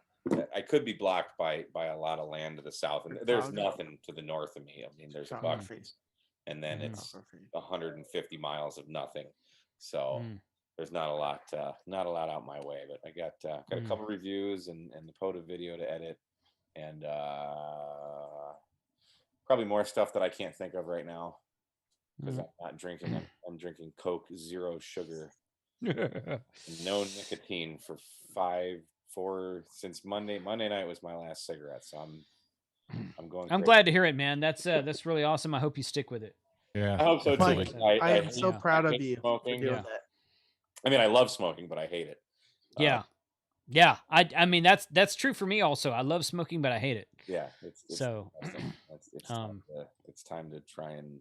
I could be blocked by a lot of land to the south, and there's nothing to the north of me. I mean, there's a Buckford, and then it's 150 miles of nothing. So there's not a lot out my way. But I got a couple reviews and the POTA video to edit, and probably more stuff that I can't think of right now because I'm not drinking. I'm drinking Coke Zero Sugar, no nicotine for since Monday night was my last cigarette, so I'm going. I'm glad to hear it, man. That's really awesome. I hope you stick with it. Yeah, I hope so too. Mike, I am so proud of you for smoking. doing that. I mean, I love smoking, but I hate it. Yeah. I mean that's true for me also. I love smoking, but I hate it. Yeah, it's time to try and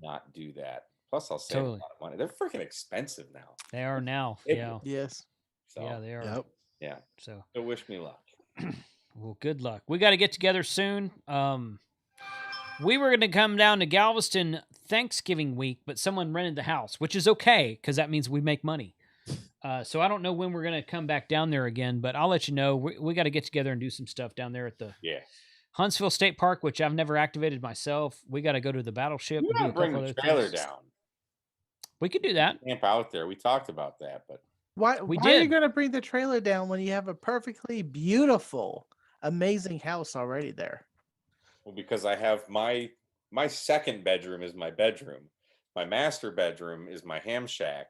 not do that. Plus, I'll save a lot of money. They're freaking expensive now. They are now. Yeah. Yes. So, yeah, they are. Yep. Yeah. So wish me luck. Well, good luck. We got to get together soon. We were going to come down to Galveston Thanksgiving week, but someone rented the house, which is okay because that means we make money. So I don't know when we're going to come back down there again, but I'll let you know. We got to get together and do some stuff down there at the Huntsville State Park, which I've never activated myself. We got to go to the Battleship. You gotta bring the trailer down. We could do that. Camp out there. We talked about that, but Why are you going to bring the trailer down when you have a perfectly beautiful, amazing house already there? Well, because I have my second bedroom is my bedroom. My master bedroom is my ham shack.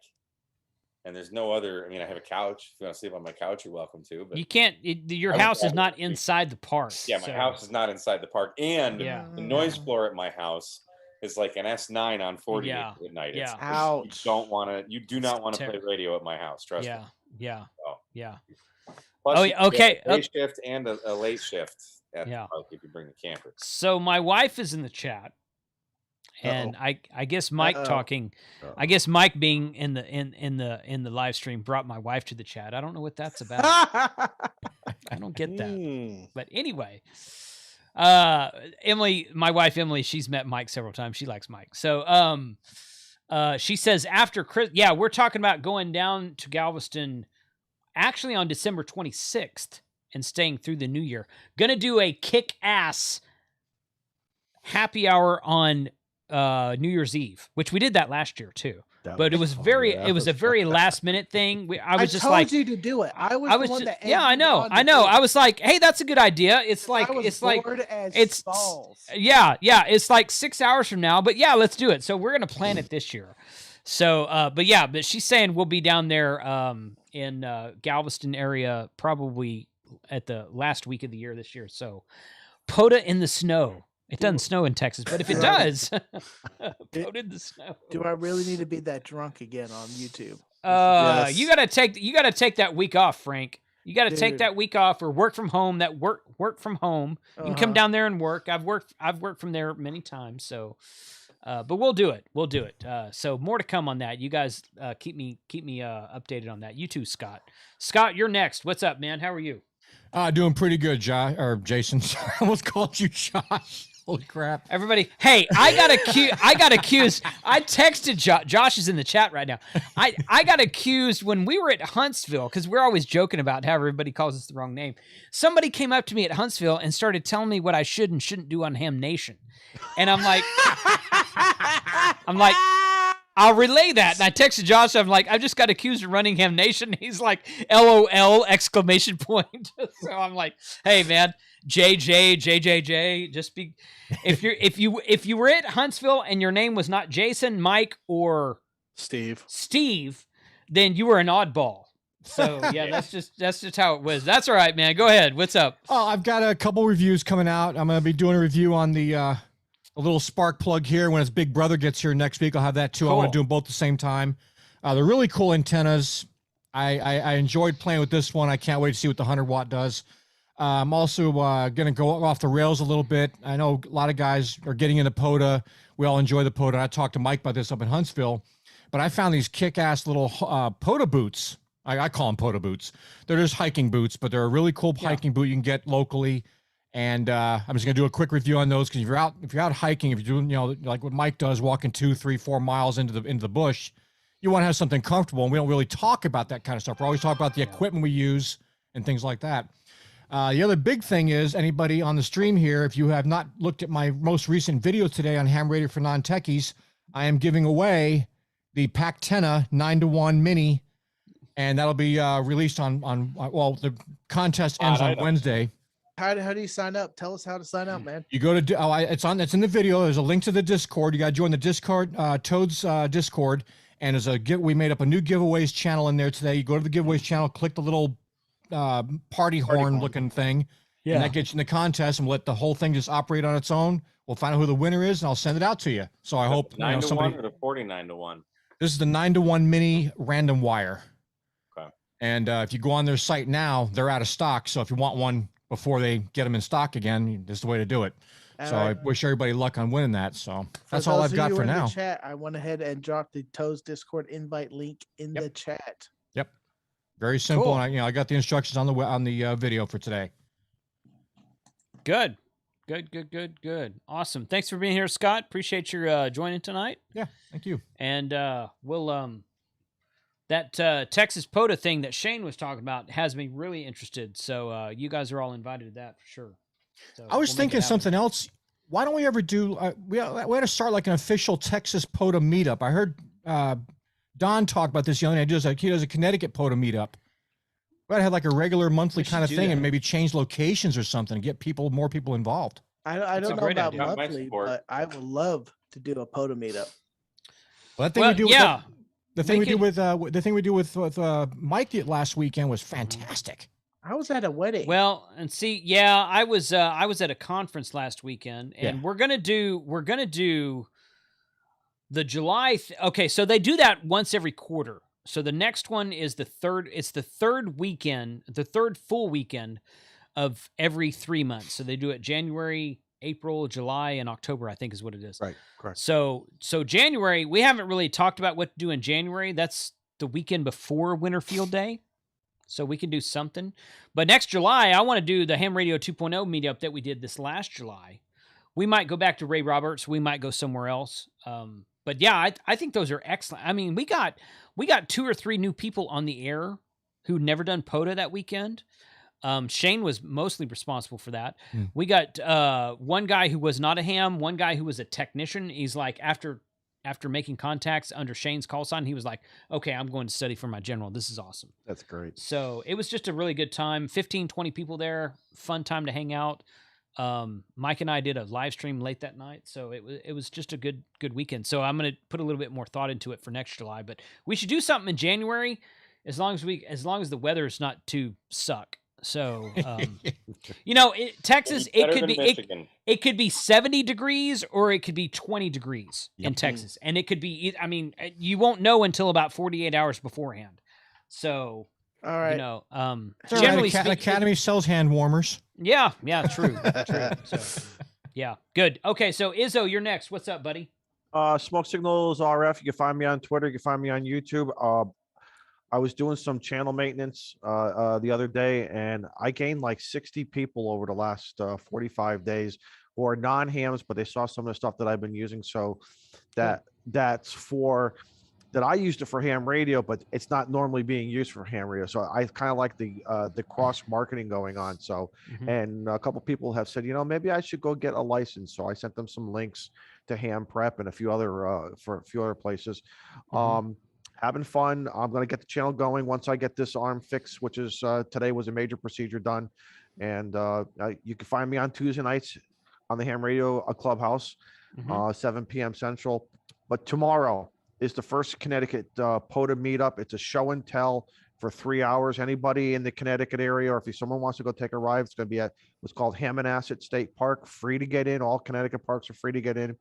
And there's no other. I mean, I have a couch. If you want to sleep on my couch, you're welcome to. But you can't. Your house is not inside the park. Yeah, my house is not inside the park, and the noise floor at my house is like an S9 on 40 at night. Yeah. Ouch. You do not want to play radio at my house. Trust me. Yeah. Plus, okay. A day shift and a late shift at the park if you bring the camper. So my wife is in the chat. And I guess Mike talking, I guess Mike being in the live stream brought my wife to the chat. I don't know what that's about. I don't get that. But anyway, Emily, my wife Emily, she's met Mike several times. She likes Mike. So she says after Chris, we're talking about going down to Galveston actually on December 26th and staying through the new year. Gonna do a kick-ass happy hour on New Year's Eve, which we did that last year too. But it was a very last minute thing. I was just told like you to do it. I was the one that I know. I was like, hey, that's a good idea. It's like it's balls. It's like 6 hours from now, but let's do it. So we're gonna plan it this year. So but she's saying we'll be down there in Galveston area probably at the last week of the year this year. So POTA in the snow. It doesn't snow in Texas, but if it does, POTA in the snow. Do I really need to be that drunk again on YouTube? You gotta take that week off, Frank. You gotta take that week off or work from home. That work from home. You can come down there and work. I've worked from there many times. So, but we'll do it. So more to come on that. You guys keep me updated on that. You too, Scott. Scott, you're next. What's up, man? How are you? Doing pretty good, Josh or Jason. Sorry, I almost called you Josh. Holy crap! Everybody, hey, I got accused. I texted Josh is in the chat right now. I got accused when we were at Huntsville, because we're always joking about how everybody calls us the wrong name. Somebody came up to me at Huntsville and started telling me what I should and shouldn't do on Ham Nation. And I'm like, I'll relay that. And I texted Josh. I'm like, I just got accused of running Ham Nation. He's like, LOL exclamation point. So I'm like, hey man, JJJ, just be. If you were at Huntsville and your name was not Jason, Mike, or Steve, then you were an oddball. So yeah, that's just how it was. That's all right, man. Go ahead. What's up? Oh, I've got a couple reviews coming out. I'm gonna be doing a review on the a little spark plug here. When his big brother gets here next week, I'll have that too. I want to do them both at the same time. They're really cool antennas. I enjoyed playing with this one. I can't wait to see what the 100-watt does. I'm also going to go off the rails a little bit. I know a lot of guys are getting into POTA. We all enjoy the POTA. I talked to Mike about this up in Huntsville, but I found these kick-ass little POTA boots. I call them POTA boots. They're just hiking boots, but they're a really cool hiking boot you can get locally. And I'm just going to do a quick review on those, because if you're out hiking, if you're doing, like what Mike does, walking 2, 3, 4 miles into the bush, you want to have something comfortable. And we don't really talk about that kind of stuff. We always talk about the equipment we use and things like that. The other big thing is, anybody on the stream here, if you have not looked at my most recent video today on Ham Radio for Non-Techies, I am giving away the Pac-10 9-to-1 Mini, and that'll be released on well, the contest ends on Wednesday. How do you sign up? Tell us how to sign up, man. You go to it's in the video. There's a link to the Discord. You got to join the Discord, Toad's Discord, and we made up a new giveaways channel in there today. You go to the giveaways channel, click the little party horn looking thing, and that gets you in the contest, and we'll let the whole thing just operate on its own. We'll find out who the winner is, and I'll send it out to you. So I hope 9 to 1 or the 49 to 1. This is the 9-to-1 Mini random wire. Okay. And if you go on their site now, they're out of stock. So if you want one before they get them in stock again, this is the way to do it. So I wish everybody luck on winning that. So that's all I've got for now. The chat, I went ahead and dropped the Toes Discord invite link in the chat. Yep. Very simple. Cool. And I got the instructions on the video for today. Good. Awesome. Thanks for being here, Scott. Appreciate your joining tonight. Yeah, thank you. And we'll that Texas POTA thing that Shane was talking about has me really interested. So you guys are all invited to that for sure. So I was thinking something else. Why don't we ever do? We had to start like an official Texas POTA meetup. I heard Don talk about this the other night. He does a Connecticut POTA meetup. We ought to have like a regular monthly kind of thing, and maybe change locations or something, and get more people involved. I don't know about monthly, but I would love to do a POTA meetup. Well, that thing we do, the thing we do with Mike last weekend was fantastic. I was at a wedding. Well, and see, I was at a conference last weekend, and we're gonna do the July. Okay, so they do that once every quarter. So the next one is the third. It's the third weekend, the third full weekend of every 3 months. So they do it January, April, July, and October, I think is what it is. Right, correct. So January, we haven't really talked about what to do in January. That's the weekend before Winter Field Day. So we can do something. But next July, I want to do the Ham Radio 2.0 meetup that we did this last July. We might go back to Ray Roberts. We might go somewhere else. But yeah, I think those are excellent. I mean, we got 2 or 3 new people on the air who'd never done POTA that weekend. Shane was mostly responsible for that. We got one guy who was not a ham, one guy who was a technician. He's like, after making contacts under Shane's call sign, he was like, okay, I'm going to study for my general. This is awesome. That's great. So it was just a really good time. 15, 20 people there. Fun time to hang out. Mike and I did a live stream late that night. So it was just a good weekend. So I'm going to put a little bit more thought into it for next July, but we should do something in January as long as the weather is not too suck. So, Texas, it could be 70 degrees or it could be 20 degrees in Texas. And it could be, I mean, you won't know until about 48 hours beforehand. So, all right. Generally speaking, Academy sells hand warmers. Yeah, true. So, yeah, good. Okay. So Izzo, you're next. What's up, buddy? Smoke Signals RF. You can find me on Twitter. You can find me on YouTube. I was doing some channel maintenance the other day, and I gained like 60 people over the last 45 days who are non-hams, but they saw some of the stuff that I've been using. So that's for that I used it for ham radio, but it's not normally being used for ham radio. So I kind of like the cross marketing going on. So, and a couple people have said, maybe I should go get a license. So I sent them some links to Ham Prep and a few other for a few other places. Having fun. I'm going to get the channel going once I get this arm fixed, which is today was a major procedure done. And you can find me on Tuesday nights on the Ham Radio Clubhouse, 7 p.m. Central. But tomorrow is the first Connecticut POTA meetup. It's a show and tell for 3 hours. Anybody in the Connecticut area, or if someone wants to go take a ride, it's going to be at what's called Hammonasset State Park. Free to get in. All Connecticut parks are free to get in.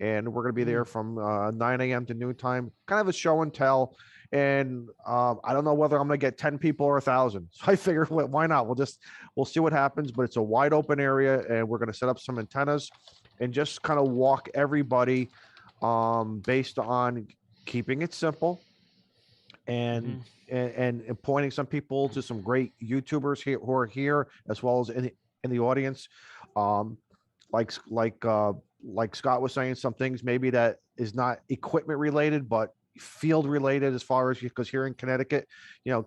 And we're going to be there from 9 a.m. to noon time, kind of a show and tell. And I don't know whether I'm going to get 10 people or 1,000. So I figured, why not? We'll see what happens. But it's a wide open area, and we're going to set up some antennas and just kind of walk everybody based on keeping it simple and pointing some people to some great YouTubers here who are here, as well as in the audience. Like Scott was saying, some things maybe that is not equipment related, but field related, as far as, because here in Connecticut,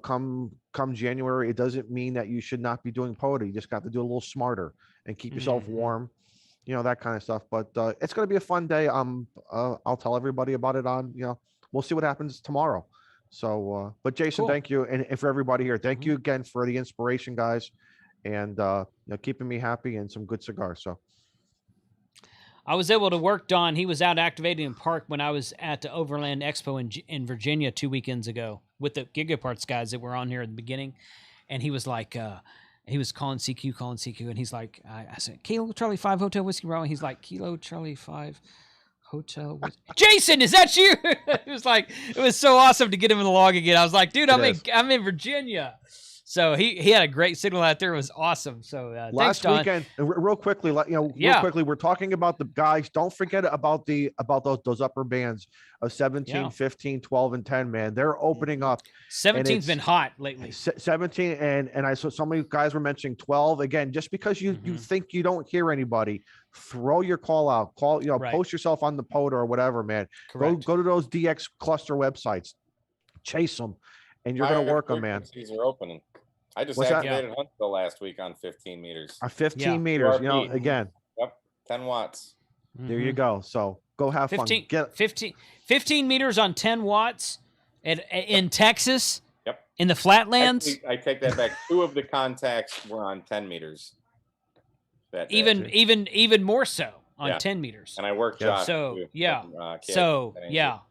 come January, it doesn't mean that you should not be doing POTA. You just got to do a little smarter and keep yourself warm, that kind of stuff. But it's going to be a fun day. I'll tell everybody about it on, we'll see what happens tomorrow. So, but Jason, thank you. And for everybody here, thank you again for the inspiration, guys, and keeping me happy and some good cigars. So I was able to work Don. He was out activating in park when I was at the Overland Expo in Virginia 2 weekends ago with the Gigaparts guys that were on here at the beginning. And he was like, he was calling CQ. And he's like, I said, Kilo Charlie 5 Hotel Whiskey Row. And he's like, Kilo Charlie 5 Hotel Whiskey. Jason, is that you? It was so awesome to get him in the log again. I was like, dude, I'm in Virginia. So he had a great signal out there. It was awesome. So last thanks, Don. weekend, and real quickly, real quickly, we're talking about the guys. Don't forget about those upper bands of 17, 15, 12, and 10, man. They're opening up. 17's been hot lately. 17, and I saw some of you guys were mentioning 12. Again, just because you think you don't hear anybody, throw your call out. Post yourself on the POTA or whatever, man. Go to those DX cluster websites. Chase them. And you're going to work them, man. These are opening. I just What's activated Huntsville last week on 15 meters. 15 meters, URP. Again. Yep, 10 watts. There you go. So go have 15, fun. 15 meters on 10 watts in Texas. Yep. In the flatlands. Actually, I take that back. 2 of the contacts were on 10 meters. Even more so on 10 meters. And I worked Josh. So too. yeah.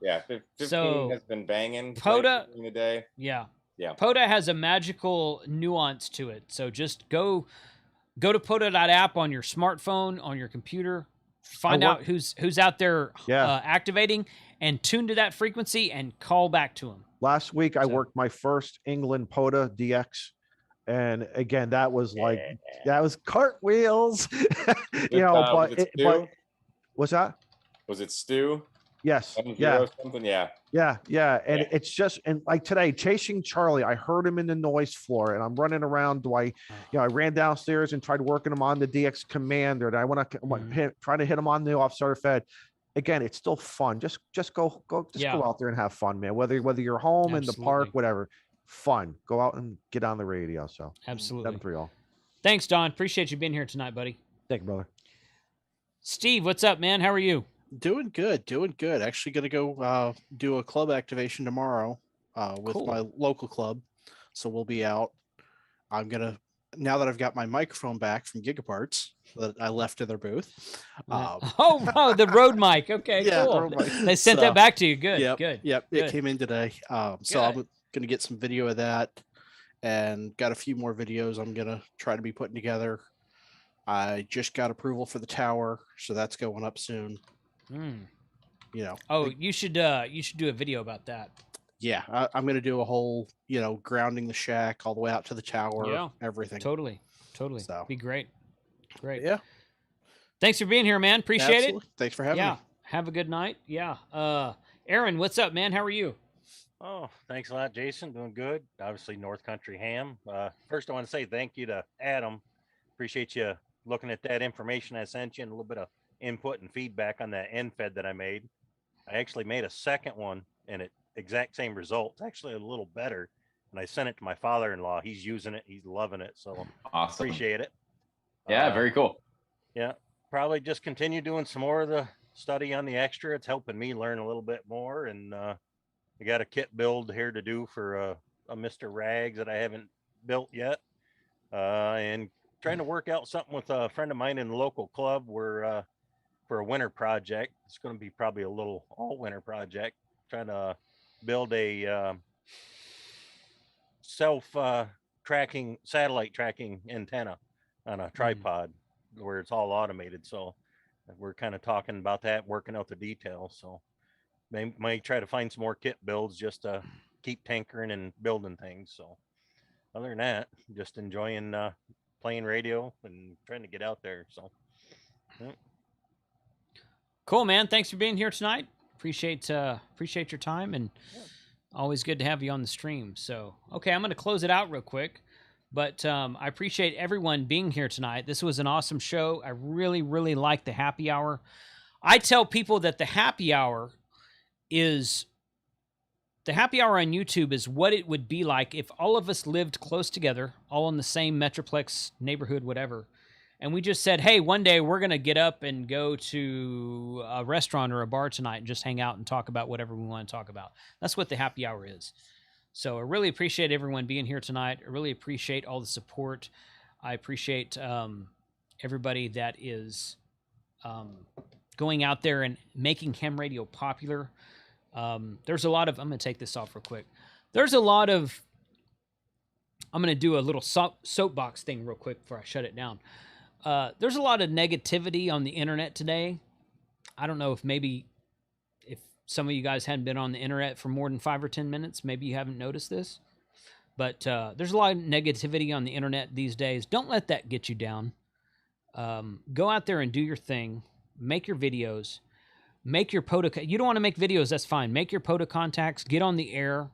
Yeah. 15 has been banging. POTA during the day. Yeah. Yeah. POTA has a magical nuance to it. So just go to POTA.app on your smartphone, on your computer, find out who's out there activating, and tune to that frequency and call back to them. Last week, I worked my first England POTA DX. And again, that was that was cartwheels, but what's that? Was it Stu? Yes. Something. Yeah. And it's just, and like today, chasing Charlie, I heard him in the noise floor, and I'm running around. I ran downstairs and tried working him on the DX Commander. And I want to try to hit him on the off-starter fed. Again, it's still fun. Just go out there and have fun, man. Whether you're home in the park, whatever, fun. Go out and get on the radio. So absolutely. 7-3 all. Thanks, Don. Appreciate you being here tonight, buddy. Thank you, brother. Steve, what's up, man? How are you? Doing good. Actually going to go do a club activation tomorrow with my local club. So we'll be out. I'm going to, now that I've got my microphone back from Gigaparts that I left in their booth. The Rode mic. Okay, cool. Rode mic. They sent that back to you. Good, good. Yep, it came in today. So I'm going to get some video of that and got a few more videos I'm going to try to be putting together. I just got approval for the tower, so that's going up soon. You should do a video about that. I'm going to do a whole, grounding the shack all the way out to the tower, everything. Totally. So be great. Yeah. Thanks for being here, man. Appreciate it. Thanks for having me. Have a good night. Aaron, what's up, man? How are you? Oh, thanks a lot, Jason. Doing good. Obviously, North Country Ham. First, I want to say thank you to Adam. Appreciate you looking at that information I sent you and a little bit of input and feedback on that end fed that I made. I actually made a second one and it exact same results, actually a little better. And I sent it to my father-in-law. He's using it. He's loving it. So awesome. Appreciate it. Yeah, very cool. Yeah, probably just continue doing some more of the study on the extra. It's helping me learn a little bit more. And I got a kit build here to do for a Mr. Rags that I haven't built yet. And trying to work out something with a friend of mine in the local club where for a winter project. It's going to be probably a little all winter project. Trying to build a self tracking satellite tracking antenna on a tripod where it's all automated. So we're kind of talking about that, working out the details. So might try to find some more kit builds just to keep tinkering and building things. So other than that, just enjoying playing radio and trying to get out there. So yeah. Cool, man. Thanks for being here tonight. Appreciate your time, and always good to have you on the stream. So, okay, I'm going to close it out real quick, but I appreciate everyone being here tonight. This was an awesome show. I really, really like the happy hour. I tell people that the happy hour on YouTube is what it would be like if all of us lived close together, all in the same Metroplex neighborhood, whatever. And we just said, hey, one day we're going to get up and go to a restaurant or a bar tonight and just hang out and talk about whatever we want to talk about. That's what the happy hour is. So I really appreciate everyone being here tonight. I really appreciate all the support. I appreciate everybody that is going out there and making ham radio popular. There's a lot of, I'm going to take this off real quick. I'm going to do a little soapbox thing real quick before I shut it down. There's a lot of negativity on the internet today. I don't know if some of you guys hadn't been on the internet for more than 5 or 10 minutes. Maybe you haven't noticed this, but there's a lot of negativity on the internet these days. Don't let that get you down. Go out there and do your thing. Make your videos. Make your POTA. You don't want to make videos, that's fine. Make your POTA contacts. Get on the air.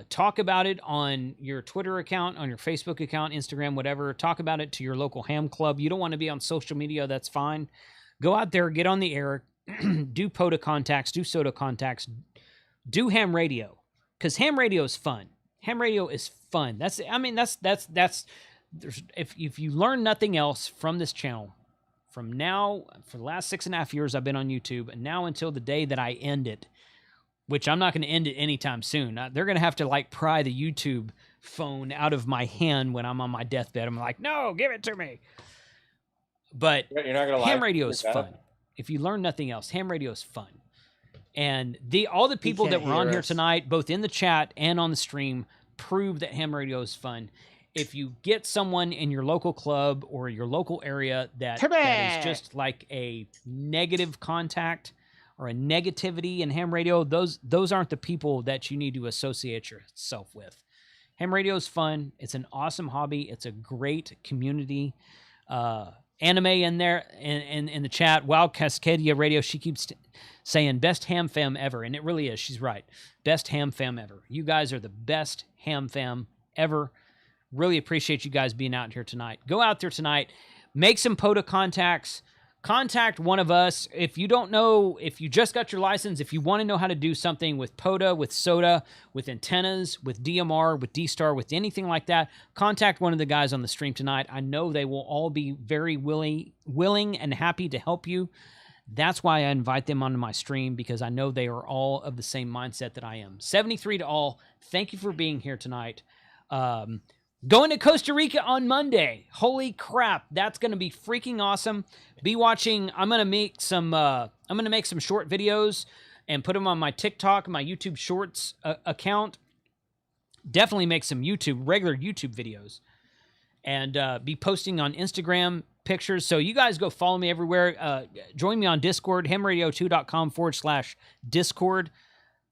Talk about it on your Twitter account, on your Facebook account, Instagram, whatever. Talk about it to your local ham club. You don't want to be on social media, that's fine. Go out there, get on the air, do POTA contacts, do SOTA contacts, do ham radio, because ham radio is fun. Ham radio is fun. If you learn nothing else from this channel, from now, for the last 6.5 years I've been on YouTube, and now until the day that I end it, which I'm not going to end it anytime soon. They're going to have to pry the YouTube phone out of my hand when I'm on my deathbed. I'm like, no, give it to me. But you're not gonna ham radio is fun. If you learn nothing else, ham radio is fun. And all the people that were on here tonight, both in the chat and on the stream, prove that ham radio is fun. If you get someone in your local club or your local area that is just like a negative contact or a negativity in ham radio, those aren't the people that you need to associate yourself with. Ham radio is fun. It's an awesome hobby. It's a great community. Anime in there in the chat. Wild Cascadia Radio. She keeps saying best ham fam ever, and it really is. She's right. Best ham fam ever. You guys are the best ham fam ever. Really appreciate you guys being out here tonight. Go out there tonight. Make some POTA contacts. Contact one of us. If you don't know, if you just got your license, if you want to know how to do something with POTA, with SOTA, with antennas, with DMR, with D-Star, with anything like that, contact one of the guys on the stream tonight. I know they will all be very willing and happy to help you. That's why I invite them onto my stream, because I know they are all of the same mindset that I am. 73 to all. Thank you for being here tonight. Going to Costa Rica on Monday. Holy crap. That's going to be freaking awesome. Be watching. I'm going to make some short videos and put them on my TikTok, my YouTube Shorts account. Definitely make some regular YouTube videos, and be posting on Instagram pictures. So you guys go follow me everywhere. Join me on Discord, hamradio2.com/Discord.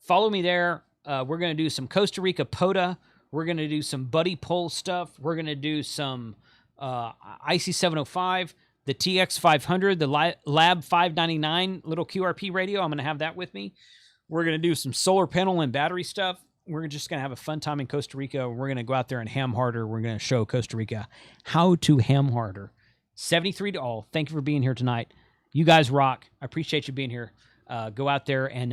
Follow me there. We're going to do some Costa Rica POTA. We're going to do some buddy poll stuff. We're going to do some IC705, the TX500, the Lab 599 little QRP radio. I'm going to have that with me. We're going to do some solar panel and battery stuff. We're just going to have a fun time in Costa Rica. We're going to go out there and ham harder. We're going to show Costa Rica how to ham harder. 73 to all. Thank you for being here tonight. You guys rock. I appreciate you being here. Go out there and